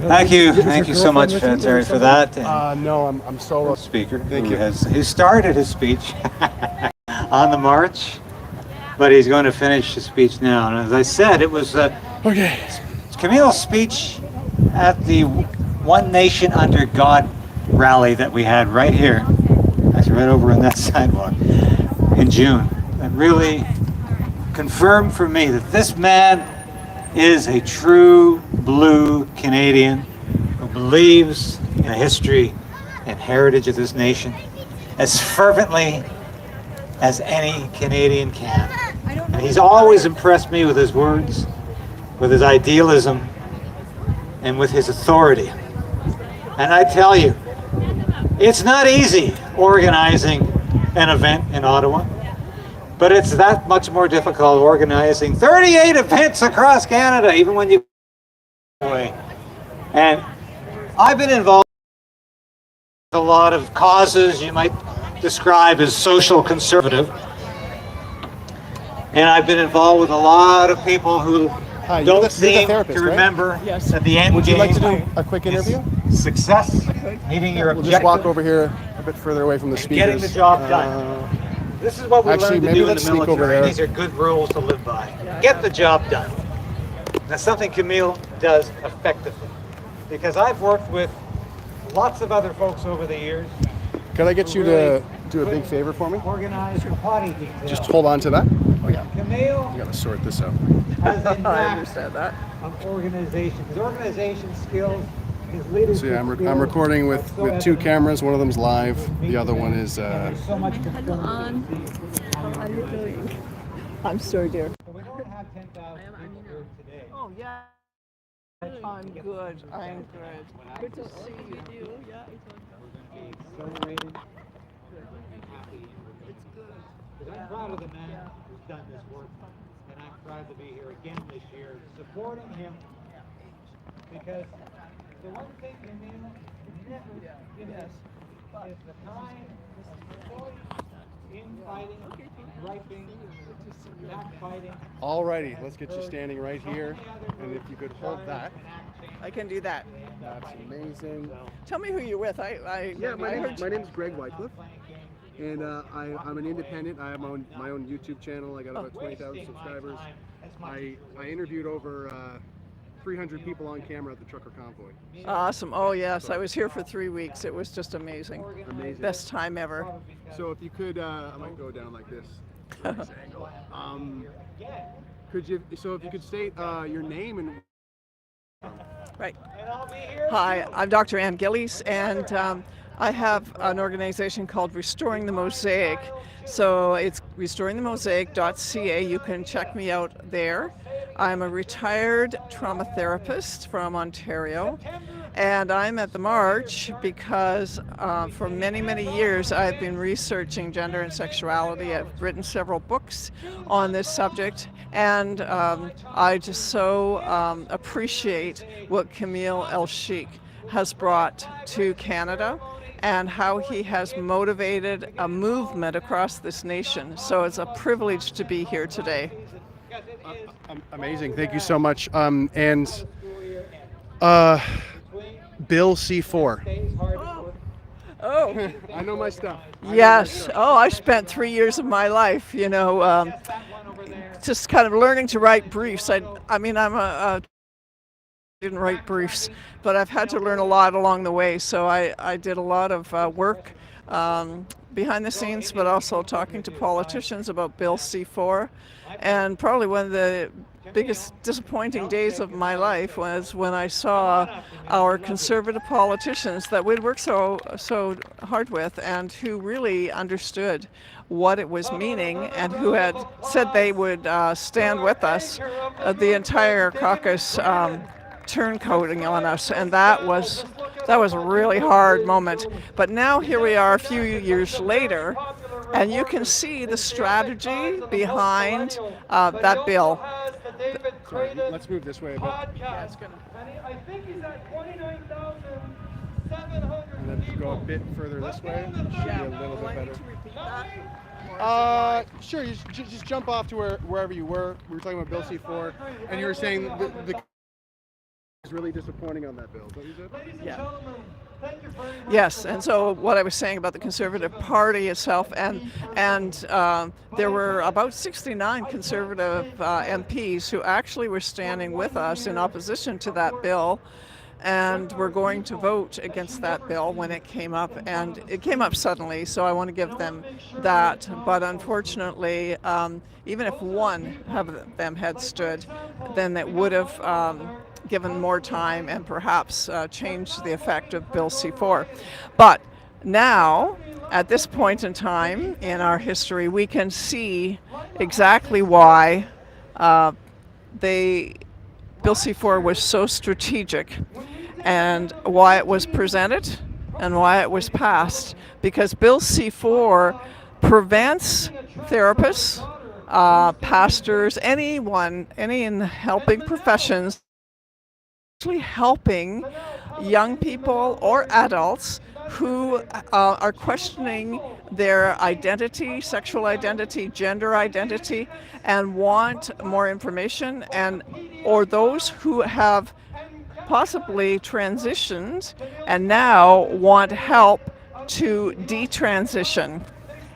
Thank you so much, Terry, for that. No, I'm solo. Speaker Who started his speech on the march, but he's going to finish his speech now. And as I said, it was Camille's speech at the One Nation Under God rally that we had right here, actually right over on that sidewalk in June. That really confirmed for me that this man is a true blue Canadian who believes in the history and heritage of this nation as fervently as any Canadian can. And he's always impressed me with his words, with his idealism, and with his authority. And I tell you, it's not easy organizing an event in Ottawa, but it's that much more difficult organizing 38 events across Canada, even when you away. And I've been involved with a lot of causes you might describe as social conservative. And I've been involved with a lot of people who don't seem to remember that the end Would you game like to do a quick interview? Success, meeting your We'll objective. just walk over here a bit further away from the speakers. Getting the job done. This is what we Actually, learned to maybe do in let's the sneak over military. there. These are good rules to live by. Get the job done. That's something Camille does effectively. Because I've worked with lots of other folks over the years. Could I get you to do a big favor for me? Organize your potty detail. Just hold on to that. Oh yeah. Camille You gotta sort this out. has a knack of organization. His organization skills, his leadership So yeah, I'm skills recording are with so two evident. cameras. One of them's live. The other one is. There's so much Hello, Anne. How are you doing? I'm sorry, dear. We don't have 10,000 people here today. Oh, yeah. I'm good. I'm good. Good to see you. Yeah, Accelerated and happy. it's good. Because I'm proud of the man who's done this work, and I'm proud to be here again this year, supporting him. Because the one thing Camille never gives us is the time of choice in fighting, griping, not fighting. Alrighty, let's get you standing right here, and if you could hold that. I can do that. That's amazing. Tell me who you're with. I My name's Greg Wycliffe, and I'm an independent. I have my own YouTube channel. I got about 20,000 subscribers. I interviewed over 300 people on camera at the trucker convoy. Awesome. Oh, yes. I was here for 3 weeks. It was just amazing. Amazing. Best time ever. So if you could, I might go down like this. Could you? So if you could state your name and. Right. Hi, I'm Dr. Ann Gillies, and I have an organization called Restoring the Mosaic. So it's restoringthemosaic.ca. You can check me out there. I'm a retired trauma therapist from Ontario, and I'm at the march because for many, many years I've been researching gender and sexuality. I've written several books on this subject, and I just so appreciate what Camille El-Sheikh has brought to Canada and how he has motivated a movement across this nation. So it's a privilege to be here today. Amazing. Thank you so much. And Bill C4. Oh. I know my stuff. Yes. Oh, I spent 3 years of my life, just kind of learning to write briefs. I mean, didn't write briefs, but I've had to learn a lot along the way. So I did a lot of work behind the scenes, but also talking to politicians about Bill C4. And probably one of the biggest disappointing days of my life was when I saw our conservative politicians that we'd worked so hard with and who really understood what it was meaning and who had said they would stand with us, the entire caucus turncoating on us, and that was a really hard moment. But now here we are a few years later, and you can see the strategy behind that bill. Sorry, let's move this way a bit. Yeah, it's gonna. I think he's at 29,700. And then go a bit further this way. Should be a little bit better. Sure. You just jump off to wherever you were. We were talking about Bill C4, and you were saying the is really disappointing on that bill. Is that what you said? Yeah. Yes, and so what I was saying about the Conservative Party itself, and there were about 69 Conservative MPs who actually were standing with us in opposition to that bill, and were going to vote against that bill when it came up, and it came up suddenly, so I want to give them that. But unfortunately, even if one of them had stood, then it would have given more time and perhaps changed the effect of Bill C4. But now, at this point in time in our history, we can see exactly why Bill C4 was so strategic and why it was presented and why it was passed. Because Bill C4 prevents therapists, pastors, anyone, any in helping professions, actually helping young people or adults who are questioning their identity, sexual identity, gender identity, and want more information, or those who have possibly transitioned and now want help to detransition.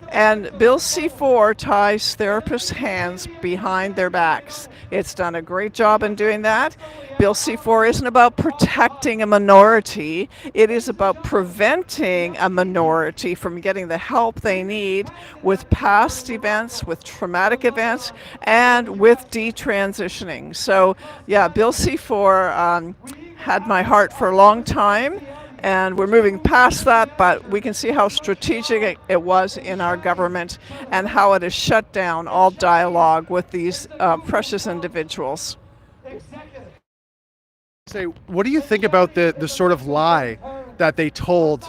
And Bill C4 ties therapists' hands behind their backs. It's done a great job in doing that. Bill C4 isn't about protecting a minority. It is about preventing a minority from getting the help they need with past events, with traumatic events, and with detransitioning. So, yeah, Bill C4 had my heart for a long time. And we're moving past that, but we can see how strategic it was in our government and how it has shut down all dialogue with these precious individuals. Say, what do you think about the sort of lie that they told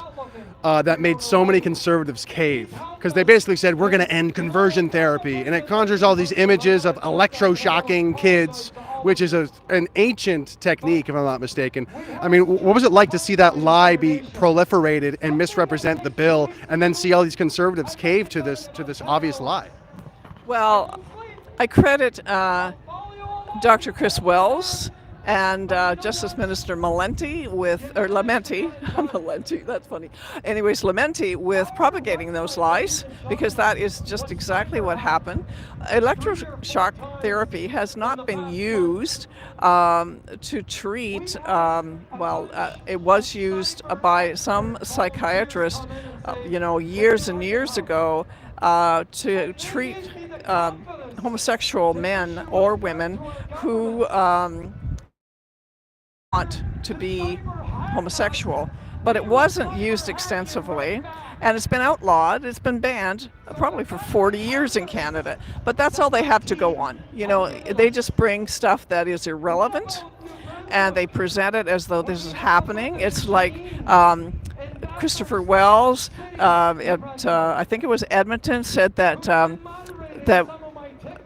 that made so many conservatives cave? Because they basically said, we're going to end conversion therapy, and it conjures all these images of electroshocking kids, which is an ancient technique, if I'm not mistaken. I mean, what was it like to see that lie be proliferated and misrepresent the bill, and then see all these conservatives cave to this obvious lie? Well, I credit Dr. Chris Wells and Justice Minister Lamenti, that's funny. Anyways, Lamenti with propagating those lies, because that is just exactly what happened. Electroshock therapy has not been used to treat, it was used by some psychiatrists, years and years ago to treat homosexual men or women who want to be homosexual. but it wasn't used extensively. And it's been outlawed, it's been banned probably for 40 years in Canada. But that's all they have to go on. You know, they just bring stuff that is irrelevant and they present it as though this is happening. It's like Christopher Wells, I think it was Edmonton, said that that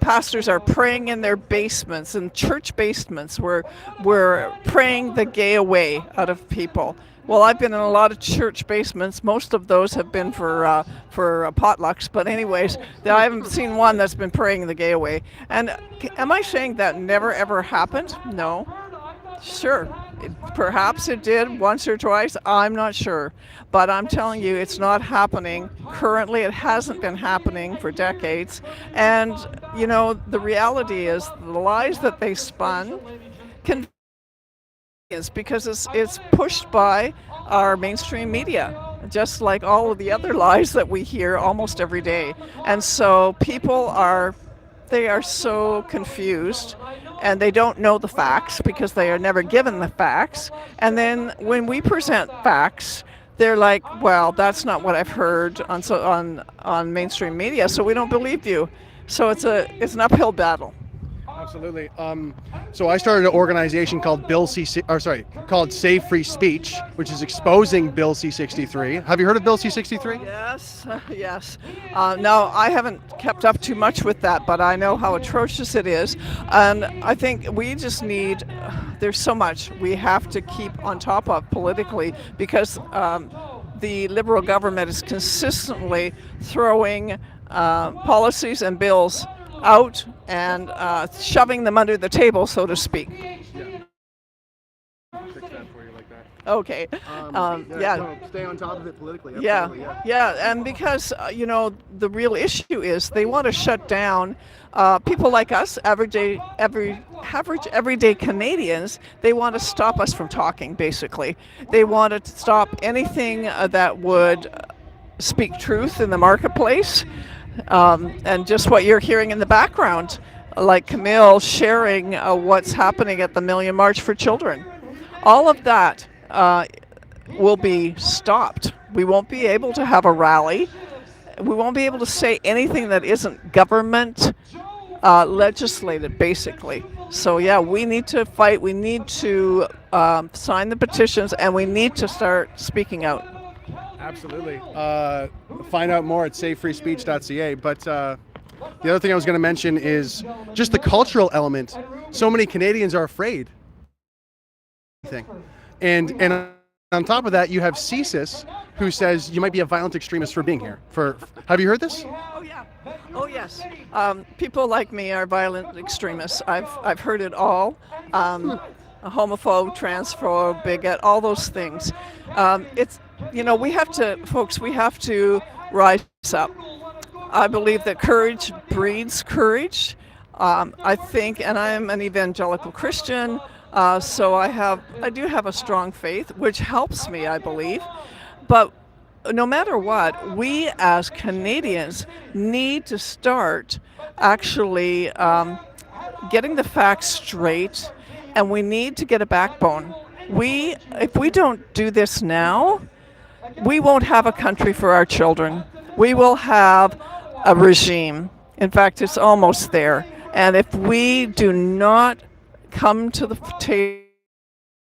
pastors are praying in their basements, in church basements, where we're praying the gay away out of people. Well, I've been in a lot of church basements. Most of those have been for potlucks. But anyways, I haven't seen one that's been praying the gay away. And am I saying that never ever happened? No. Sure. Perhaps it did once or twice. I'm not sure. But I'm telling you, it's not happening. Currently, it hasn't been happening for decades. And, you know, the reality is the lies that they spun can is because it's pushed by our mainstream media, just like all of the other lies that we hear almost every day. And so people are so confused and they don't know the facts because they are never given the facts. And then when we present facts, they're like, well, that's not what I've heard on mainstream media, so we don't believe you. So it's an uphill battle. Absolutely. So I started an organization called called Save Free Speech, which is exposing Bill C-63. Have you heard of Bill C-63? Yes, yes. No, I haven't kept up too much with that, but I know how atrocious it is. And I think we just need, there's so much we have to keep on top of politically because the Liberal government is consistently throwing policies and bills out and shoving them under the table, so to speak. Yeah. Fix that for you like that. Okay. Yeah. No, stay on top of it politically. Yeah. Yeah. And because, you know, the real issue is they want to shut down people like us, everyday Canadians. They want to stop us from talking, basically. They want to stop anything that would speak truth in the marketplace. And just what you're hearing in the background, like Camille sharing what's happening at the Million March for Children. All of that will be stopped. We won't be able to have a rally. We won't be able to say anything that isn't government legislated, basically. So yeah, we need to fight. We need to sign the petitions, and we need to start speaking out. Absolutely. Find out more at savefreespeech.ca. But the other thing I was going to mention is just the cultural element. So many Canadians are afraid. And on top of that, you have CSIS, who says you might be a violent extremist for being here. Have you heard this? Oh yeah. Oh yes. People like me are violent extremists. I've heard it all. A homophobe, transphobe, bigot, all those things. You know, we have to rise up. I believe that courage breeds courage. I think, and I am an evangelical Christian, so I do have a strong faith, which helps me, I believe. But no matter what, we as Canadians need to start actually getting the facts straight, and we need to get a backbone. If we don't do this now, we won't have a country for our children. We will have a regime. In fact, it's almost there. And if we do not come to the table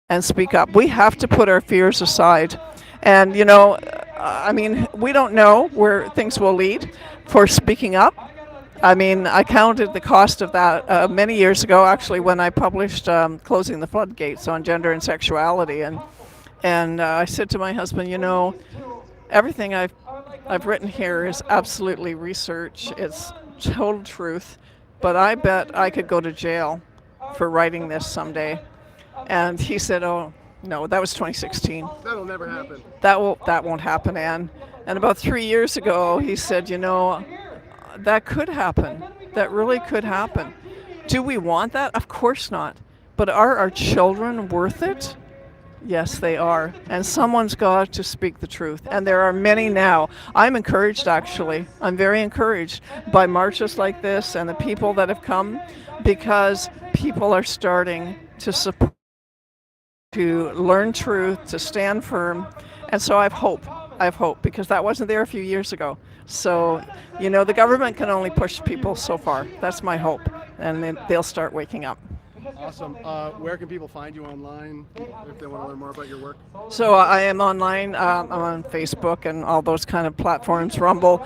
and speak up, we have to put our fears aside. And, you know, I mean, we don't know where things will lead for speaking up. I mean, I counted the cost of that many years ago, actually, when I published Closing the Floodgates on Gender and Sexuality. And I said to my husband, you know, everything I've written here is absolutely research. It's total truth. But I bet I could go to jail for writing this someday. And he said, oh, no, that was 2016. That'll never happen. That won't happen, Anne. And about 3 years ago, he said, you know, that could happen. That really could happen. Do we want that? Of course not. But are our children worth it? Yes, they are. And someone's got to speak the truth. And there are many now. I'm encouraged, actually. I'm very encouraged by marches like this and the people that have come, because people are starting to support, to learn truth, to stand firm. And so I have hope. I have hope because that wasn't there a few years ago. So, you know, the government can only push people so far. That's my hope. And then they'll start waking up. Awesome. Where can people find you online if they want to learn more about your work? So I am online. I'm on Facebook and all those kind of platforms, Rumble.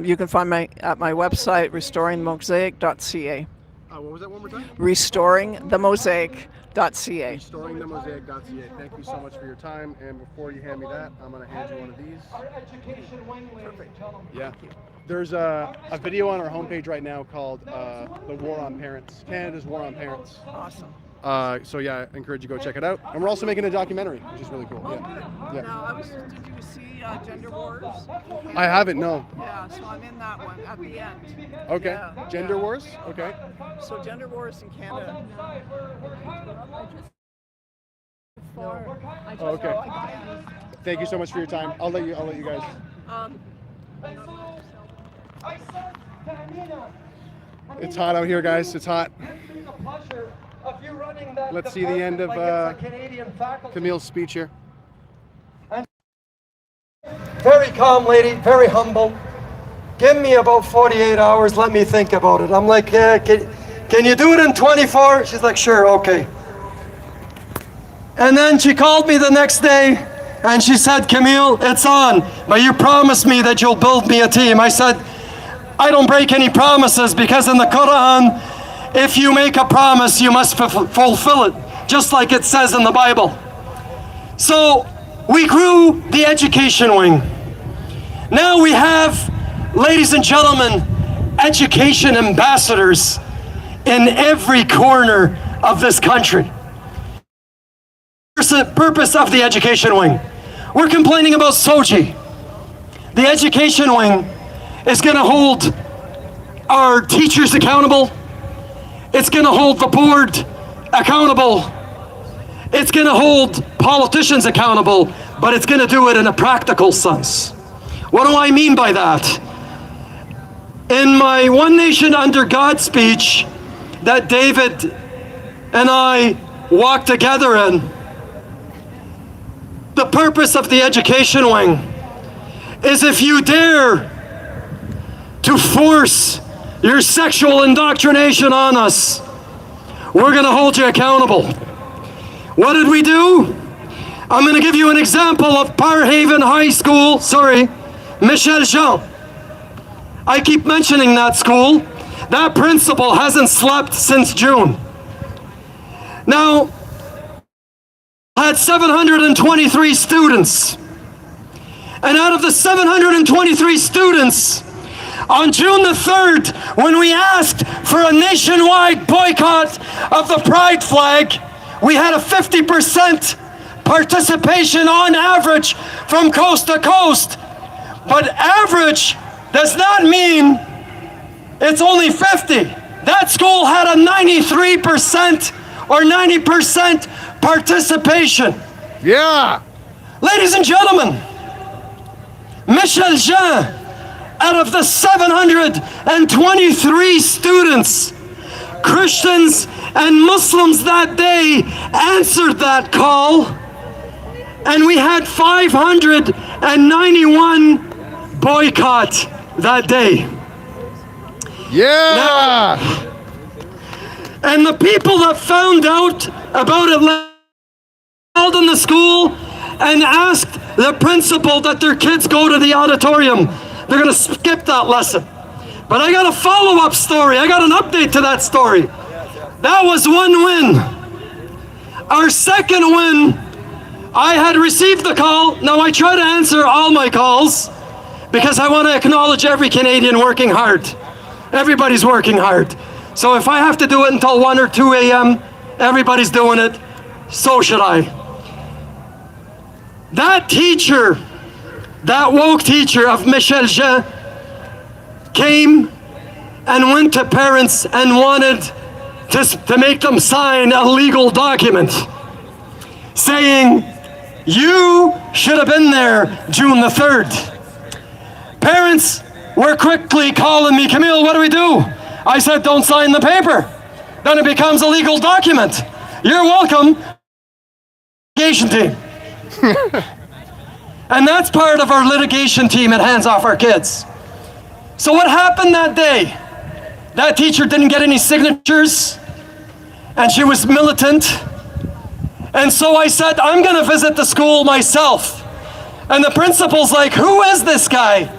You can find me at my website, restoringthemosaic.ca. What was that one more time? Restoringthemosaic.ca. Restoringthemosaic.ca. Thank you so much for your time. And before you hand me that, I'm going to hand you one of these. Perfect. Yeah. There's a video on our homepage right now called The War on Parents, Canada's War on Parents. Awesome. So yeah, I encourage you to go check it out. And we're also making a documentary, which is really cool. Oh, Yeah. good. Yeah. Now, did you see Gender Wars? I haven't, no. Yeah, so I'm in that one at the end. Okay. Yeah, Gender yeah. Wars? Okay. So Gender Wars in Canada. Oh, okay. Thank you so much for your time. I'll let you guys. It's hot out here, guys. It's hot. Let's see the end of Camille's speech here. Very calm lady, very humble. Give me about 48 hours, let me think about it. I'm like, can you do it in 24? She's like, sure, okay. And then she called me the next day and she said, Camille, it's on, but you promised me that you'll build me a team. I said, I don't break any promises because in the Quran, if you make a promise, you must fulfill it, just like it says in the Bible. So we grew the education wing. Now we have, ladies and gentlemen, education ambassadors in every corner of this country. The purpose of the education wing. We're complaining about Soji. The education wing is going to hold our teachers accountable. It's going to hold the board accountable. It's going to hold politicians accountable, but it's going to do it in a practical sense. What do I mean by that? In my One Nation Under God speech that David and I walked together in, the purpose of the education wing is if you dare to force your sexual indoctrination on us, we're going to hold you accountable. What did we do? I'm going to give you an example of Parhaven High School, Michel Jean. I keep mentioning that school. That principal hasn't slept since June. Now, had 723 students. And out of the 723 students, on June the 3rd, when we asked for a nationwide boycott of the pride flag, we had a 50% participation on average from coast to coast. But average does not mean it's only 50. That school had a 93% or 90% participation. Yeah. Ladies and gentlemen, Michel Jean, out of the 723 students, Christians and Muslims that day answered that call, and we had 591 boycott that day. Yeah! Now, and the people that found out about it called in the school and asked the principal that their kids go to the auditorium. They're going to skip that lesson. But I got a follow-up story. I got an update to that story. That was one win. Our second win, I had received the call. Now I try to answer all my calls because I want to acknowledge every Canadian working hard. Everybody's working hard. So if I have to do it until 1 or 2 a.m., everybody's doing it. So should I. That teacher, that woke teacher of Michel Jean, came and went to parents and wanted to make them sign a legal document saying, you should have been there June the 3rd. Parents were quickly calling me, Camille, what do we do? I said, don't sign the paper. Then it becomes a legal document. You're welcome, education team. And that's part of our litigation team at Hands Off Our Kids. So what happened that day? That teacher didn't get any signatures, and she was militant. And so I said, I'm gonna visit the school myself. And the principal's like, who is this guy?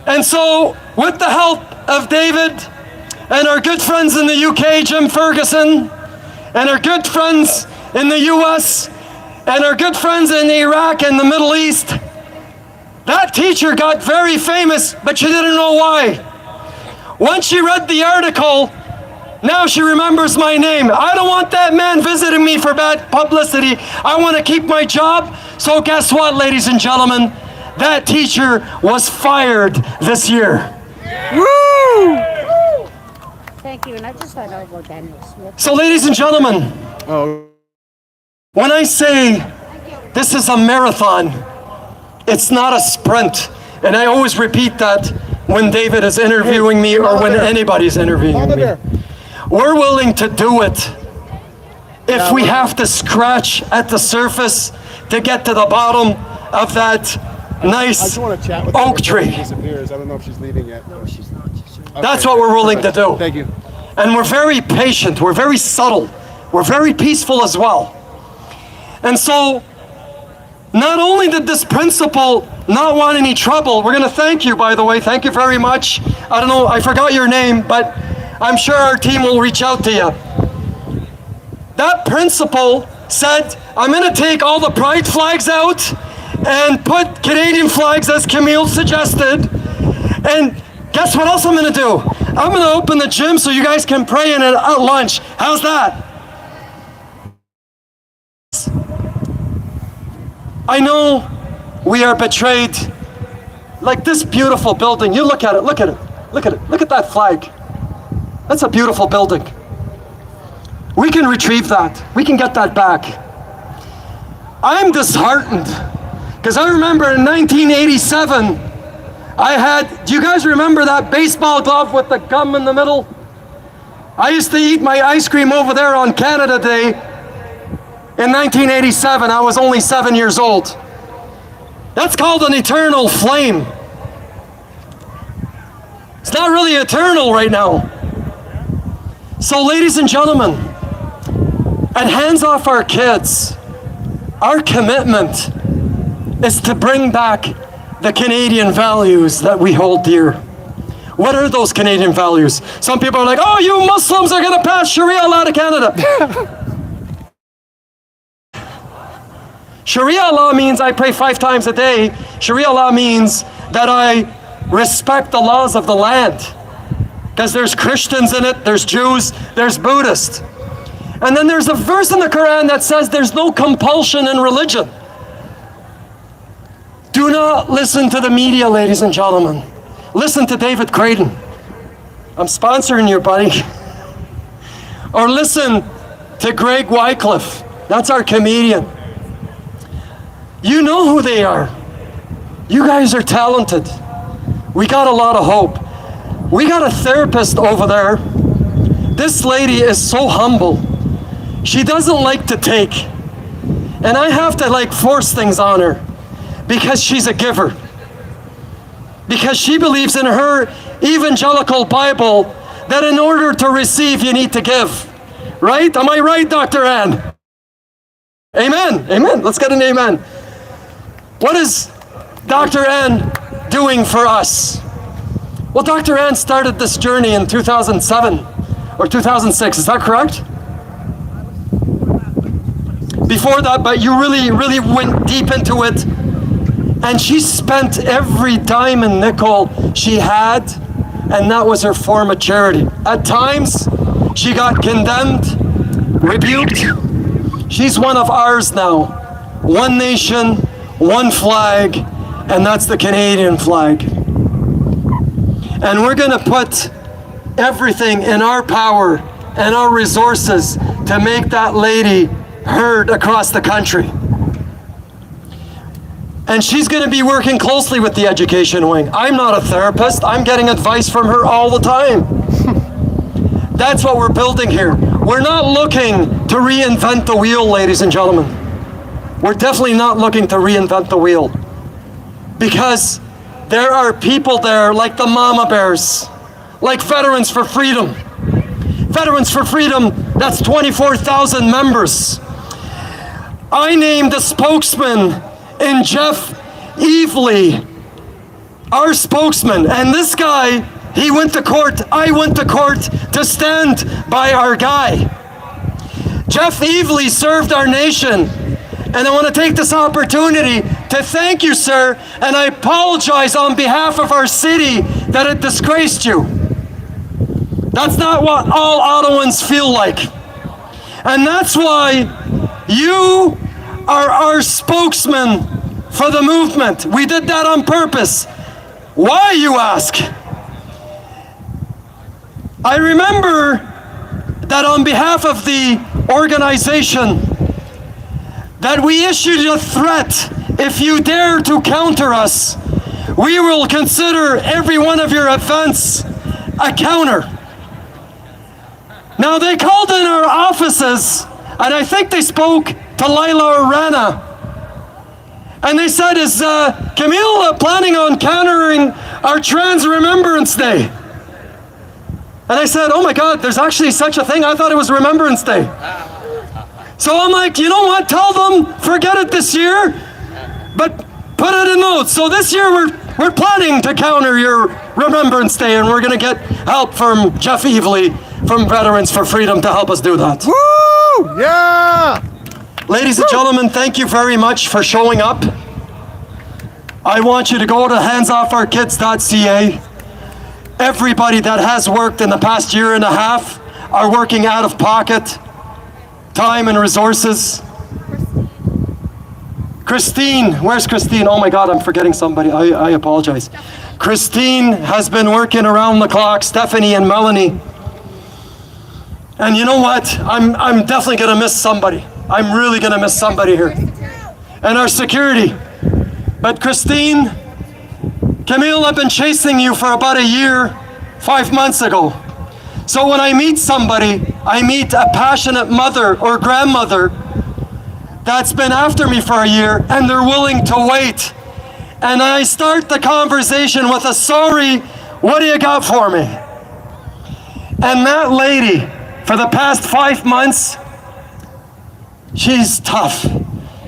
And so, with the help of David and our good friends in the UK, Jim Ferguson, and our good friends in the US, and our good friends in Iraq and the Middle East, that teacher got very famous, but she didn't know why. Once she read the article, now she remembers my name. I don't want that man visiting me for bad publicity. I want to keep my job. So guess what, ladies and gentlemen? That teacher was fired this year. Woo! Thank you, and I just thought I'd go Daniel Smith. So ladies and gentlemen, when I say this is a marathon, it's not a sprint. And I always repeat that when David is interviewing me or when anybody's interviewing me. We're willing to do it if we have to scratch at the surface to get to the bottom of that nice oak tree. Disappears. I don't know if she's leaving yet. No, she's not. That's what we're willing to do. Thank you. And we're very patient. We're very subtle. We're very peaceful as well. And so, not only did this principal not want any trouble, we're going to thank you, by the way. Thank you very much. I don't know, I forgot your name, but I'm sure our team will reach out to you. That principal said, I'm going to take all the pride flags out and put Canadian flags as Camille suggested. And guess what else I'm going to do? I'm going to open the gym so you guys can pray in it at lunch. How's that? I know we are betrayed. Like this beautiful building, you look at it, look at it, look at it, look at that flag. That's a beautiful building. We can retrieve that. We can get that back. I'm disheartened because I remember in 1987, I had, do you guys remember that baseball glove with the gum in the middle? I used to eat my ice cream over there on Canada Day. In 1987, I was only 7 years old. That's called an eternal flame. It's not really eternal right now. So ladies and gentlemen, at Hands Off Our Kids, our commitment is to bring back the Canadian values that we hold dear. What are those Canadian values? Some people are like, oh, you Muslims are going to pass Sharia law to Canada. Sharia law means I pray 5 times a day. Sharia law means that I respect the laws of the land. Because there's Christians in it, there's Jews, there's Buddhists. And then there's a verse in the Quran that says there's no compulsion in religion. Do not listen to the media, ladies and gentlemen. Listen to David Creighton. I'm sponsoring you, buddy. Or listen to Greg Wycliffe. That's our comedian. You know who they are. You guys are talented. We got a lot of hope. We got a therapist over there. This lady is so humble. She doesn't like to take. And I have to like force things on her because she's a giver. Because she believes in her evangelical Bible that in order to receive, you need to give. Right? Am I right, Dr. Ann? Amen. Amen. Let's get an amen. What is Dr. Ann doing for us? Well, Dr. Ann started this journey in 2007 or 2006. Is that correct? Before that, but you really went deep into it. And she spent every dime and nickel she had, and that was her form of charity. At times, she got condemned, rebuked. She's one of ours now. One nation, one flag, and that's the Canadian flag. And we're going to put everything in our power and our resources to make that lady heard across the country. And she's going to be working closely with the education wing. I'm not a therapist. I'm getting advice from her all the time. That's what we're building here. We're not looking to reinvent the wheel, ladies and gentlemen. we're definitely not looking to reinvent the wheel, because there are people there like the Mama Bears, like Veterans for Freedom. Veterans for Freedom, that's 24,000 members. I named a spokesman in Jeff Evely, our spokesman, and this guy, he went to court, I went to court to stand by our guy. Jeff Evely served our nation, and I want to take this opportunity to thank you, sir, and I apologize on behalf of our city that it disgraced you. That's not what all Ottawans feel like. And that's why you are our spokesman for the movement. We did that on purpose. Why, you ask? I remember that on behalf of the organization, that we issued a threat: if you dare to counter us, we will consider every one of your events a counter. Now, they called in our offices, and I think they spoke to Lila Arana, and they said, is Camille planning on countering our Trans Remembrance Day? And I said, oh my God, there's actually such a thing? I thought it was Remembrance Day. So I'm like, you know what, tell them, forget it this year, but put it in notes. So this year we're planning to counter your Remembrance Day, and we're gonna get help from Jeff Evely from Veterans for Freedom to help us do that. Woo! Yeah! Ladies and gentlemen, thank you very much for showing up. I want you to go to handsoffourkids.ca. Everybody that has worked in the past year and a half are working out of pocket, time and resources. Christine, where's Christine? Oh my God, I'm forgetting somebody. I apologize. Christine has been working around the clock, Stephanie and Melanie. And you know what? I'm definitely gonna miss somebody. I'm really gonna miss somebody here. And our security. But Christine, Camille, I've been chasing you for about a year, 5 months ago. So when I meet somebody, I meet a passionate mother or grandmother that's been after me for a year, and they're willing to wait. And I start the conversation with a sorry, what do you got for me? And that lady, for the past 5 months, she's tough.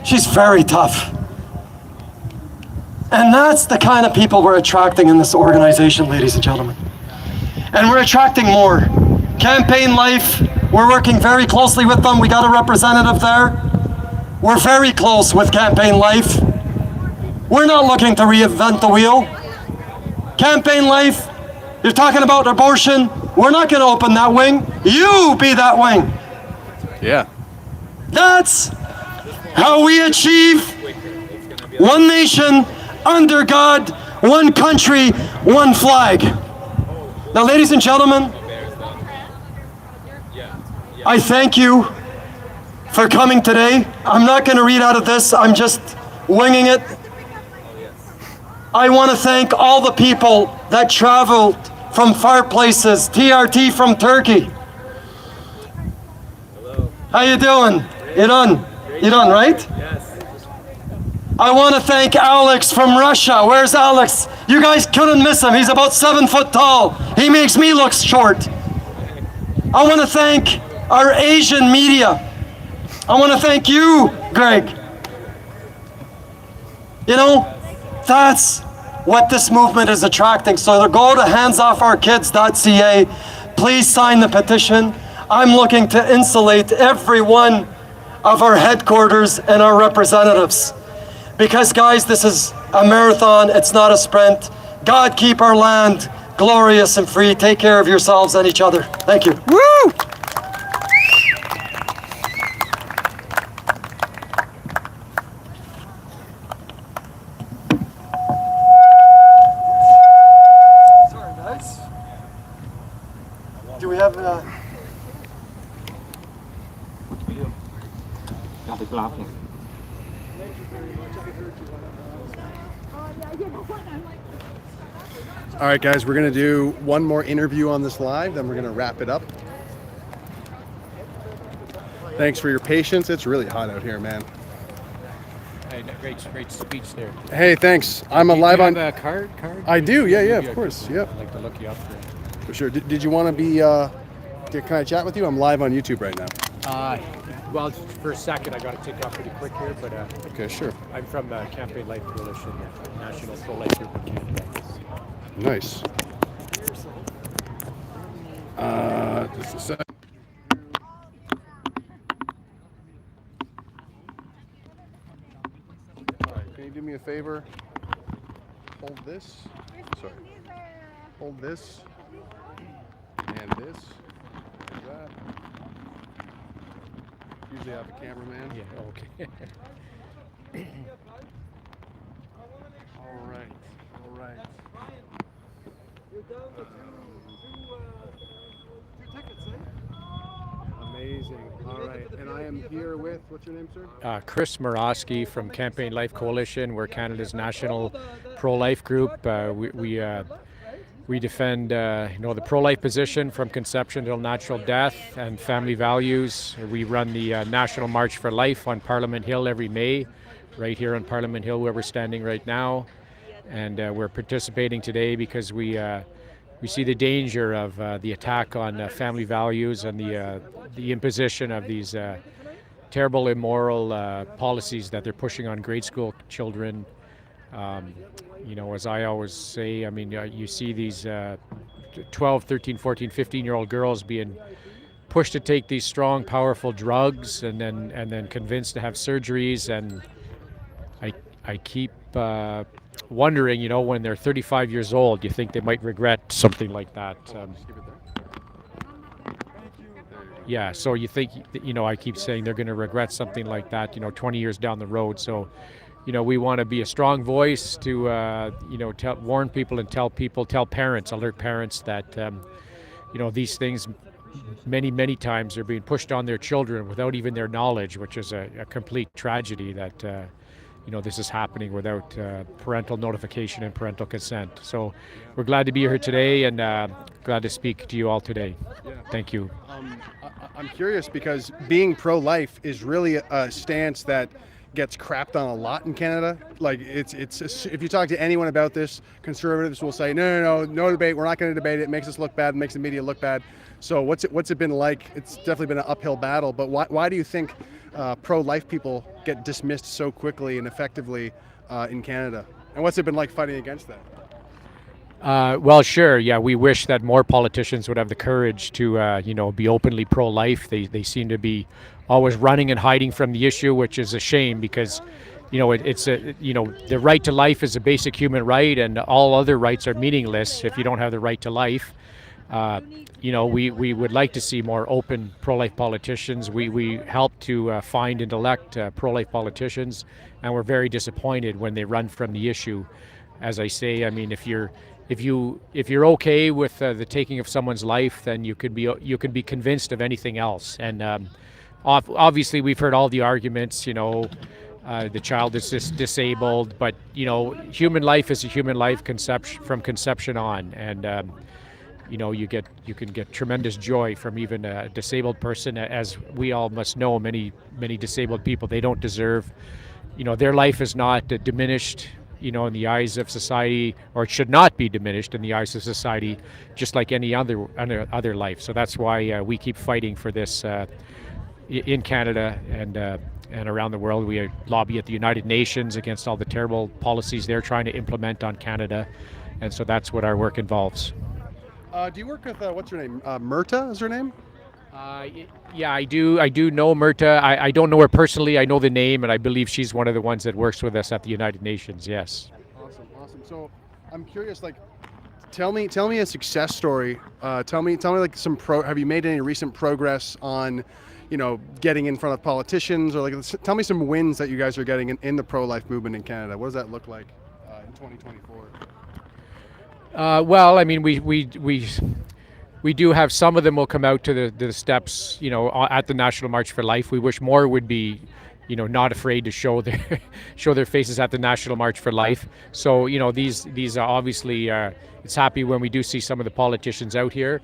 She's very tough. And that's the kind of people we're attracting in this organization, ladies and gentlemen. And we're attracting more. Campaign Life, we're working very closely with them. We got a representative there. We're very close with Campaign Life. We're not looking to reinvent the wheel. Campaign Life, you're talking about abortion. We're not going to open that wing. You be that wing. Yeah. That's how we achieve one nation, under God, one country, one flag. Now, ladies and gentlemen, I thank you for coming today. I'm not going to read out of this. I'm just winging it. I want to thank all the people that traveled from far places. TRT from Turkey. Hello. How you doing? You done? You done, right? Yes. I want to thank Alex from Russia. Where's Alex? You guys couldn't miss him. He's about 7 foot tall. He makes me look short. I want to thank our Asian media. I want to thank you, Greg. You know, that's what this movement is attracting. So go to handsoffourkids.ca. Please sign the petition. I'm looking to insulate every one of our headquarters and our representatives. Because guys, this is a marathon, it's not a sprint. God keep our land glorious and free. Take care of yourselves and each other. Thank you. Woo! Sorry guys. Do we have All right, guys, we're going to do one more interview on this live, then we're going to wrap it up. Thanks for your patience. It's really hot out here, man. Great speech there. Hey, thanks. I'm alive on. Do you have a card? I do. Yeah, Maybe of I course. could, Yep. I'd like to look you up. For sure. Did you want to be? Can I chat with you? I'm live on YouTube right now. Well, for a second, I got to take off pretty quick here, but Okay, sure. I'm from Campaign Life Coalition, National Pro-Life Group in Canada. Nice. Just a sec. All right, can you do me a favor? Hold this. Sorry. Hold this. And this. Like that. Usually I have a cameraman. Yeah, okay. All right. All right. Amazing. All right. And I am here with, what's your name, sir? Chris Murawski from Campaign Life Coalition. We're Canada's national pro-life group. We defend the pro-life position from conception till natural death and family values. We run the National March for Life on Parliament Hill every May, right here on Parliament Hill where we're standing right now. And we're participating today because we see the danger of the attack on family values and the imposition of these terrible, immoral policies that they're pushing on grade school children. As I always say, I mean, you see these 12, 13, 14, 15-year-old girls being pushed to take these strong, powerful drugs and then convinced to have surgeries. And I keep wondering, when they're 35 years old, you think they might regret something like that. Yeah, so you think, I keep saying they're going to regret something like that, 20 years down the road. So, we want to be a strong voice to, warn people and tell parents, alert parents that, these things many, many times are being pushed on their children without even their knowledge, which is a complete tragedy that, this is happening without parental notification and parental consent. So we're glad to be here today and glad to speak to you all today. Thank you. I'm curious because being pro-life is really a stance that gets crapped on a lot in Canada. Like it's if you talk to anyone about this, conservatives will say no debate. We're not going to debate it. It makes us look bad. It makes the media look bad. So what's it been like? It's definitely been an uphill battle. But why do you think pro-life people get dismissed so quickly and effectively in Canada? And what's it been like fighting against that? Well, sure. Yeah, we wish that more politicians would have the courage to, be openly pro-life. They seem to be always running and hiding from the issue, which is a shame because, the right to life is a basic human right, and all other rights are meaningless if you don't have the right to life. We would like to see more open pro-life politicians. We help to find and elect pro-life politicians, and we're very disappointed when they run from the issue. As I say, I mean, if you're okay with the taking of someone's life, then you can be convinced of anything else. And obviously, we've heard all the arguments. The child is disabled, but human life is a human life from conception on, and you can get tremendous joy from even a disabled person. As we all must know, many disabled people, they don't deserve. Their life is not diminished. In the eyes of society, or it should not be diminished in the eyes of society, just like any other life. So that's why we keep fighting for this in Canada and around the world. We lobby at the United Nations against all the terrible policies they're trying to implement on Canada, and so that's what our work involves. Do you work with what's her name? Myrta is her name? Yeah, I do know Myrta. I don't know her personally. I know the name, and I believe she's one of the ones that works with us at the United Nations. Yes. Awesome. So I'm curious, like, tell me a success story. Tell me like have you made any recent progress on, getting in front of politicians, or like tell me some wins that you guys are getting in the pro-life movement in Canada. What does that look like in 2024? Well, I mean, we do have some of them will come out to the steps, at the National March for Life. We wish more would be, not afraid to show their faces at the National March for Life. So, these are obviously, it's happy when we do see some of the politicians out here.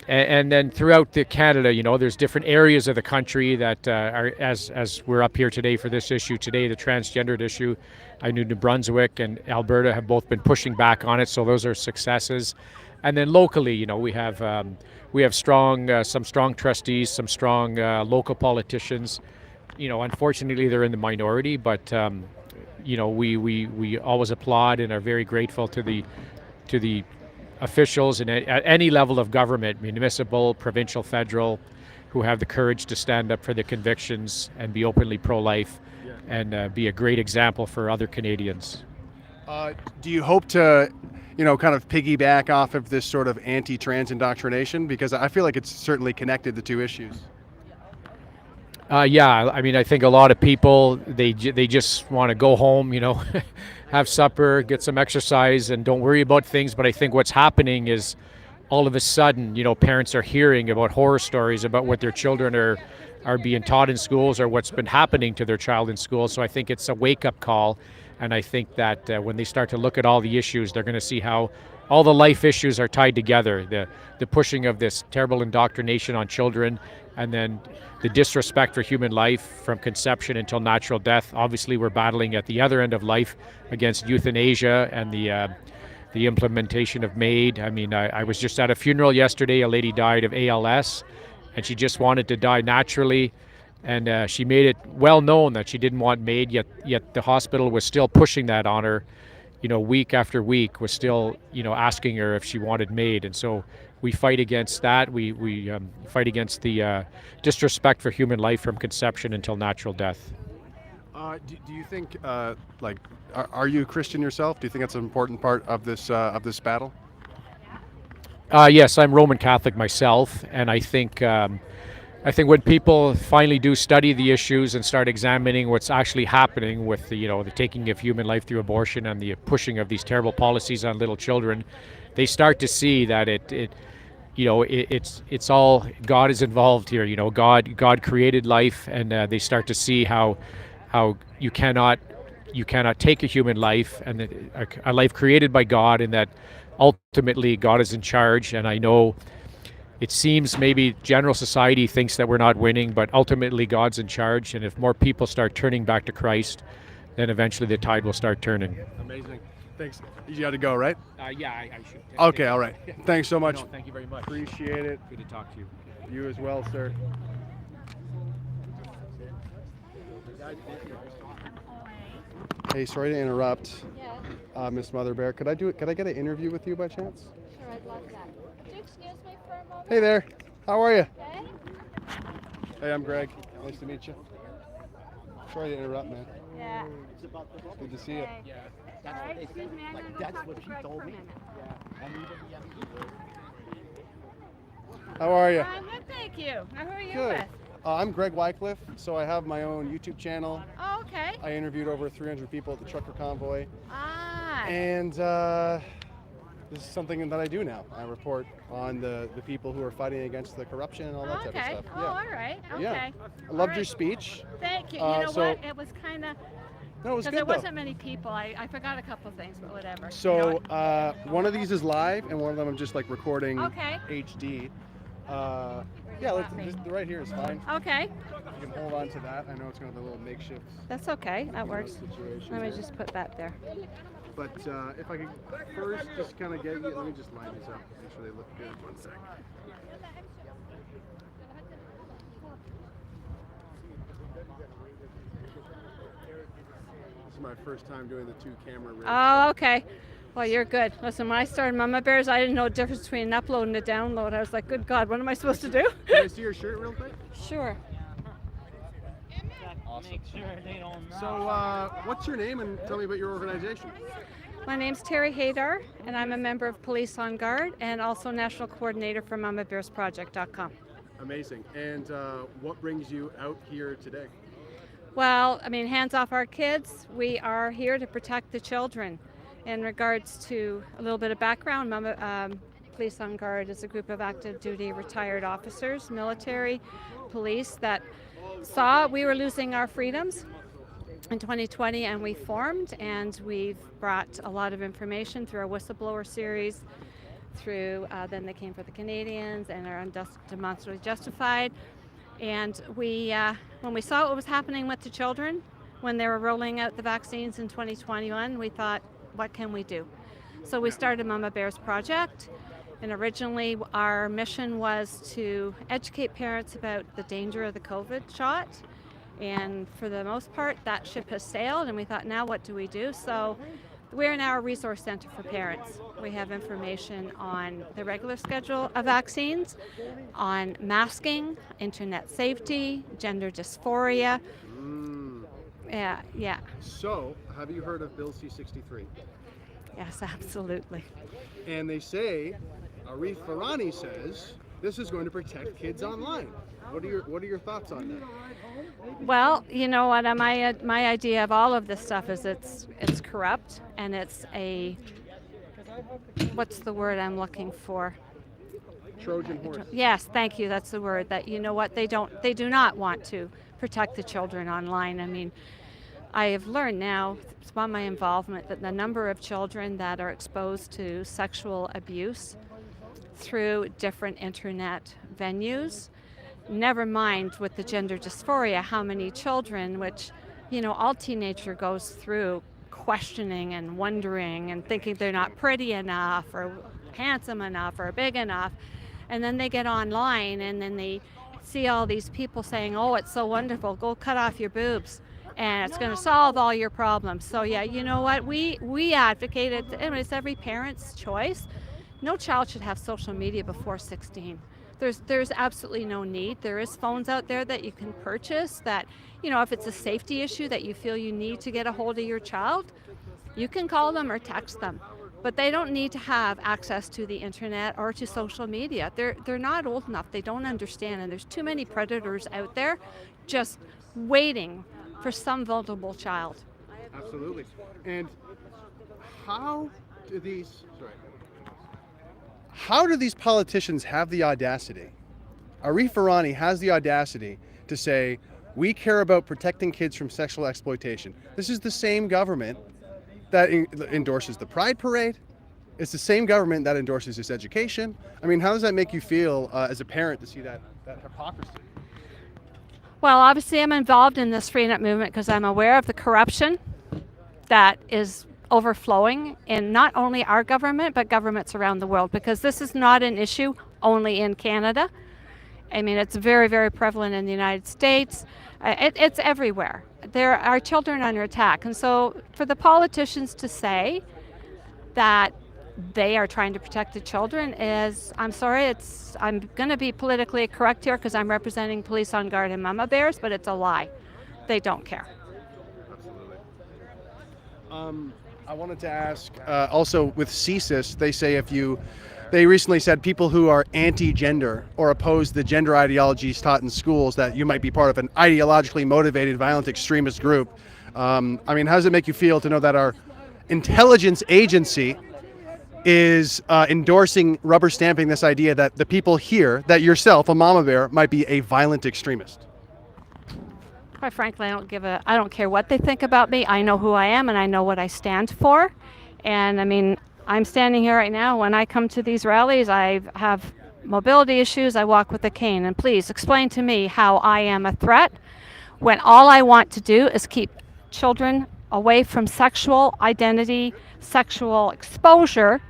And then throughout Canada, there's different areas of the country that are, as we're up here today for this issue today, the transgendered issue. I knew New Brunswick and Alberta have both been pushing back on it, so those are successes. And then locally, we have some strong trustees, some strong local politicians. Unfortunately, they're in the minority, but we always applaud and are very grateful to the officials at any level of government, municipal, provincial, federal, who have the courage to stand up for their convictions and be openly pro-life and be a great example for other Canadians. Do you hope to, kind of piggyback off of this sort of anti-trans indoctrination? Because I feel like it's certainly connected the two issues. Yeah, I think a lot of people, they just want to go home, have supper, get some exercise, and don't worry about things. But I think what's happening is all of a sudden, parents are hearing about horror stories about what their children are being taught in schools or what's been happening to their child in school. So I think it's a wake-up call. And I think that when they start to look at all the issues, they're going to see how all the life issues are tied together. The pushing of this terrible indoctrination on children, and then the disrespect for human life from conception until natural death. Obviously, we're battling at the other end of life against euthanasia and the implementation of MAID. I was just at a funeral yesterday. A lady died of ALS, and she just wanted to die naturally. And she made it well known that she didn't want MAID, yet the hospital was still pushing that on her, week after week, was still, asking her if she wanted MAID. And so we fight against that. We fight against the disrespect for human life from conception until natural death. Do you think, are you a Christian yourself? Do you think that's an important part of this battle? Yes, I'm Roman Catholic myself, and I think when people finally do study the issues and start examining what's actually happening with the taking of human life through abortion and the pushing of these terrible policies on little children, they start to see that it's all God is involved here. God created life, and they start to see how you cannot take a human life and a life created by God, and that ultimately God is in charge. And I know it seems maybe general society thinks that we're not winning, but ultimately God's in charge. And if more people start turning back to Christ, then eventually the tide will start turning. Amazing. Thanks. You got to go, right? Yeah, I should. Okay, all right. Thanks so much. No, thank you very much. Appreciate it. Good to talk to you. You as well, sir. Hey, sorry to interrupt, Miss Mother Bear. Could I get an interview with you by chance? Sure, I'd love that. Would you excuse me for a moment? Hey there. How are you? Okay. Hey, I'm Greg. Nice to meet you. Sorry to interrupt, man. Yeah. Good to see you. Yeah. All right, excuse me, I'm going to talk to Greg for a minute. How are you? I'm good, thank you. Now, who are you Good. with? I'm Greg Wycliffe, so I have my own YouTube channel. Oh, okay. I interviewed over 300 people at the trucker convoy. Ah. And this is something that I do now. I report on the people who are fighting against the corruption and all that type of Okay. stuff. Oh, all right. Okay. Yeah. I loved your speech. Thank you. You know so- what? It was kind of... No, it was Because good there though. wasn't many people. I forgot a couple of things, but whatever. So one of these is live, and one of them I'm just like recording Okay. HD. Right here is fine. Okay. You can hold on to that. I know it's going to be a little makeshift. That's okay. That works. Situation Let me there. just put that there. But if I could first just kind of get you, let me just line these up, make sure they look good. 1 second. This is my first time doing the 2-camera rig. Oh, okay. Well, you're good. Listen, when I started Mama Bears, I didn't know the difference between an upload and a download. I was like, good God, what am I supposed to do? Can I see your shirt real quick? Sure. Awesome. So what's your name, and tell me about your organization? My name's Terry Haydar, and I'm a member of Police on Guard and also national coordinator for MamaBearsProject.com. Amazing. And what brings you out here today? Well, I mean, hands off our kids. We are here to protect the children. In regards to a little bit of background, Police on Guard is a group of active duty retired officers, military, police that saw we were losing our freedoms in 2020, and we formed, and we've brought a lot of information through our whistleblower series, through, then they came for the Canadians and are demonstrably justified. And when we saw what was happening with the children, when they were rolling out the vaccines in 2021, we thought, what can we do? So we started Mama Bears Project. And originally our mission was to educate parents about the danger of the COVID shot. And for the most part, that ship has sailed, and we thought, now what do we do? So we're now a resource center for parents. We have information on the regular schedule of vaccines, on masking, internet safety, gender dysphoria. Yeah. So, have you heard of Bill C-63? Yes, absolutely. And they say, Arif Farani says, this is going to protect kids online. What are your thoughts on that? Well, you know what? My idea of all of this stuff is it's corrupt, and it's what's the word I'm looking for? Trojan horse. Yes, thank you. That's the word. That, you know what? They do not want to protect the children online. I mean, I have learned now from my involvement that the number of children that are exposed to sexual abuse through different internet venues, never mind with the gender dysphoria, how many children, which, you know, all teenager goes through, questioning and wondering and thinking they're not pretty enough or handsome enough or big enough. And then they get online and then they see all these people saying, oh, it's so wonderful, go cut off your boobs and it's going to solve all your problems. So yeah, you know what, we advocate it, and it's every parent's choice. No child should have social media before 16. There's absolutely no need. There is phones out there that you can purchase that, you know, if it's a safety issue that you feel you need to get a hold of your child, you can call them or text them. But they don't need to have access to the internet or to social media. They're not old enough. They don't understand, and there's too many predators out there just waiting for some vulnerable child. Absolutely. And how do these politicians have the audacity? Arif Farani has the audacity to say, we care about protecting kids from sexual exploitation. This is the same government that endorses the Pride Parade. It's the same government that endorses this education. I mean, how does that make you feel as a parent to see that hypocrisy? Well, obviously I'm involved in this Free Net movement because I'm aware of the corruption that is overflowing in not only our government, but governments around the world, because this is not an issue only in Canada. I mean, it's very, very prevalent in the United States. It's everywhere. There are children under attack. And so for the politicians to say that they are trying to protect the children is, I'm sorry, I'm going to be politically correct here because I'm representing Police on Guard and Mama Bears, but it's a lie. They don't care. Absolutely. I wanted to ask, also with CSIS, they recently said people who are anti-gender or oppose the gender ideologies taught in schools, that you might be part of an ideologically motivated, violent extremist group. I mean, how does it make you feel to know that our intelligence agency is endorsing, rubber stamping this idea that the people here, that yourself, a mama bear, might be a violent extremist? Quite frankly, I don't care what they think about me. I know who I am and I know what I stand for. And I mean, I'm standing here right now. When I come to these rallies, I have mobility issues. I walk with a cane. And please explain to me how I am a threat when all I want to do is keep children away from sexual identity, sexual exposure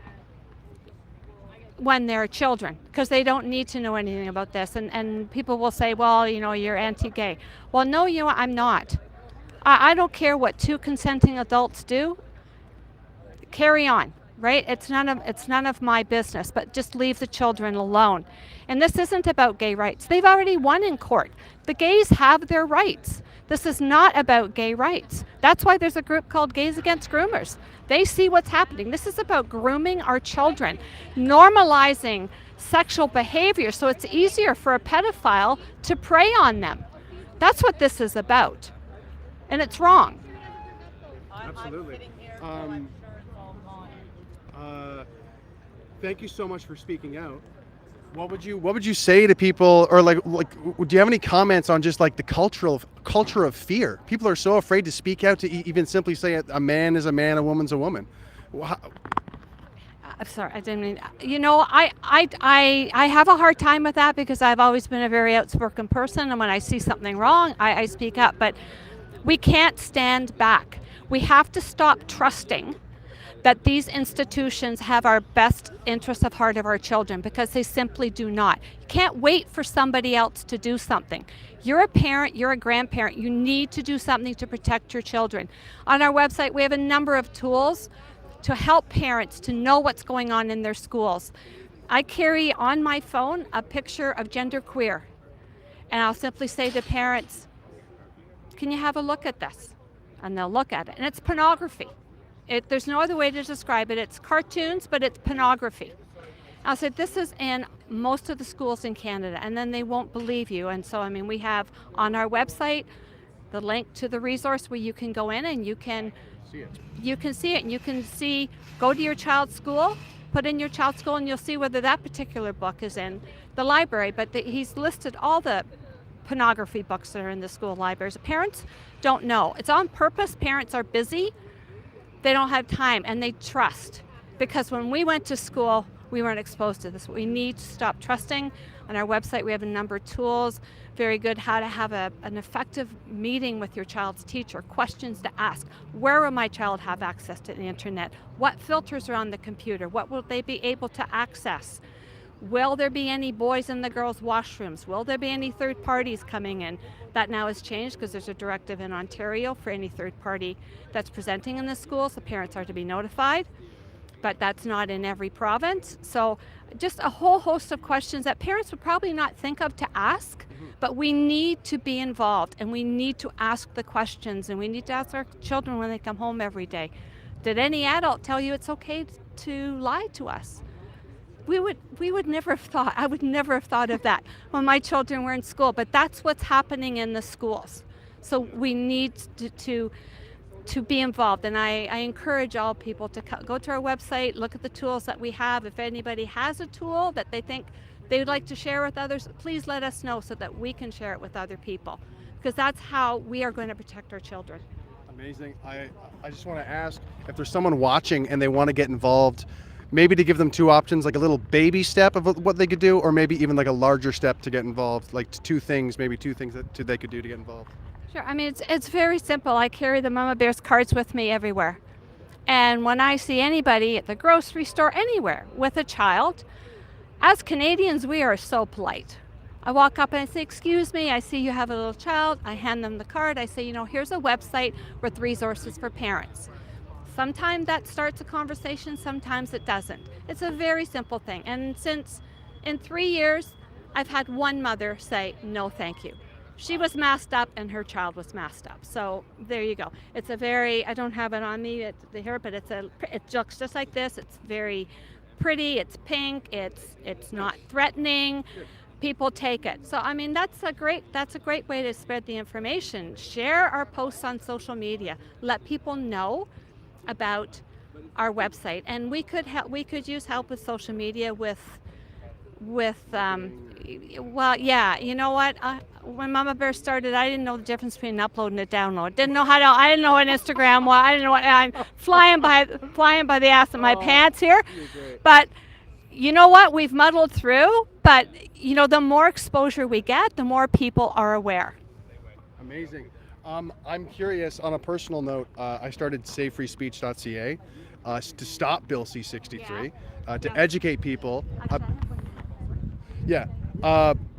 when they're children, because they don't need to know anything about this. And people will say, well, you know, you're anti-gay. Well, no, you know what? I'm not. I don't care what two consenting adults do. Carry on, right? It's none of my business, but just leave the children alone. And this isn't about gay rights. They've already won in court. The gays have their rights. This is not about gay rights. That's why there's a group called Gays Against Groomers. They see what's happening. This is about grooming our children, normalizing sexual behavior so it's easier for a pedophile to prey on them. That's what this is about. And it's wrong. Absolutely. Thank you so much for speaking out. What would you say to people, or like do you have any comments on just like the culture of fear? People are so afraid to speak out, to even simply say a man is a man, a woman's a woman. I'm sorry, I didn't mean. You know, I have a hard time with that because I've always been a very outspoken person, and when I see something wrong, I speak up. But we can't stand back. We have to stop trusting that these institutions have our best interests of heart of our children, because they simply do not. You can't wait for somebody else to do something. You're a parent, you're a grandparent, you need to do something to protect your children. On our website, we have a number of tools to help parents to know what's going on in their schools. I carry on my phone a picture of genderqueer, and I'll simply say to parents, can you have a look at this? And they'll look at it, and it's pornography. There's no other way to describe it. It's cartoons, but it's pornography. I'll say this is in most of the schools in Canada, and then they won't believe you. And so, I mean, we have on our website the link to the resource where you can go in and you can see it, and you can see, go to your child's school, put in your child's school, and you'll see whether that particular book is in the library. But he's listed all the pornography books that are in the school libraries. Parents don't know. It's on purpose. Parents are busy. They don't have time, and they trust, because when we went to school, we weren't exposed to this. We need to stop trusting. On our website, we have a number of tools, very good, how to have an effective meeting with your child's teacher, questions to ask. Where will my child have access to the internet? What filters are on the computer? What will they be able to access? Will there be any boys in the girls' washrooms? Will there be any third parties coming in? That now has changed because there's a directive in Ontario for any third party that's presenting in the schools. The parents are to be notified, but that's not in every province. So just a whole host of questions that parents would probably not think of to ask, but we need to be involved, and we need to ask the questions, and we need to ask our children when they come home every day. Did any adult tell you it's okay to lie to us? We would never have thought, I would never have thought of that when my children were in school, but that's what's happening in the schools. So we need to be involved, and I encourage all people to go to our website, look at the tools that we have. If anybody has a tool that they think they would like to share with others, please let us know so that we can share it with other people, because that's how we are going to protect our children. Amazing. I just want to ask if there's someone watching and they want to get involved, maybe to give them two options, like a little baby step of what they could do, or maybe even like a larger step to get involved, like two things that they could do to get involved. Sure. I mean, it's very simple. I carry the Mama Bears cards with me everywhere. And when I see anybody at the grocery store, anywhere, with a child, as Canadians, we are so polite. I walk up and I say, excuse me, I see you have a little child. I hand them the card. I say, here's a website with resources for parents. Sometimes that starts a conversation, sometimes it doesn't. It's a very simple thing. And since in 3 years, I've had one mother say, no, thank you. She was masked up and her child was masked up. So there you go. It's a very, I don't have it on me here, but it looks just like this. It's very pretty, it's pink, it's not threatening. People take it. So I mean, that's a great way to spread the information. Share our posts on social media. Let people know about our website, and we could use help with social media with well, yeah, you know what, when Mama Bear started, I didn't know the difference between an upload and a download. I didn't know what Instagram was. I didn't know what, I'm flying by the ass of my pants here. But you know what, we've muddled through, but the more exposure we get, the more people are aware. Amazing. I'm curious, on a personal note, I started savefreespeech.ca to stop Bill C-63, to educate people.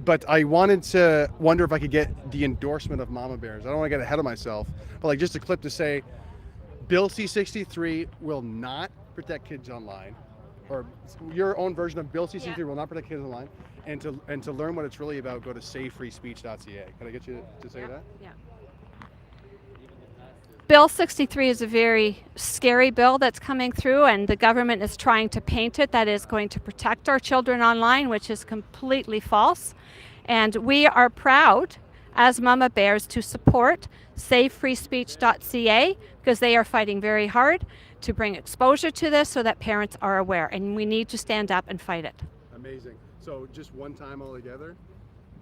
But I wonder if I could get the endorsement of Mama Bears. I don't want to get ahead of myself, but like just a clip to say, Bill C-63 will not protect kids online, or your own version of Bill C-63 will not protect kids online, and to learn what it's really about, go to savefreespeech.ca. Can I get you to say that? Yeah. Bill 63 is a very scary bill that's coming through, and the government is trying to paint it that is going to protect our children online, which is completely false. And we are proud as Mama Bears to support savefreespeech.ca, because they are fighting very hard to bring exposure to this so that parents are aware, and we need to stand up and fight it. Amazing. So just one time all together,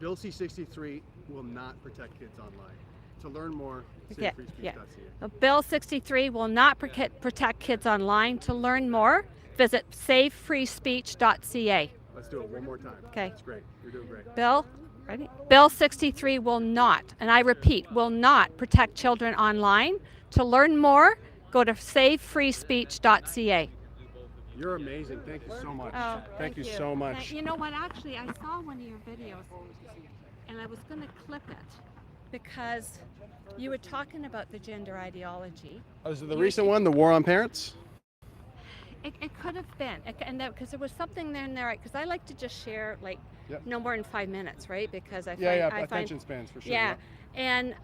Bill C-63 will not protect kids online. To learn more, savefreespeech.ca. Bill 63 will not protect kids online. To learn more, visit savefreespeech.ca. Let's do it one more time. Okay. That's great. You're doing great. Bill, ready? Bill 63 will not, and I repeat, will not protect children online. To learn more, go to savefreespeech.ca. You're amazing. Thank you so much. Oh, thank you so much. You know what? Actually, I saw one of your videos, and I was going to clip it because you were talking about the gender ideology. Oh, is it the recent one, the war on parents? It could have been, because there was something there in there. Because I like to just share like Yep. no more than 5 minutes, right? Because I find, attention spans for sure. Yeah, and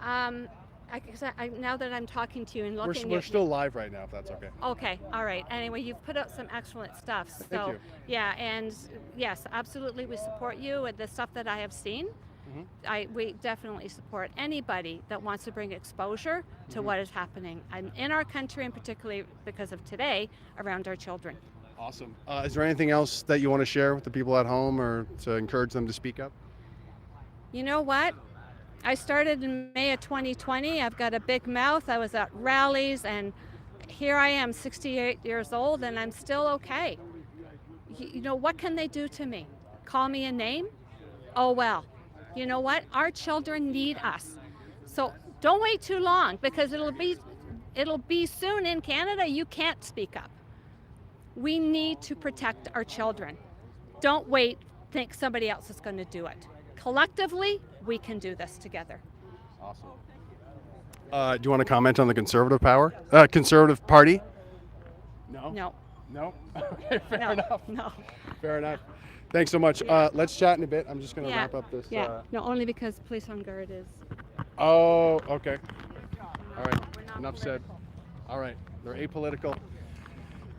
now that I'm talking to you and looking, We're still live right now, if that's okay. Okay, all right. Anyway, you've put out some excellent stuff. So, Thank you. yeah, and yes, absolutely, we support you with the stuff that I have seen. We definitely support anybody that wants to bring exposure to what is happening in our country, and particularly because of today, around our children. Awesome. Is there anything else that you want to share with the people at home or to encourage them to speak up? You know what? I started in May of 2020. I've got a big mouth. I was at rallies, and here I am, 68 years old, and I'm still okay. You know, what can they do to me? Call me a name? Oh, well. You know what? Our children need us. So don't wait too long, because it'll be soon in Canada. You can't speak up. We need to protect our children. Don't wait, think somebody else is going to do it. Collectively, we can do this together. Awesome. Do you want to comment on the Conservative Party? No? No. No? Okay, fair enough. No. Fair enough. Thanks so much. Let's chat in a bit. I'm just going to wrap up this. Yeah, no, only because Police on Guard is... Oh, okay. All right, enough said. All right, they're apolitical.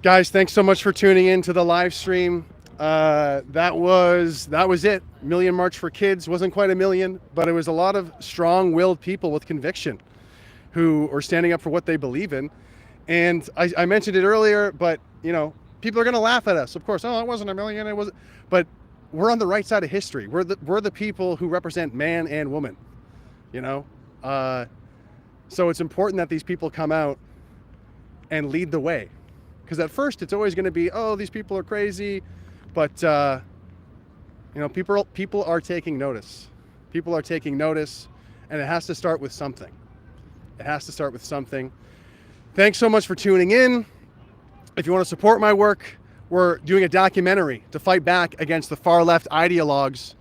Guys, thanks so much for tuning in to the live stream. That was it. Million March for Kids wasn't quite a million, but it was a lot of strong-willed people with conviction who are standing up for what they believe in. And I mentioned it earlier, but you know, people are going to laugh at us. Of course, oh, it wasn't a million. It wasn't. But we're on the right side of history. We're the people who represent man and woman. You know, so it's important that these people come out and lead the way. Because at first it's always going to be, oh, these people are crazy, but you know, people are taking notice. People are taking notice, and it has to start with something. It has to start with something. Thanks so much for tuning in. If you want to support my work, we're doing a documentary to fight back against the far left ideologues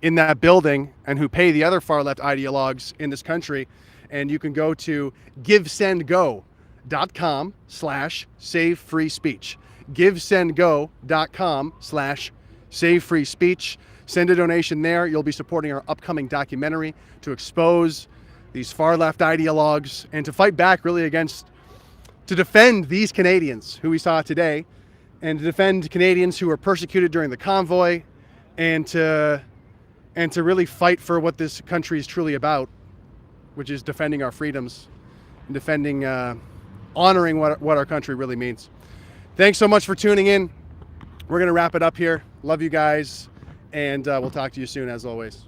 in that building and who pay the other far left ideologues in this country. And you can go to givesendgo.com/savefreespeech. givesendgo.com/savefreespeech. Send a donation there. You'll be supporting our upcoming documentary to expose these far left ideologues and to fight back really to defend these Canadians who we saw today, and to defend Canadians who were persecuted during the convoy, and to really fight for what this country is truly about, which is defending our freedoms and defending, honoring what our country really means. Thanks so much for tuning in. We're going to wrap it up here. Love you guys, and we'll talk to you soon as always.